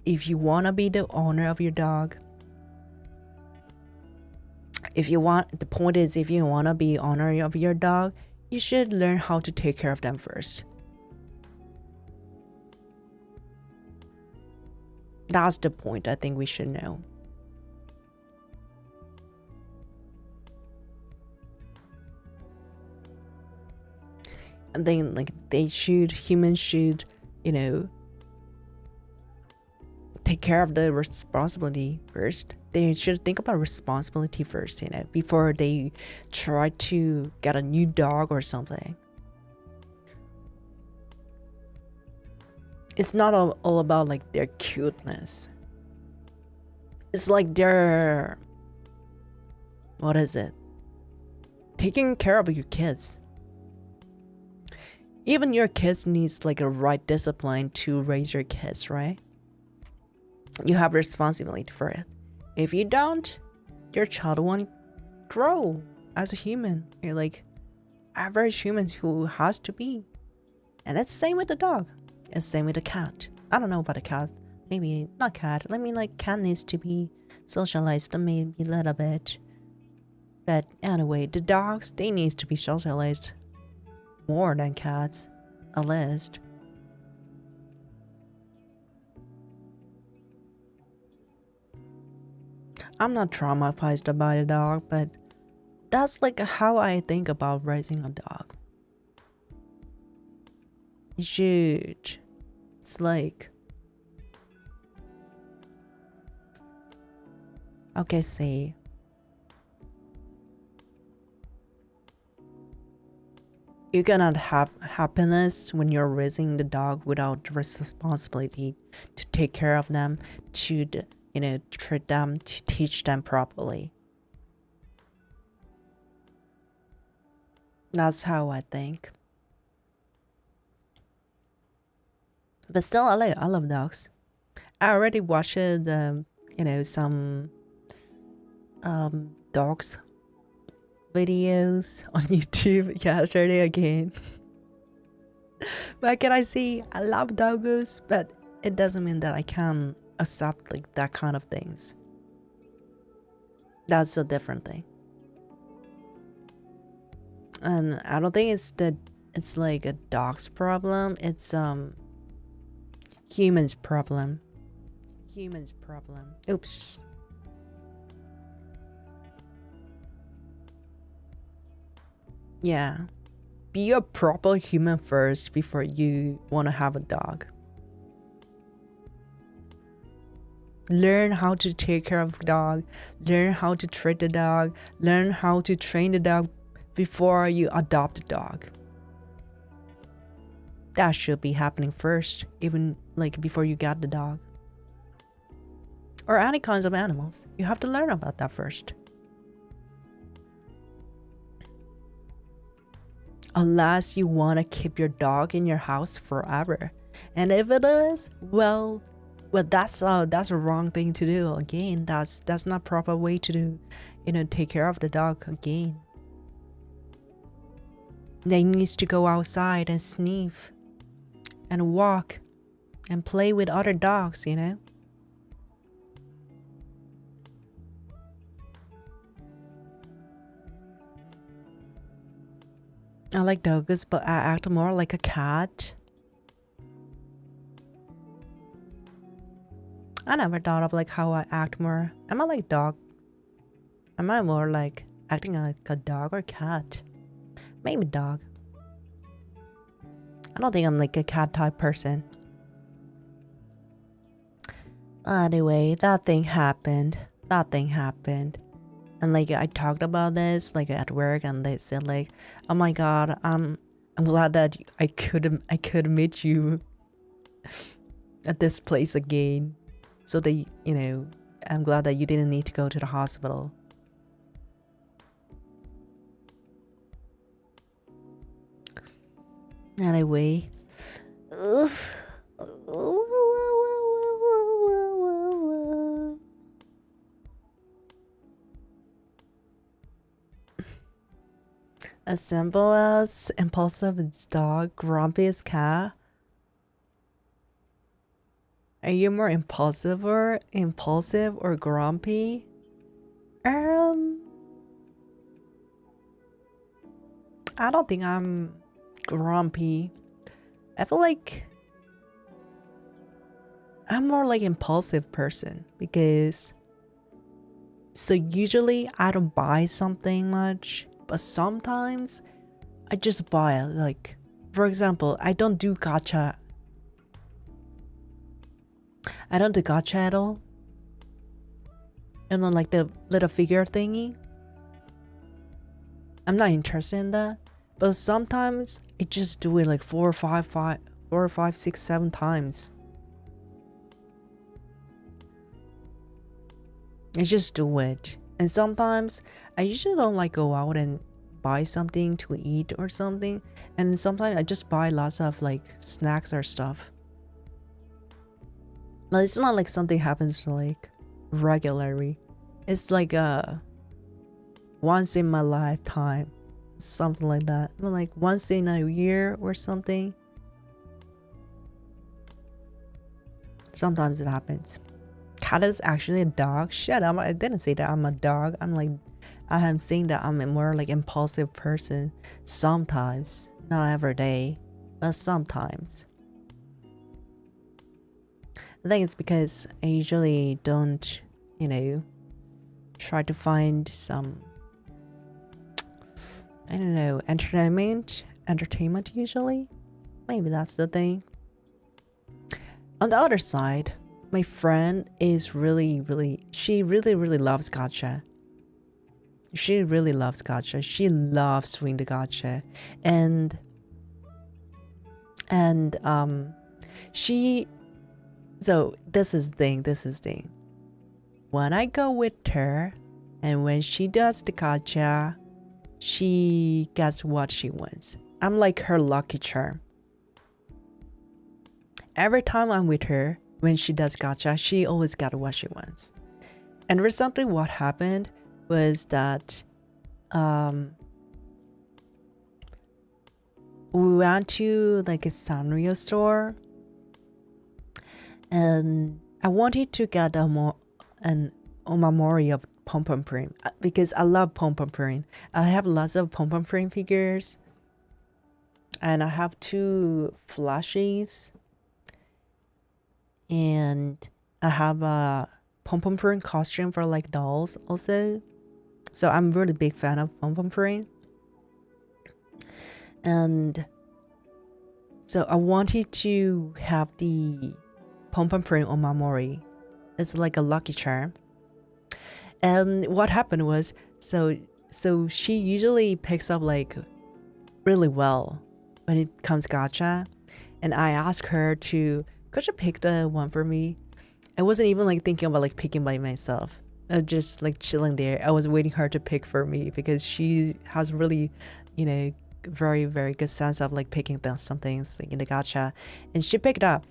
S1: if you want to be the owner of your dog, the point is, if you want to be owner of your dog, you should learn how to take care of them first. That's the point I think we should know. And then like humans should, you know, take care of the responsibility first. They should think about responsibility first, you know, before they try to get a new dog or something. It's not all about like their cuteness. It's like they're, what is it? Taking care of your kids. Even your kids needs like a right discipline to raise your kids, right? You have responsibility for it. If you don't, your child won't grow as a human. You're like average humans who has to be. And it's same with the dog. It's same with the cat. I don't know about the cat. Maybe not cat. I mean like cat needs to be socialized maybe a little bit. But anyway, the dogs, they need to be socialized more than cats, at least. I'm not traumatized by a dog, but that's like how I think about raising a dog. You should. It's like, okay, say, you cannot have happiness when you're raising the dog without responsibility to take care of them, to, you know, treat them, to teach them properly. That's how I think. But still, I love dogs. I already watched, you know, some dogs videos on YouTube yesterday again. What can I say? I love doggos, but it doesn't mean that I can accept like that kind of things. That's a different thing. And I don't think it's like a dog's problem. It's humans' problem. Humans' problem. Oops. Yeah. Be a proper human first before you want to have a dog. Learn how to take care of the dog. Learn how to treat the dog. Learn how to train the dog before you adopt a dog. That should be happening first, even like before you get the dog. Or any kinds of animals. You have to learn about that first. Unless you want to keep your dog in your house forever. And if it is, well, that's a wrong thing to do. Again, that's not proper way to do, you know, take care of the dog again. They needs to go outside and sniff and walk and play with other dogs, you know. I like dogs, but I act more like a cat. I never thought of like how I act more. Am I like dog? Am I more like acting like a dog or cat? Maybe dog. I don't think I'm like a cat type person. Anyway, that thing happened. And like I talked about this like at work, and they said like, "Oh my god, I'm glad that I could meet you at this place again." So they, you know, I'm glad that you didn't need to go to the hospital. Anyway, ugh. As simple as impulsive as dog, grumpy as cat. Are you more impulsive or grumpy? I don't think I'm grumpy. I feel like I'm more like impulsive person because so usually I don't buy something much, but sometimes I just buy it. Like, for example, I don't do gacha. I don't do gacha at all. You know, like the little figure thingy. I'm not interested in that. But sometimes I just do it like 4 or 5, 6, 7 times. I just do it. And sometimes I usually don't like go out and buy something to eat or something. And sometimes I just buy lots of like snacks or stuff. But it's not like something happens like regularly. It's like once in my lifetime. Something like that. Like once in a year or something. Sometimes it happens. Cat is actually a dog. Shut up. I didn't say that I'm a dog. I am saying that I'm a more like impulsive person. Sometimes. Not every day. But sometimes. I think it's because I usually don't, you know, try to find some, I don't know, entertainment usually. Maybe that's the thing. On the other side, my friend is she really loves gacha. She really loves gacha. She loves doing the gacha. And so this is thing. When I go with her and when she does the gacha, she gets what she wants. I'm like her lucky charm. Every time I'm with her, when she does gacha, she always got what she wants. And recently what happened was that we went to like a Sanrio store and I wanted to get an omamori of Pom Pom Print because I love Pom Pom Print. I have lots of Pom Pom Print figures and I have 2 plushies and I have a Pom Pom Print costume for like dolls also. So I'm really big fan of Pom Pom Print. And so I wanted to have the Pom Pom Print omamori. It's like a lucky charm. And what happened was, so she usually picks up like really well when it comes gacha. And I asked her to, could you pick the one for me? I wasn't even like thinking about like picking by myself. I was just like chilling there. I was waiting her to pick for me because she has really, you know, very, very good sense of like picking some things like in the gacha. And she picked up.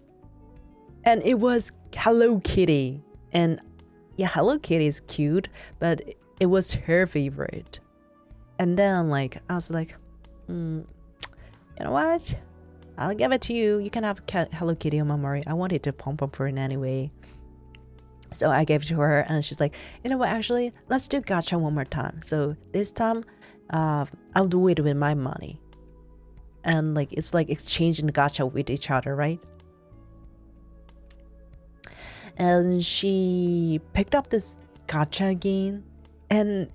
S1: And it was Hello Kitty. And yeah, Hello Kitty is cute, but it was her favorite. And then like I was like, you know what? I'll give it to you. You can have Hello Kitty omamori. I wanted to Pom Pom Print anyway. So I gave it to her and she's like, you know what, actually, let's do gacha one more time. So this time, I'll do it with my money. And like, it's like exchanging gacha with each other, right? And she picked up this gacha again. And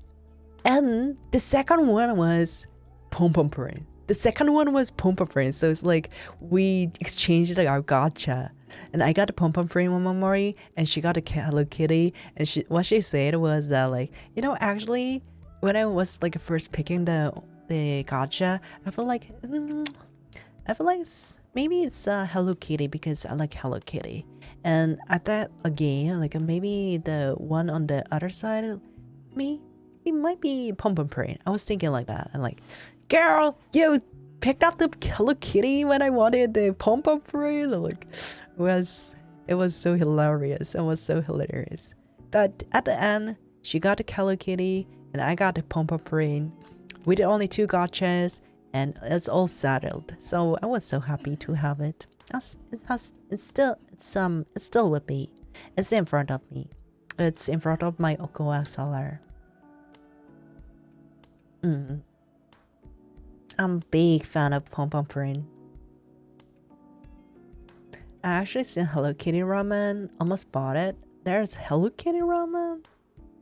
S1: the second one was Pom Pom Print. The second one was Pom Pom Print. So it's like, we exchanged our gacha. And I got a Pom Pom Print omamori, and she got a Hello Kitty. And what she said was that like, you know, actually, when I was like first picking the gacha, I feel like maybe it's Hello Kitty because I like Hello Kitty. And I thought again, like maybe the one on the other side of me, it might be Pom Pom Print. I was thinking like that. And like, girl, you picked up the Hello Kitty when I wanted the Pom Pom Print. Like, it was so hilarious. It was so hilarious. But at the end, she got the Hello Kitty and I got the Pom Pom Print. We did only 2 gotchas and it's all settled. So I was so happy to have it. It's still with me. It's in front of me. It's in front of my OXLR. I'm a big fan of Pom Pom Print. I actually seen Hello Kitty ramen. Almost bought it. There's Hello Kitty ramen.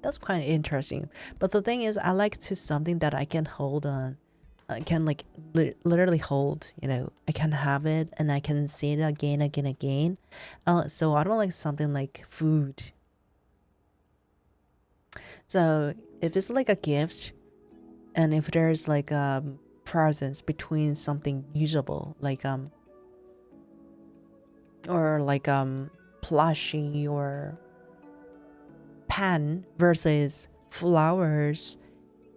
S1: That's quite interesting. But the thing is, I like to something that I can hold on. I can like literally hold. You know, I can have it and I can see it again. So I don't like something like food. So if it's like a gift, and if there's like a presence between something usable, like or like plushie or pen versus flowers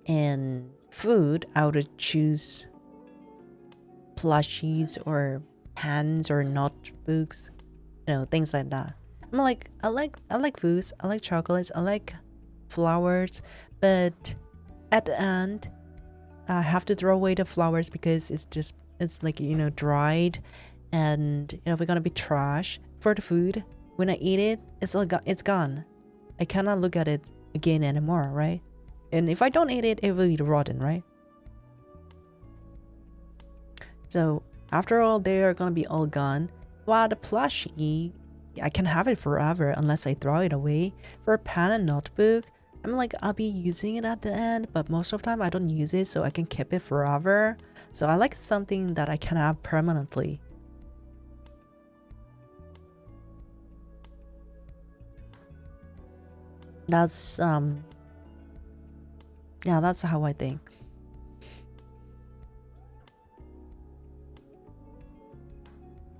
S1: and food, I would choose plushies or pens or notebooks, you know, things like that. I like foods, I like chocolates, I like flowers, but at the end I have to throw away the flowers because it's like, you know, dried, and you know, we're gonna be trash. For the food, when I eat it, it's gone. I cannot look at it again anymore, right? And if I don't eat it, it will be rotten, right? So after all, they are gonna be all gone. While the plushie, I can have it forever unless I throw it away. For a pen and notebook, I'm like, I'll be using it at the end, but most of the time I don't use it, so I can keep it forever. So I like something that I can have permanently. That's yeah, that's how I think.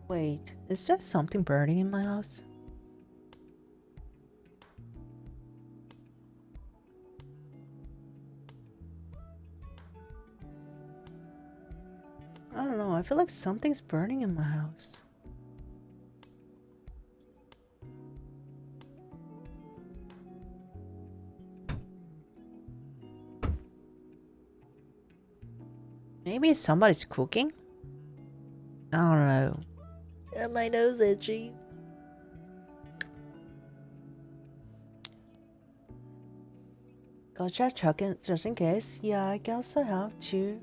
S1: Wait, is there something burning in my house? I don't know, I feel like something's burning in my house. Maybe somebody's cooking? I don't know. And my nose itchy. Go check it just in case. Yeah, I guess I have to.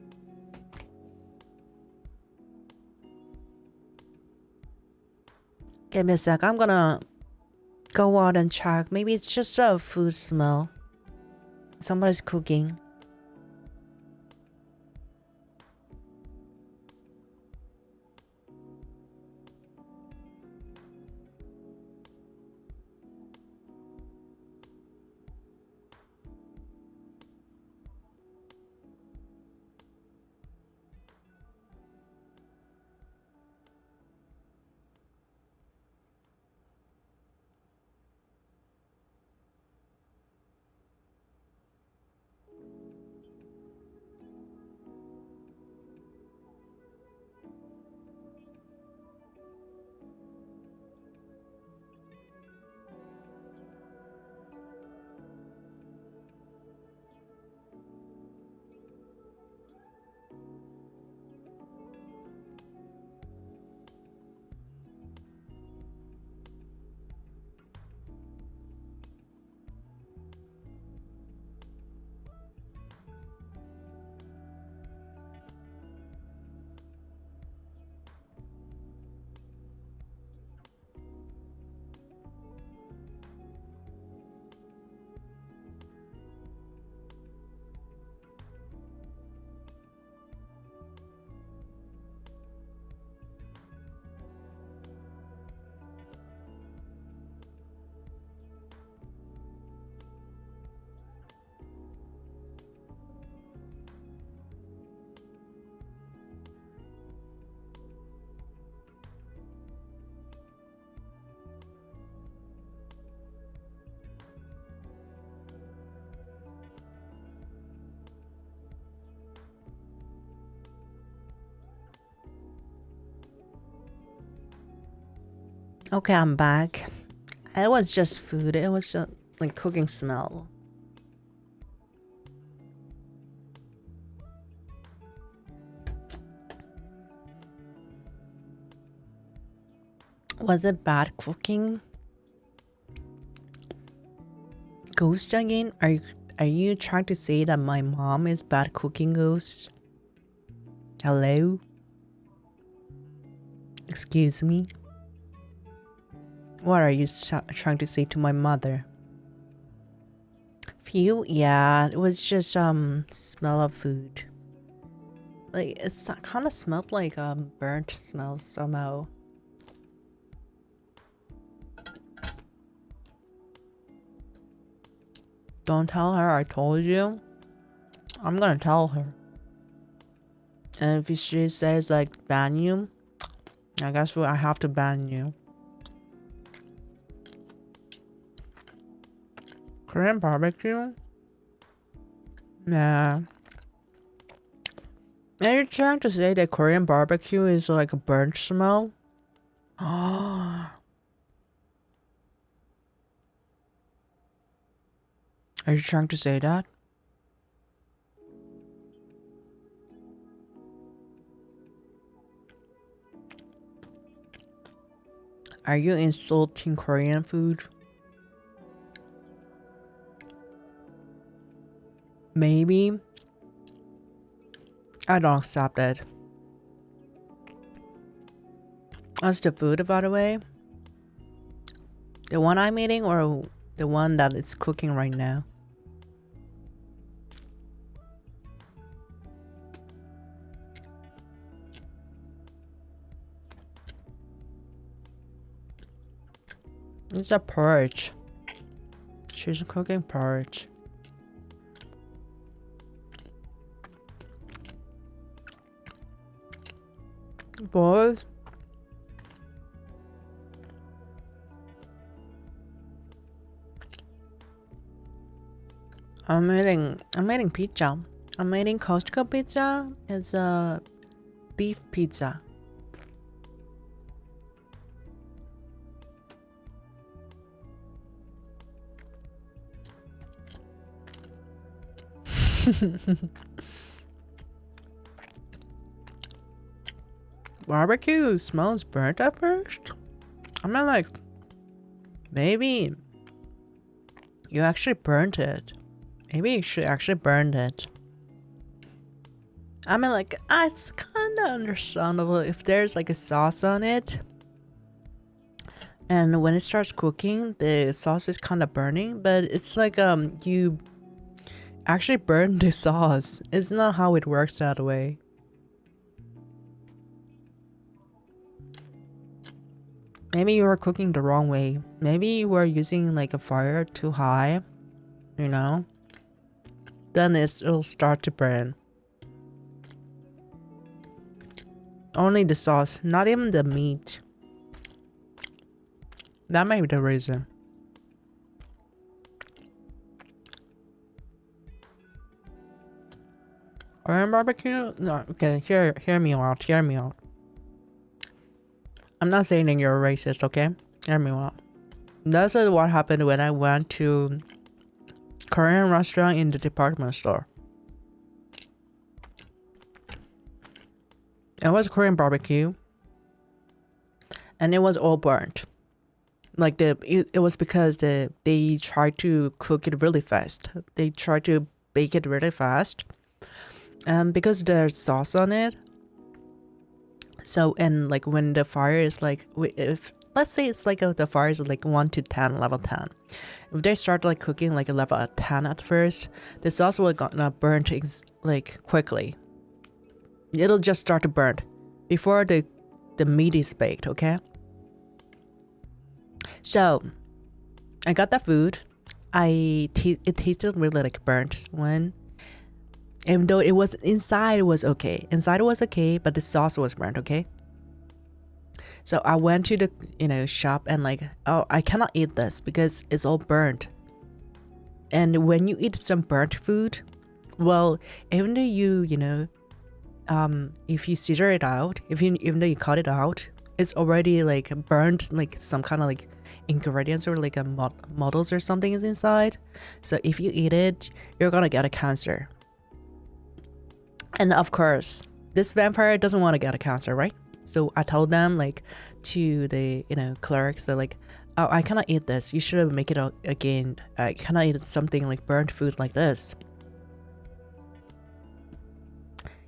S1: Give me a sec. I'm gonna go out and check. Maybe it's just a food smell. Somebody's cooking. Okay, I'm back. It was just food. It was just like cooking smell. Was it bad cooking? Ghost again? Are you trying to say that my mom is bad cooking, Ghost? Hello? Excuse me? What are you trying to say to my mother? Phew, yeah, it was just smell of food. Like it kind of smelled like burnt smell somehow. Don't tell her I told you. I'm gonna tell her. And if she says like ban you, I guess I have to ban you. Korean barbecue? Nah. Are you trying to say that Korean barbecue is like a burnt smell? Are you trying to say that? Are you insulting Korean food? Maybe. I don't accept it. What's the food, by the way? The one I'm eating or the one that it's cooking right now? It's a porridge. She's cooking porridge. Boys, I'm eating pizza. I'm eating Costco pizza. It's a beef pizza. Barbecue smells burnt at first. I mean, like, maybe you actually burnt it. Maybe you should actually burn it. I mean, like, it's kind of understandable if there's like a sauce on it. And when it starts cooking, the sauce is kind of burning. But it's like, you actually burn the sauce. It's not how it works that way. Maybe you were cooking the wrong way. Maybe you were using like a fire too high, you know? Then it'll start to burn. Only the sauce, not even the meat. That may be the reason. Korean barbecue? No, okay, hear me out, hear me out. I'm not saying that you're a racist, okay? Hear me out. That's what happened when I went to Korean restaurant in the department store. It was Korean barbecue. And it was all burnt. Like it was because they tried to cook it really fast. They tried to bake it really fast. Because there's sauce on it. So, and like when the fire is like, if let's say it's like the fire is like 1 to 10, level 10. If they start like cooking like a level 10 at first, the sauce will gonna burn like quickly. It'll just start to burn before the meat is baked, okay? So, I got that food. It tasted really like burnt one. Even though it was inside, it was okay. Inside it was okay, but the sauce was burnt, okay? So I went to the shop and like, oh, I cannot eat this because it's all burnt. And when you eat some burnt food, well, even though if you scissor it out, even though you cut it out, it's already like burnt, like some kind of like ingredients or like a models or something is inside. So if you eat it, you're gonna get a cancer. And of course, this vampire doesn't want to get a cancer, right? So I told them like to the clerks that like, oh, I cannot eat this. You should make it again. I cannot eat something like burnt food like this.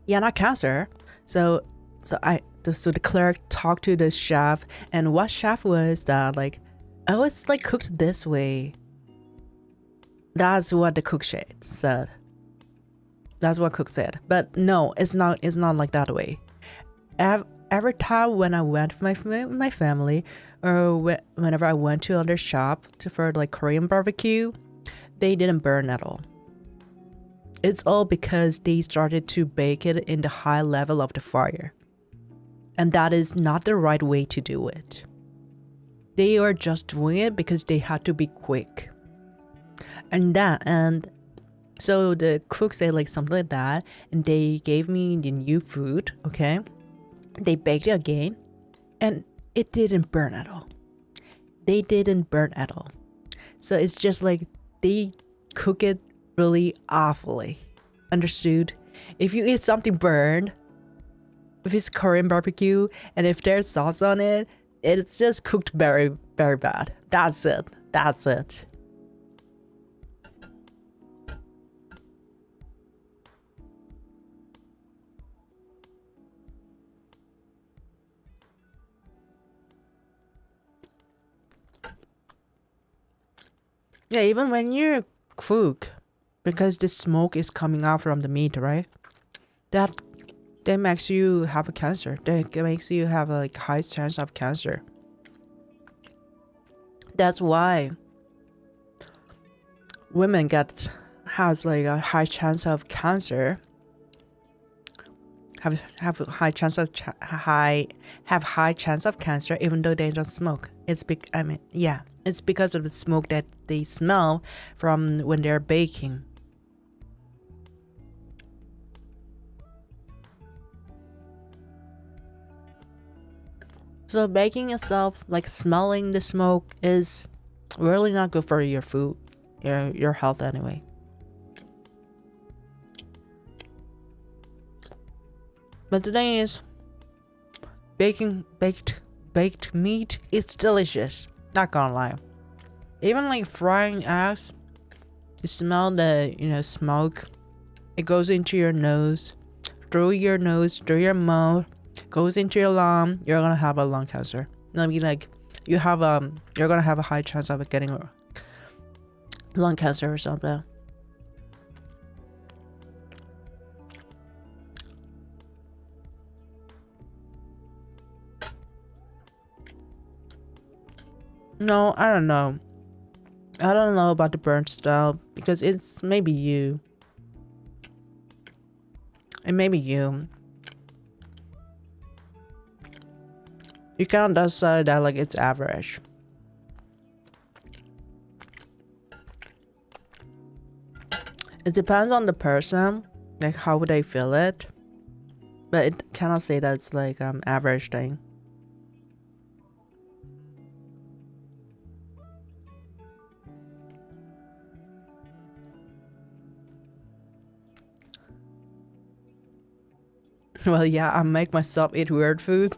S1: Yeah, not cancer. So the clerk talked to the chef, and what chef was that like, oh, it's like cooked this way. That's what the cook said. That's what cook said. But no, it's not like that way. Every time when I went with my family, or whenever I went to other shop for like Korean barbecue, they didn't burn at all. It's all because they started to bake it in the high level of the fire. And that is not the right way to do it. They are just doing it because they had to be quick. And so the cook said like something like that, and they gave me the new food, okay? They baked it again, and it didn't burn at all. They didn't burn at all. So it's just like they cook it really awfully. Understood? If you eat something burned, if it's Korean barbecue, and if there's sauce on it, it's just cooked very, very bad. That's it. That's it. Yeah, even when you cook, because the smoke is coming out from the meat, right? That makes you have a cancer. That makes you have a like high chance of cancer. That's why women has like a high chance of cancer. Have high chance of cancer even though they don't smoke. It's it's because of the smoke that they smell from when they're baking. So baking itself, like smelling the smoke, is really not good for your food, your health anyway. But the thing is, baked meat, it's delicious. Not gonna lie. Even like frying eggs, you smell the smoke. It goes into your nose, through your mouth, goes into your lung. You're gonna have a lung cancer. I mean, like you're gonna have a high chance of getting lung cancer or something. No, I don't know. I don't know about the burnt style because it's maybe you. It may be you. You cannot decide that like it's average. It depends on the person, like how would they feel it. But it cannot say that it's like average thing. Well, yeah, I make myself eat weird food.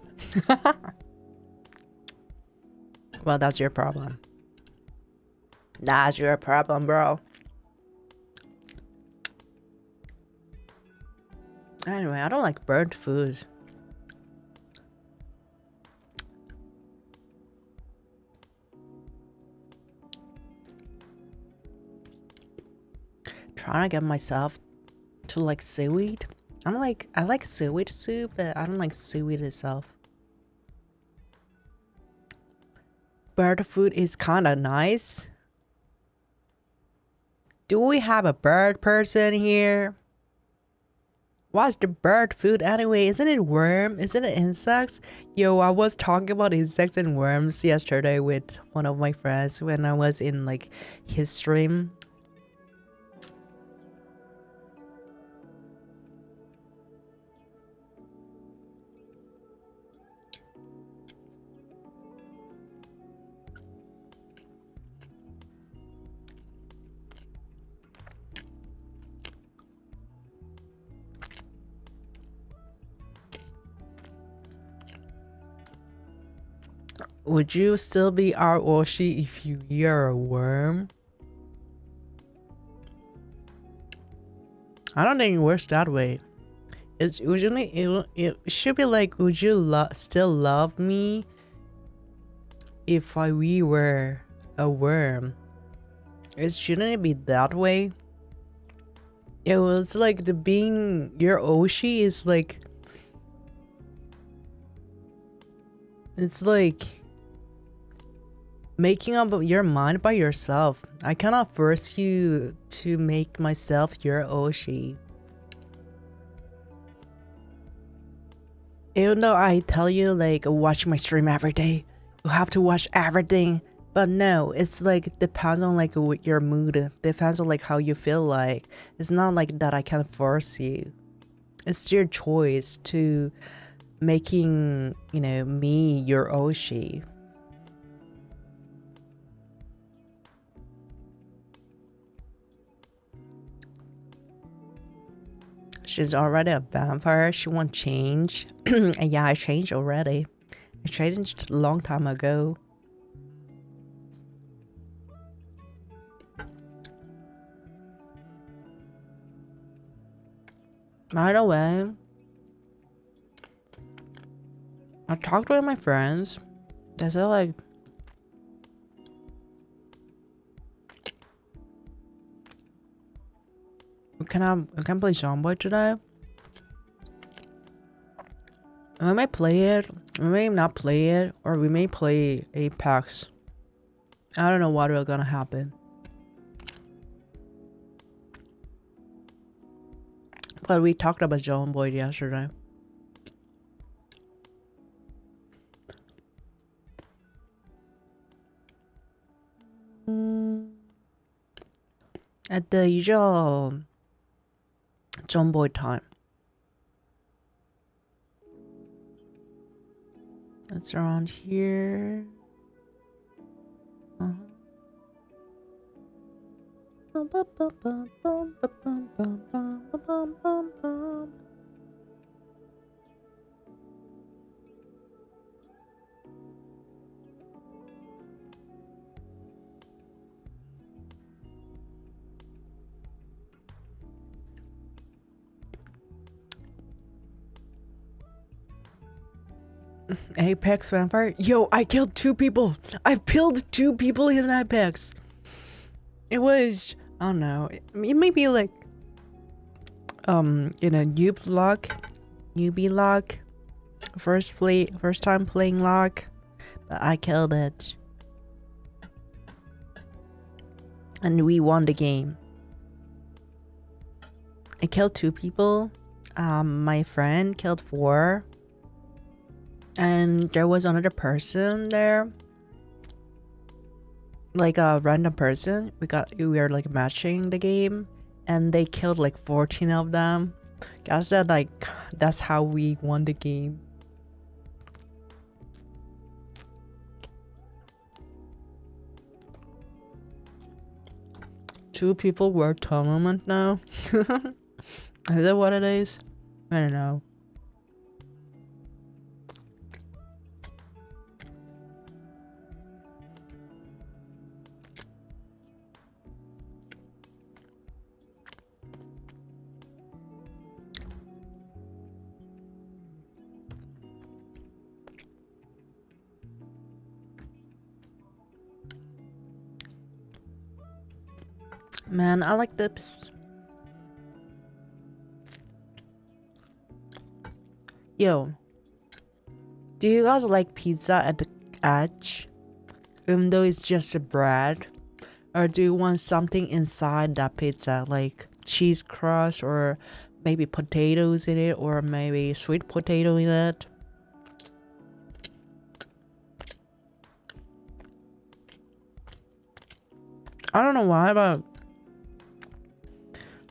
S1: Well, that's your problem. That's your problem, bro. Anyway, I don't like burnt food. Trying to get myself to like seaweed. I like seaweed soup, but I don't like seaweed itself. Bird food is kind of nice. Do we have a bird person here? What's the bird food anyway? Isn't it worm? Isn't it insects? Yo, I was talking about insects and worms yesterday with one of my friends when I was in like his stream. Would you still be our Oshi if you were a worm? I don't think it works that way. It's usually it should be like, would you still love me if we were a worm? It shouldn't be that way. Yeah, well, it's like the being your Oshi is like, it's like making up your mind by yourself. I cannot force you to make myself your Oshi. Even though I tell you like watch my stream every day, you have to watch everything. But no, it's like depends on like your mood, depends on like how you feel like. It's not like that I can force you. It's your choice to making, you know, me your Oshi. She's already a vampire. She won't change. Yeah, I changed already. I changed a long time ago. By the way, I talked with my friends. They said like, we can play Zomboid today. We may play it, we may not play it, or we may play Apex. I don't know what will gonna happen. But we talked about Zomboid yesterday. At the usual Zomboid time. That's around here. Apex Vampire? Yo, I killed 2 people! I killed 2 people in Apex! It was, I don't know, it may be like, in a newbie lock, first time playing lock, but I killed it. And we won the game. I killed 2 people, my friend killed 4. And there was another person there, like a random person. We were like matching the game, and they killed like 14 of them. Guess that like that's how we won the game. Two people were tournament now. Is that what it is? I don't know. Man, I like this. Yo, do you guys like pizza at the edge, even though it's just a bread? Or do you want something inside that pizza, like cheese crust, or maybe potatoes in it, or maybe sweet potato in it? I don't know why, but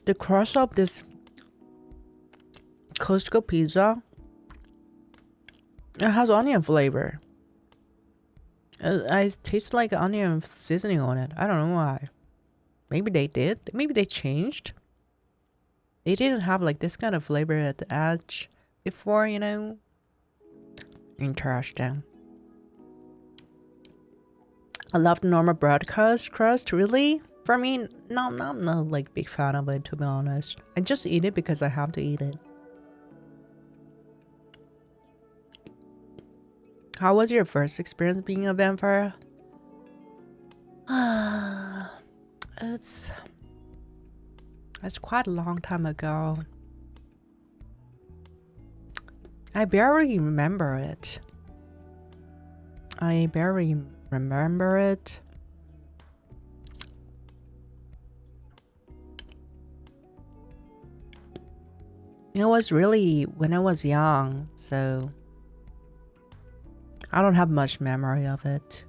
S1: the crust of this Costco pizza, it has onion flavor. I taste like onion seasoning on it. I don't know why. Maybe they did. Maybe they changed. They didn't have like this kind of flavor at the edge before, you know. Interesting. I love the normal bread crust, really? For me, no, I'm not like big fan of it, to be honest. I just eat it because I have to eat it. How was your first experience being a vampire? It's quite a long time ago. I barely remember it. It was really when I was young, so I don't have much memory of it.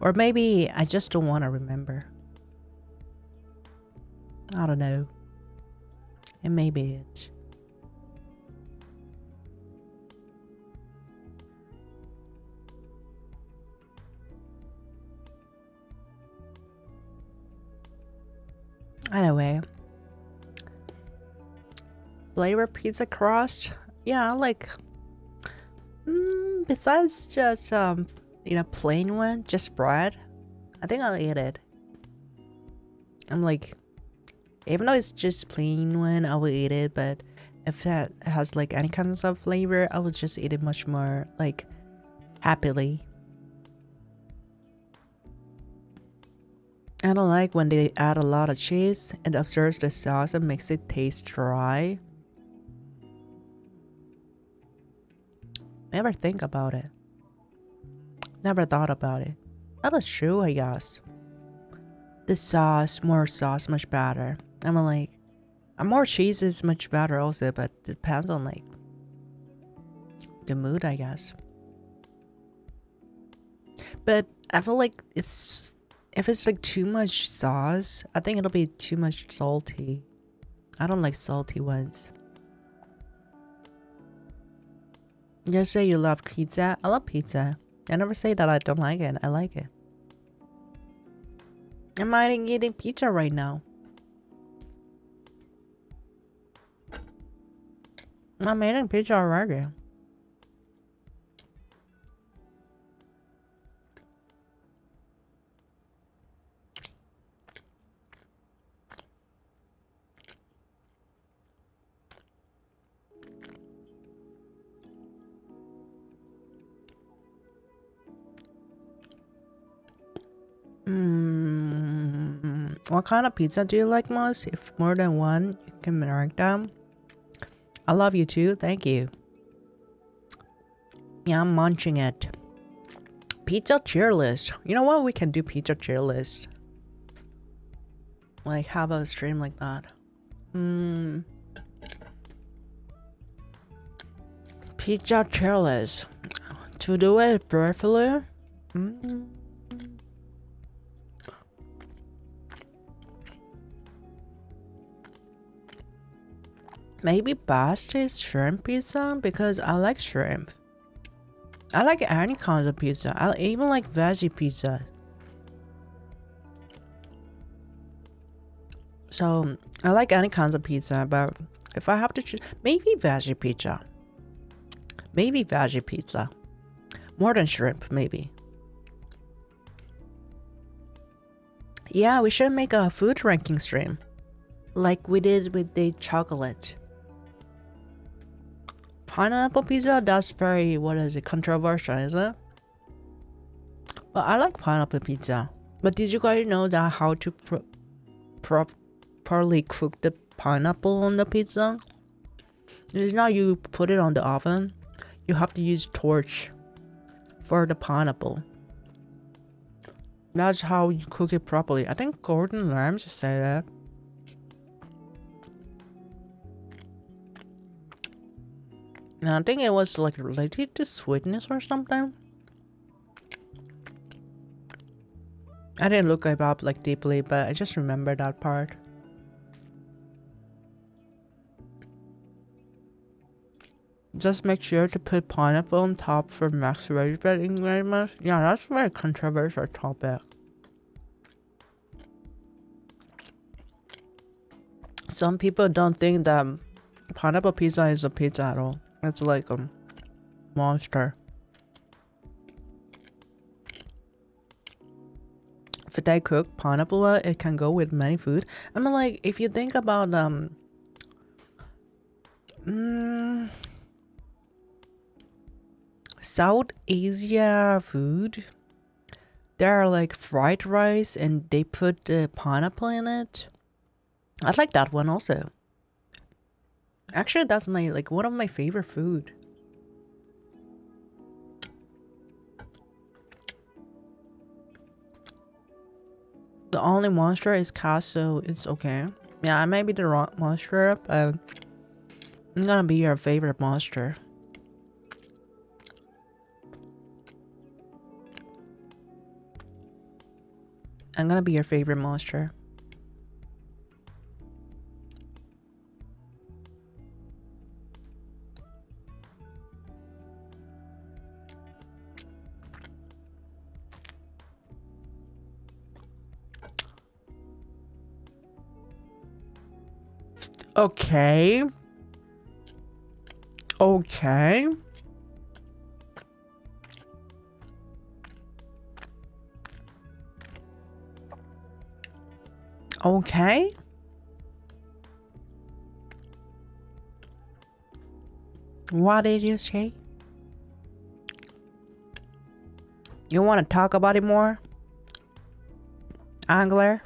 S1: Or maybe I just don't want to remember. I don't know. It may be it. Anyway. Flavor pizza crust? Yeah, I like... besides just, plain one, just bread, I think I'll eat it. I'm like... Even though it's just plain one, I will eat it, but if that has like any kinds of flavor, I will just eat it much more like happily. I don't like when they add a lot of cheese and absorbs the sauce and makes it taste dry. Never think about it. Never thought about it. That is true, I guess. The sauce, more sauce, much better. I'm like, more cheese is much better also, but it depends on like the mood, I guess. But I feel like if it's like too much sauce, I think it'll be too much salty. I don't like salty ones. You say you love pizza. I love pizza. I never say that I don't like it. I like it. I'm eating pizza right now. I'm eating pizza already. What kind of pizza do you like most? If more than one, you can rank them. I love you too. Thank you. Yeah, I'm munching it. Pizza tier list. You know what? We can do pizza tier list. Like, have a stream like that. Pizza tier list. To do it briefly. Maybe best is shrimp pizza because I like shrimp. I like any kinds of pizza. I even like veggie pizza. So I like any kinds of pizza, but if I have to choose, maybe veggie pizza. Maybe veggie pizza. More than shrimp, maybe. Yeah, we should make a food ranking stream. Like we did with the chocolate. Pineapple pizza, that's very, controversial, is it? But I like pineapple pizza. But did you guys know that how to properly cook the pineapple on the pizza? It's not you put it on the oven. You have to use torch for the pineapple. That's how you cook it properly. I think Gordon Ramsay said that. And I think it was like related to sweetness or something. I didn't look it up like deeply, but I just remember that part. Just make sure to put pineapple on top for max rated ingredients. Yeah, that's a very controversial topic. Some people don't think that pineapple pizza is a pizza at all. It's like a monster. if I cook pineapple, it can go with many food. I mean, like, if you think about South Asia food, there are like fried rice and they put pineapple in it. I like that one also. Actually, that's my like one of my favorite food. The only monster is cat, so it's okay. Yeah, I may be the wrong monster, but I'm gonna be your favorite monster. I'm gonna be your favorite monster. Okay. Okay. Okay. What did you say? You want to talk about it more? Angler?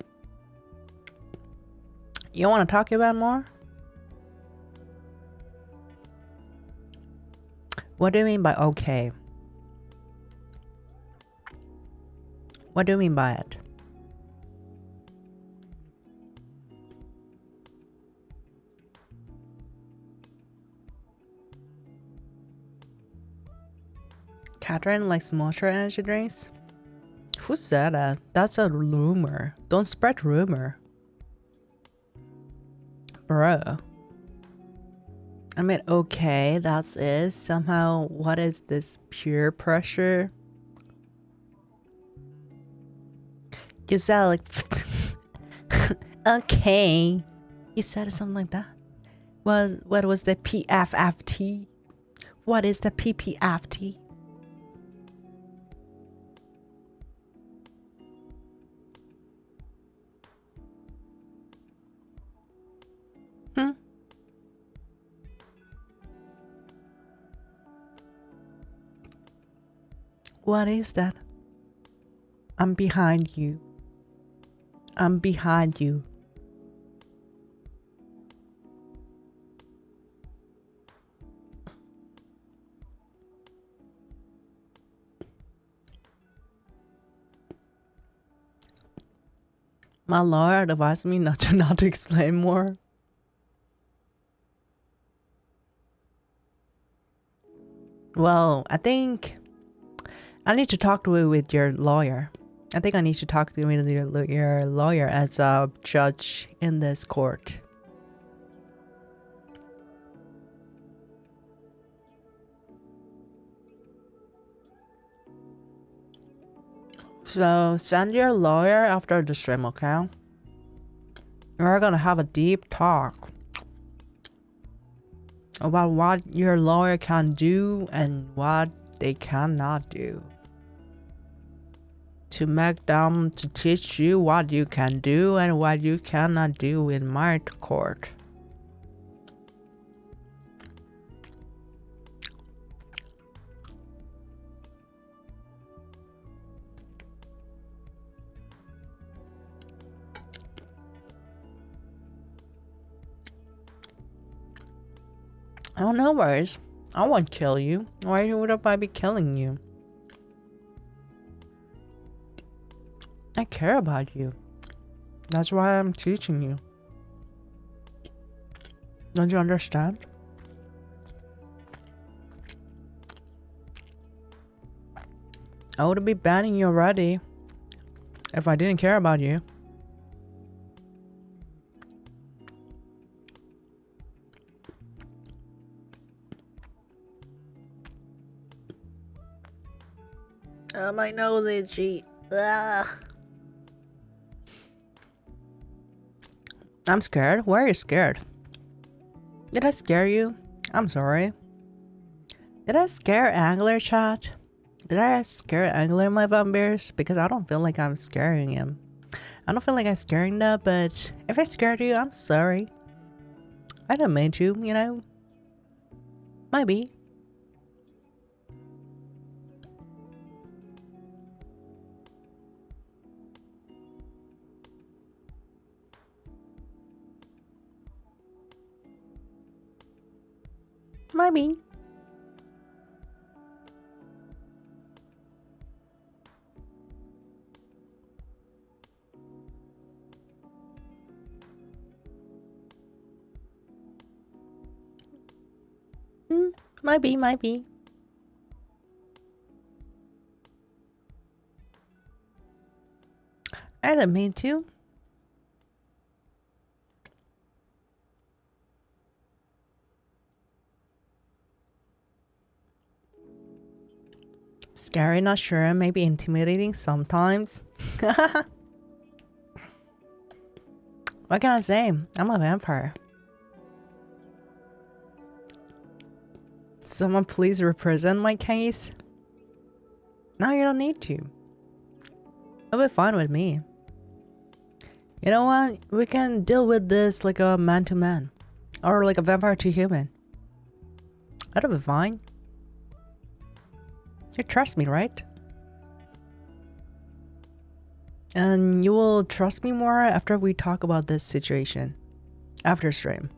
S1: You want to talk about it more? What do you mean by okay? What do you mean by it? Catherine likes monster energy drinks? Who said that? That's a rumor. Don't spread rumor. Bro. I mean, okay, that's it. Somehow, what is this peer pressure? You said like, okay. You said something like that. What was the PFFT? What is the PPFT? What is that? I'm behind you. I'm behind you. My lawyer advised me not to explain more. Well, I think I need to talk with your lawyer. I think I need to talk to with your lawyer as a judge in this court. So send your lawyer after the stream, okay? We're gonna have a deep talk about what your lawyer can do and what they cannot do. To make them to teach you what you can do and what you cannot do in my court. Oh, no worries. I won't kill you. Why would I be killing you? I care about you. That's why I'm teaching you. Don't you understand? I would be banning you already if I didn't care about you. Oh, my nose itchy. Ugh. I'm scared. Why are you scared? Did I scare you? I'm sorry. Did I scare Angler chat? Did I scare Angler my Vanbaires? Because I don't feel like I'm scaring him. I don't feel like I'm scaring them, but if I scared you, I'm sorry. I didn't mean to, you know. Maybe. Maybe. Maybe. I didn't mean to. Scary, not sure, maybe intimidating sometimes. What can I say? I'm a vampire. Someone please represent my case? No, you don't need to. It'll be fine with me. You know what? We can deal with this like a man to man. Or like a vampire to human. That'll be fine. You trust me, right? And you will trust me more after we talk about this situation. After stream.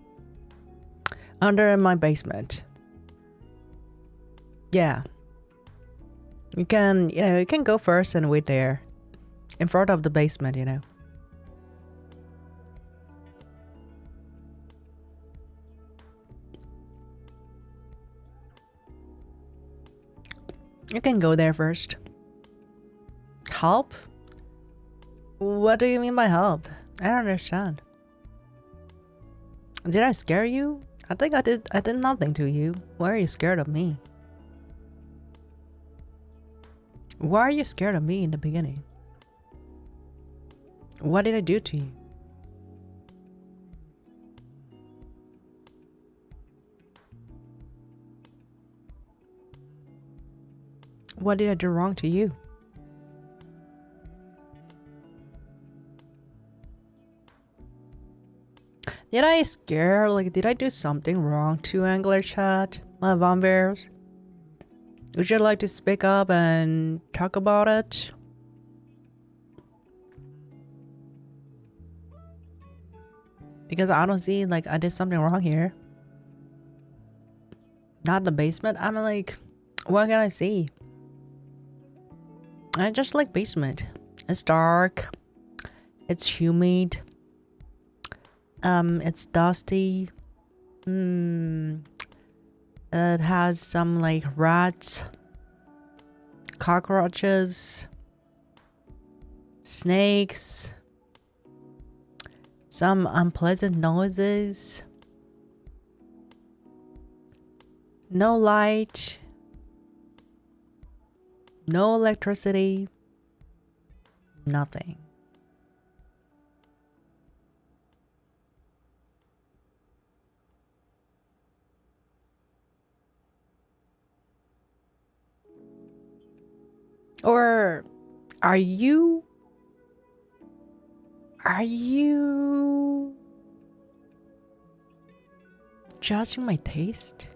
S1: Under in my basement. Yeah. You can go first and wait there. In front of the basement, you know. You can go there first. Help? What do you mean by help? I don't understand. Did I scare you? I think I did nothing to you. Why are you scared of me? Why are you scared of me in the beginning? What did I do to you? What did I do wrong to you? Did I scare, did I do something wrong to Angler Chat, my Vanbaires? Would you like to speak up and talk about it? Because I don't see, I did something wrong here. Not the basement. I'm like, what can I see? I just like basement. It's dark. It's humid. It's dusty. It has some rats, cockroaches, snakes, some unpleasant noises. No light. No electricity. Nothing. Or are you judging my taste?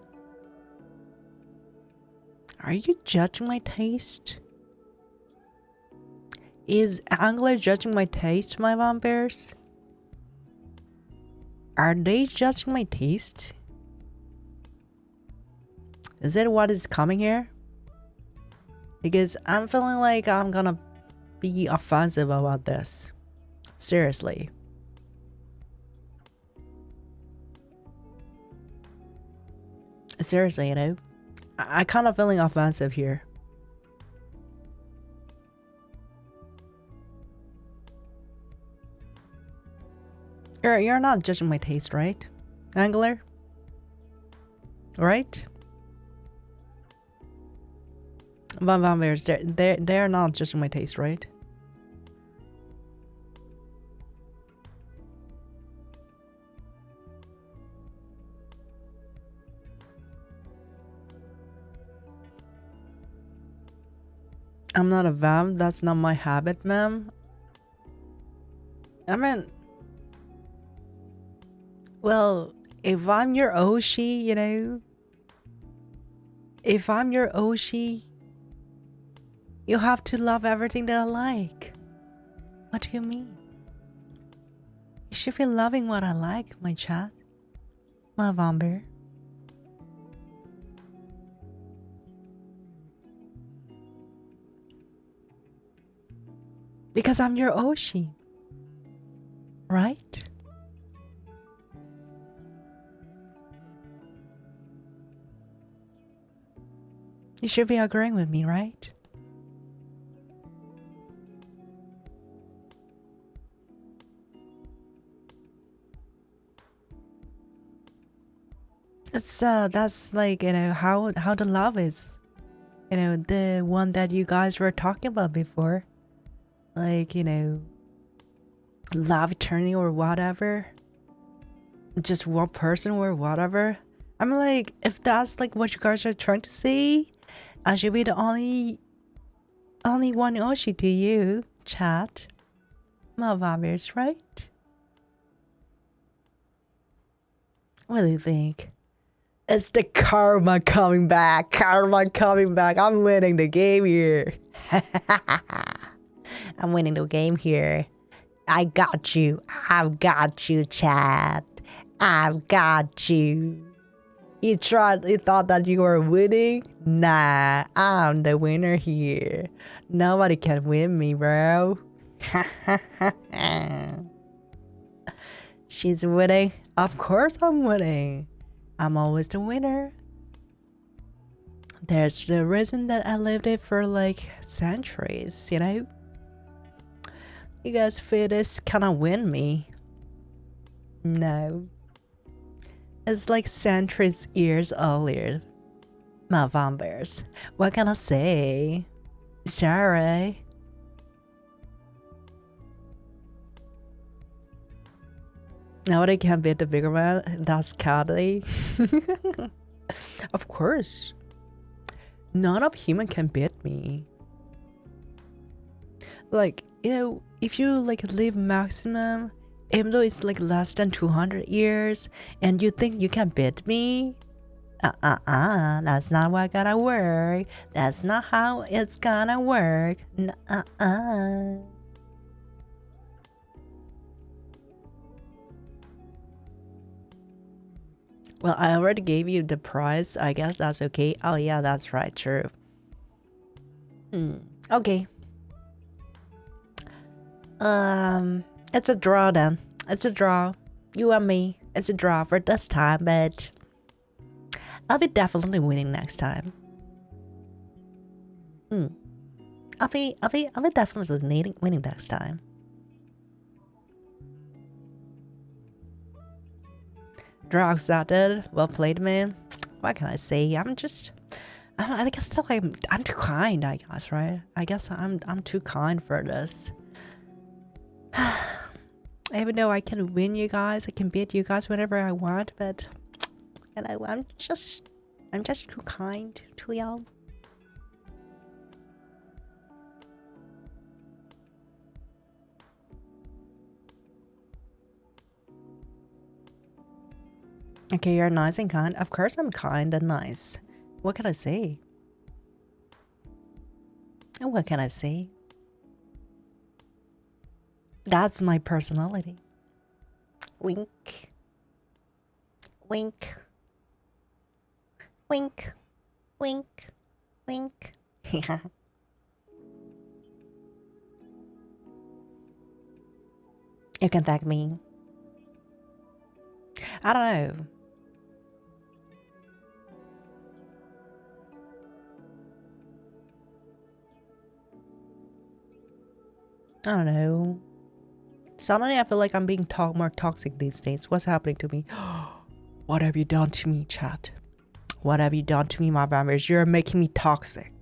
S1: Are you judging my taste? Is Angler judging my taste, my Vanbaires? Are they judging my taste? Is that what is coming here? Because I'm feeling like I'm gonna be offensive about this. Seriously. Seriously, I kind of feeling offensive here. You're not judging my taste, right? Angler? Right? Vanbaires, they're not judging my taste, right? I'm not a vamp. That's not my habit, ma'am. I mean, well, if I'm your Oshi, you know, if I'm your Oshi, you have to love everything that I like. What do you mean? You should be loving what I like, my chat. My Vanbaire. Because I'm your Oshi. Right? You should be agreeing with me, right? It's that's like, you know, how the love is. You know, the one that you guys were talking about before. Like, you know, love eternity or whatever. Just one person or whatever. I'm like, if that's like what you guys are trying to say, I should be the only one Oshi to you, chat. My Vanbaires, right? What do you think? It's the karma coming back. Karma coming back. I'm winning the game here. I'm winning the game here. I got you. I've got you, chat. I've got you. You thought that you were winning? Nah, I'm the winner here. Nobody can win me, bro. She's winning. Of course I'm winning. I'm always the winner. There's the reason that I lived it for like centuries, you know? You guys feel this kinda win me? No. It's like centuries years earlier. My Vanbaires. What can I say? Sorry. Nobody can beat the bigger man. That's Caddy. Of course. None of human can beat me. Like, you know, if you like live maximum, even though it's like less than 200 years, and you think you can beat me? That's not what gonna work. That's not how it's gonna work. Well, I already gave you the prize. I guess that's okay. Oh yeah, that's right, true. Okay. It's a draw then. It's a draw. You and me. It's a draw for this time, but I'll be definitely winning next time. I'll be definitely winning next time. Draw accepted. Well played, man. What can I say? I guess that I'm too kind. I guess, right? I guess I'm too kind for this. Even though I can win you guys, I can beat you guys whenever I want, but you know, I'm just too kind to y'all. Okay, you're nice and kind. Of course I'm kind and nice. What can I say? What can I say? That's my personality. Wink. Wink. Wink. Wink. Wink. You can thank me. I don't know. I don't know. Suddenly I feel like I'm being more toxic these days. What's happening to me? What have you done to me, chat? What have you done to me, my Vanbaires? You're making me toxic.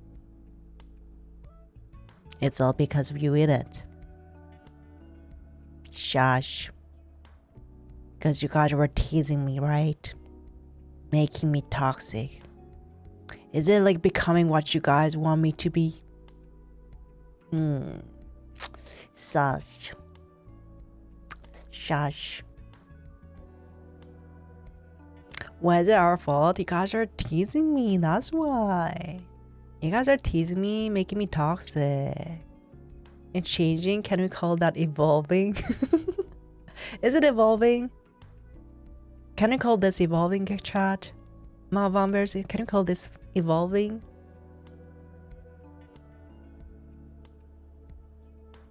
S1: It's all because of you, innit? Shush. Because you guys were teasing me, right? Making me toxic. Is it like becoming what you guys want me to be?
S3: Sus. Shush.
S1: Why is it our fault? You guys are teasing me, that's why. You guys are teasing me, making me toxic. And changing, can we call that evolving? Is it evolving? Can we call this evolving, chat? Vanbaires, can we call this evolving?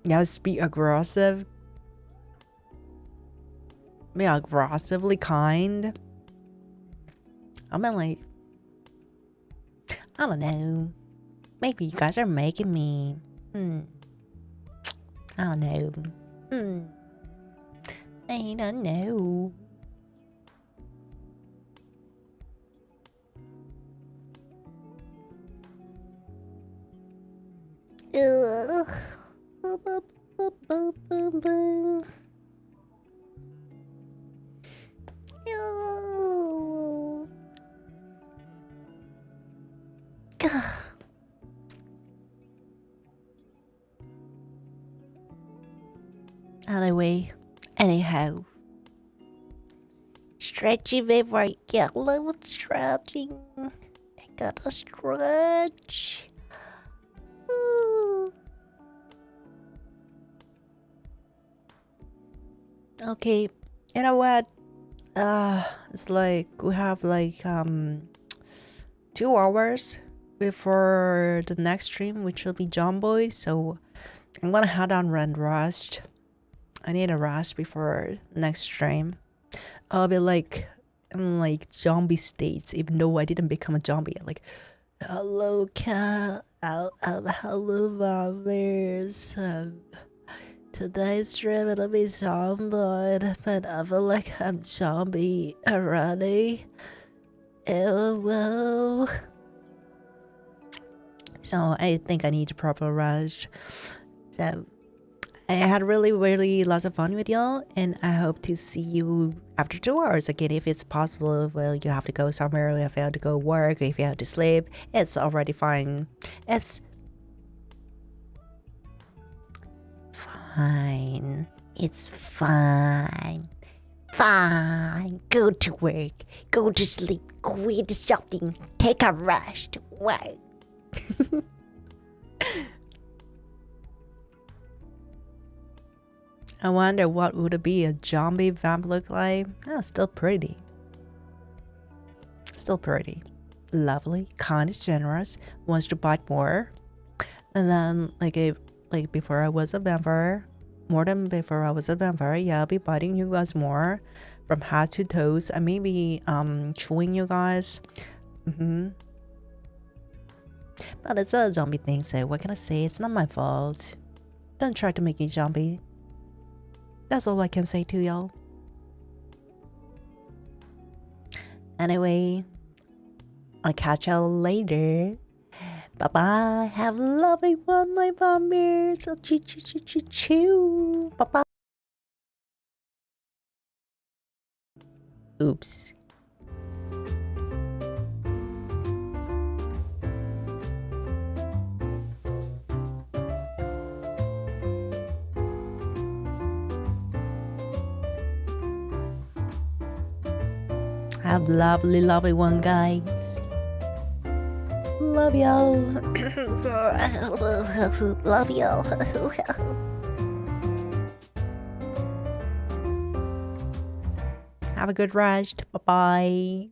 S1: Yes, be aggressive. Be aggressively kind. I mean, like, I don't know. Maybe you guys are making me. I don't know. I don't know. Anyhow.
S3: Stretchy before I get a little stretching. I gotta stretch.
S1: Okay, you know what? It's like we have like 2 hours before the next stream, which will be John Boy. So I'm gonna head on and rest. I need a rest before next stream. I'll be like in like zombie states, even though I didn't become a zombie. Like, hello cat, hello Vanbaires. Today's stream it'll be zombie, but I feel like I'm zombie already. Oh whoa. So I think I need a proper rest. So I had really lots of fun with y'all, and I hope to see you after 2 hours again. If it's possible, well, you have to go somewhere, if you have to go work, if you have to sleep, it's already fine. It's
S3: fine. It's fine. Fine. Go to work. Go to sleep. Quit something. Take a rest. What?
S1: I wonder what would be a zombie vamp look like. Still pretty. Still pretty. Lovely, kind, generous, wants to bite more. And then like before I was a vampire, more than before I was a vampire, yeah, I'll be biting you guys more from head to toes. I may be chewing you guys. But it's a zombie thing, so what can I say? It's not my fault. Don't try to make me zombie. That's all I can say to y'all. Anyway, I'll catch y'all later. Bye bye. Have a lovely one, my Vanbaires. Chew. Bye bye. Oops. Have a lovely one, guys. Love y'all.
S3: Love y'all.
S1: Have a good rest. Bye bye.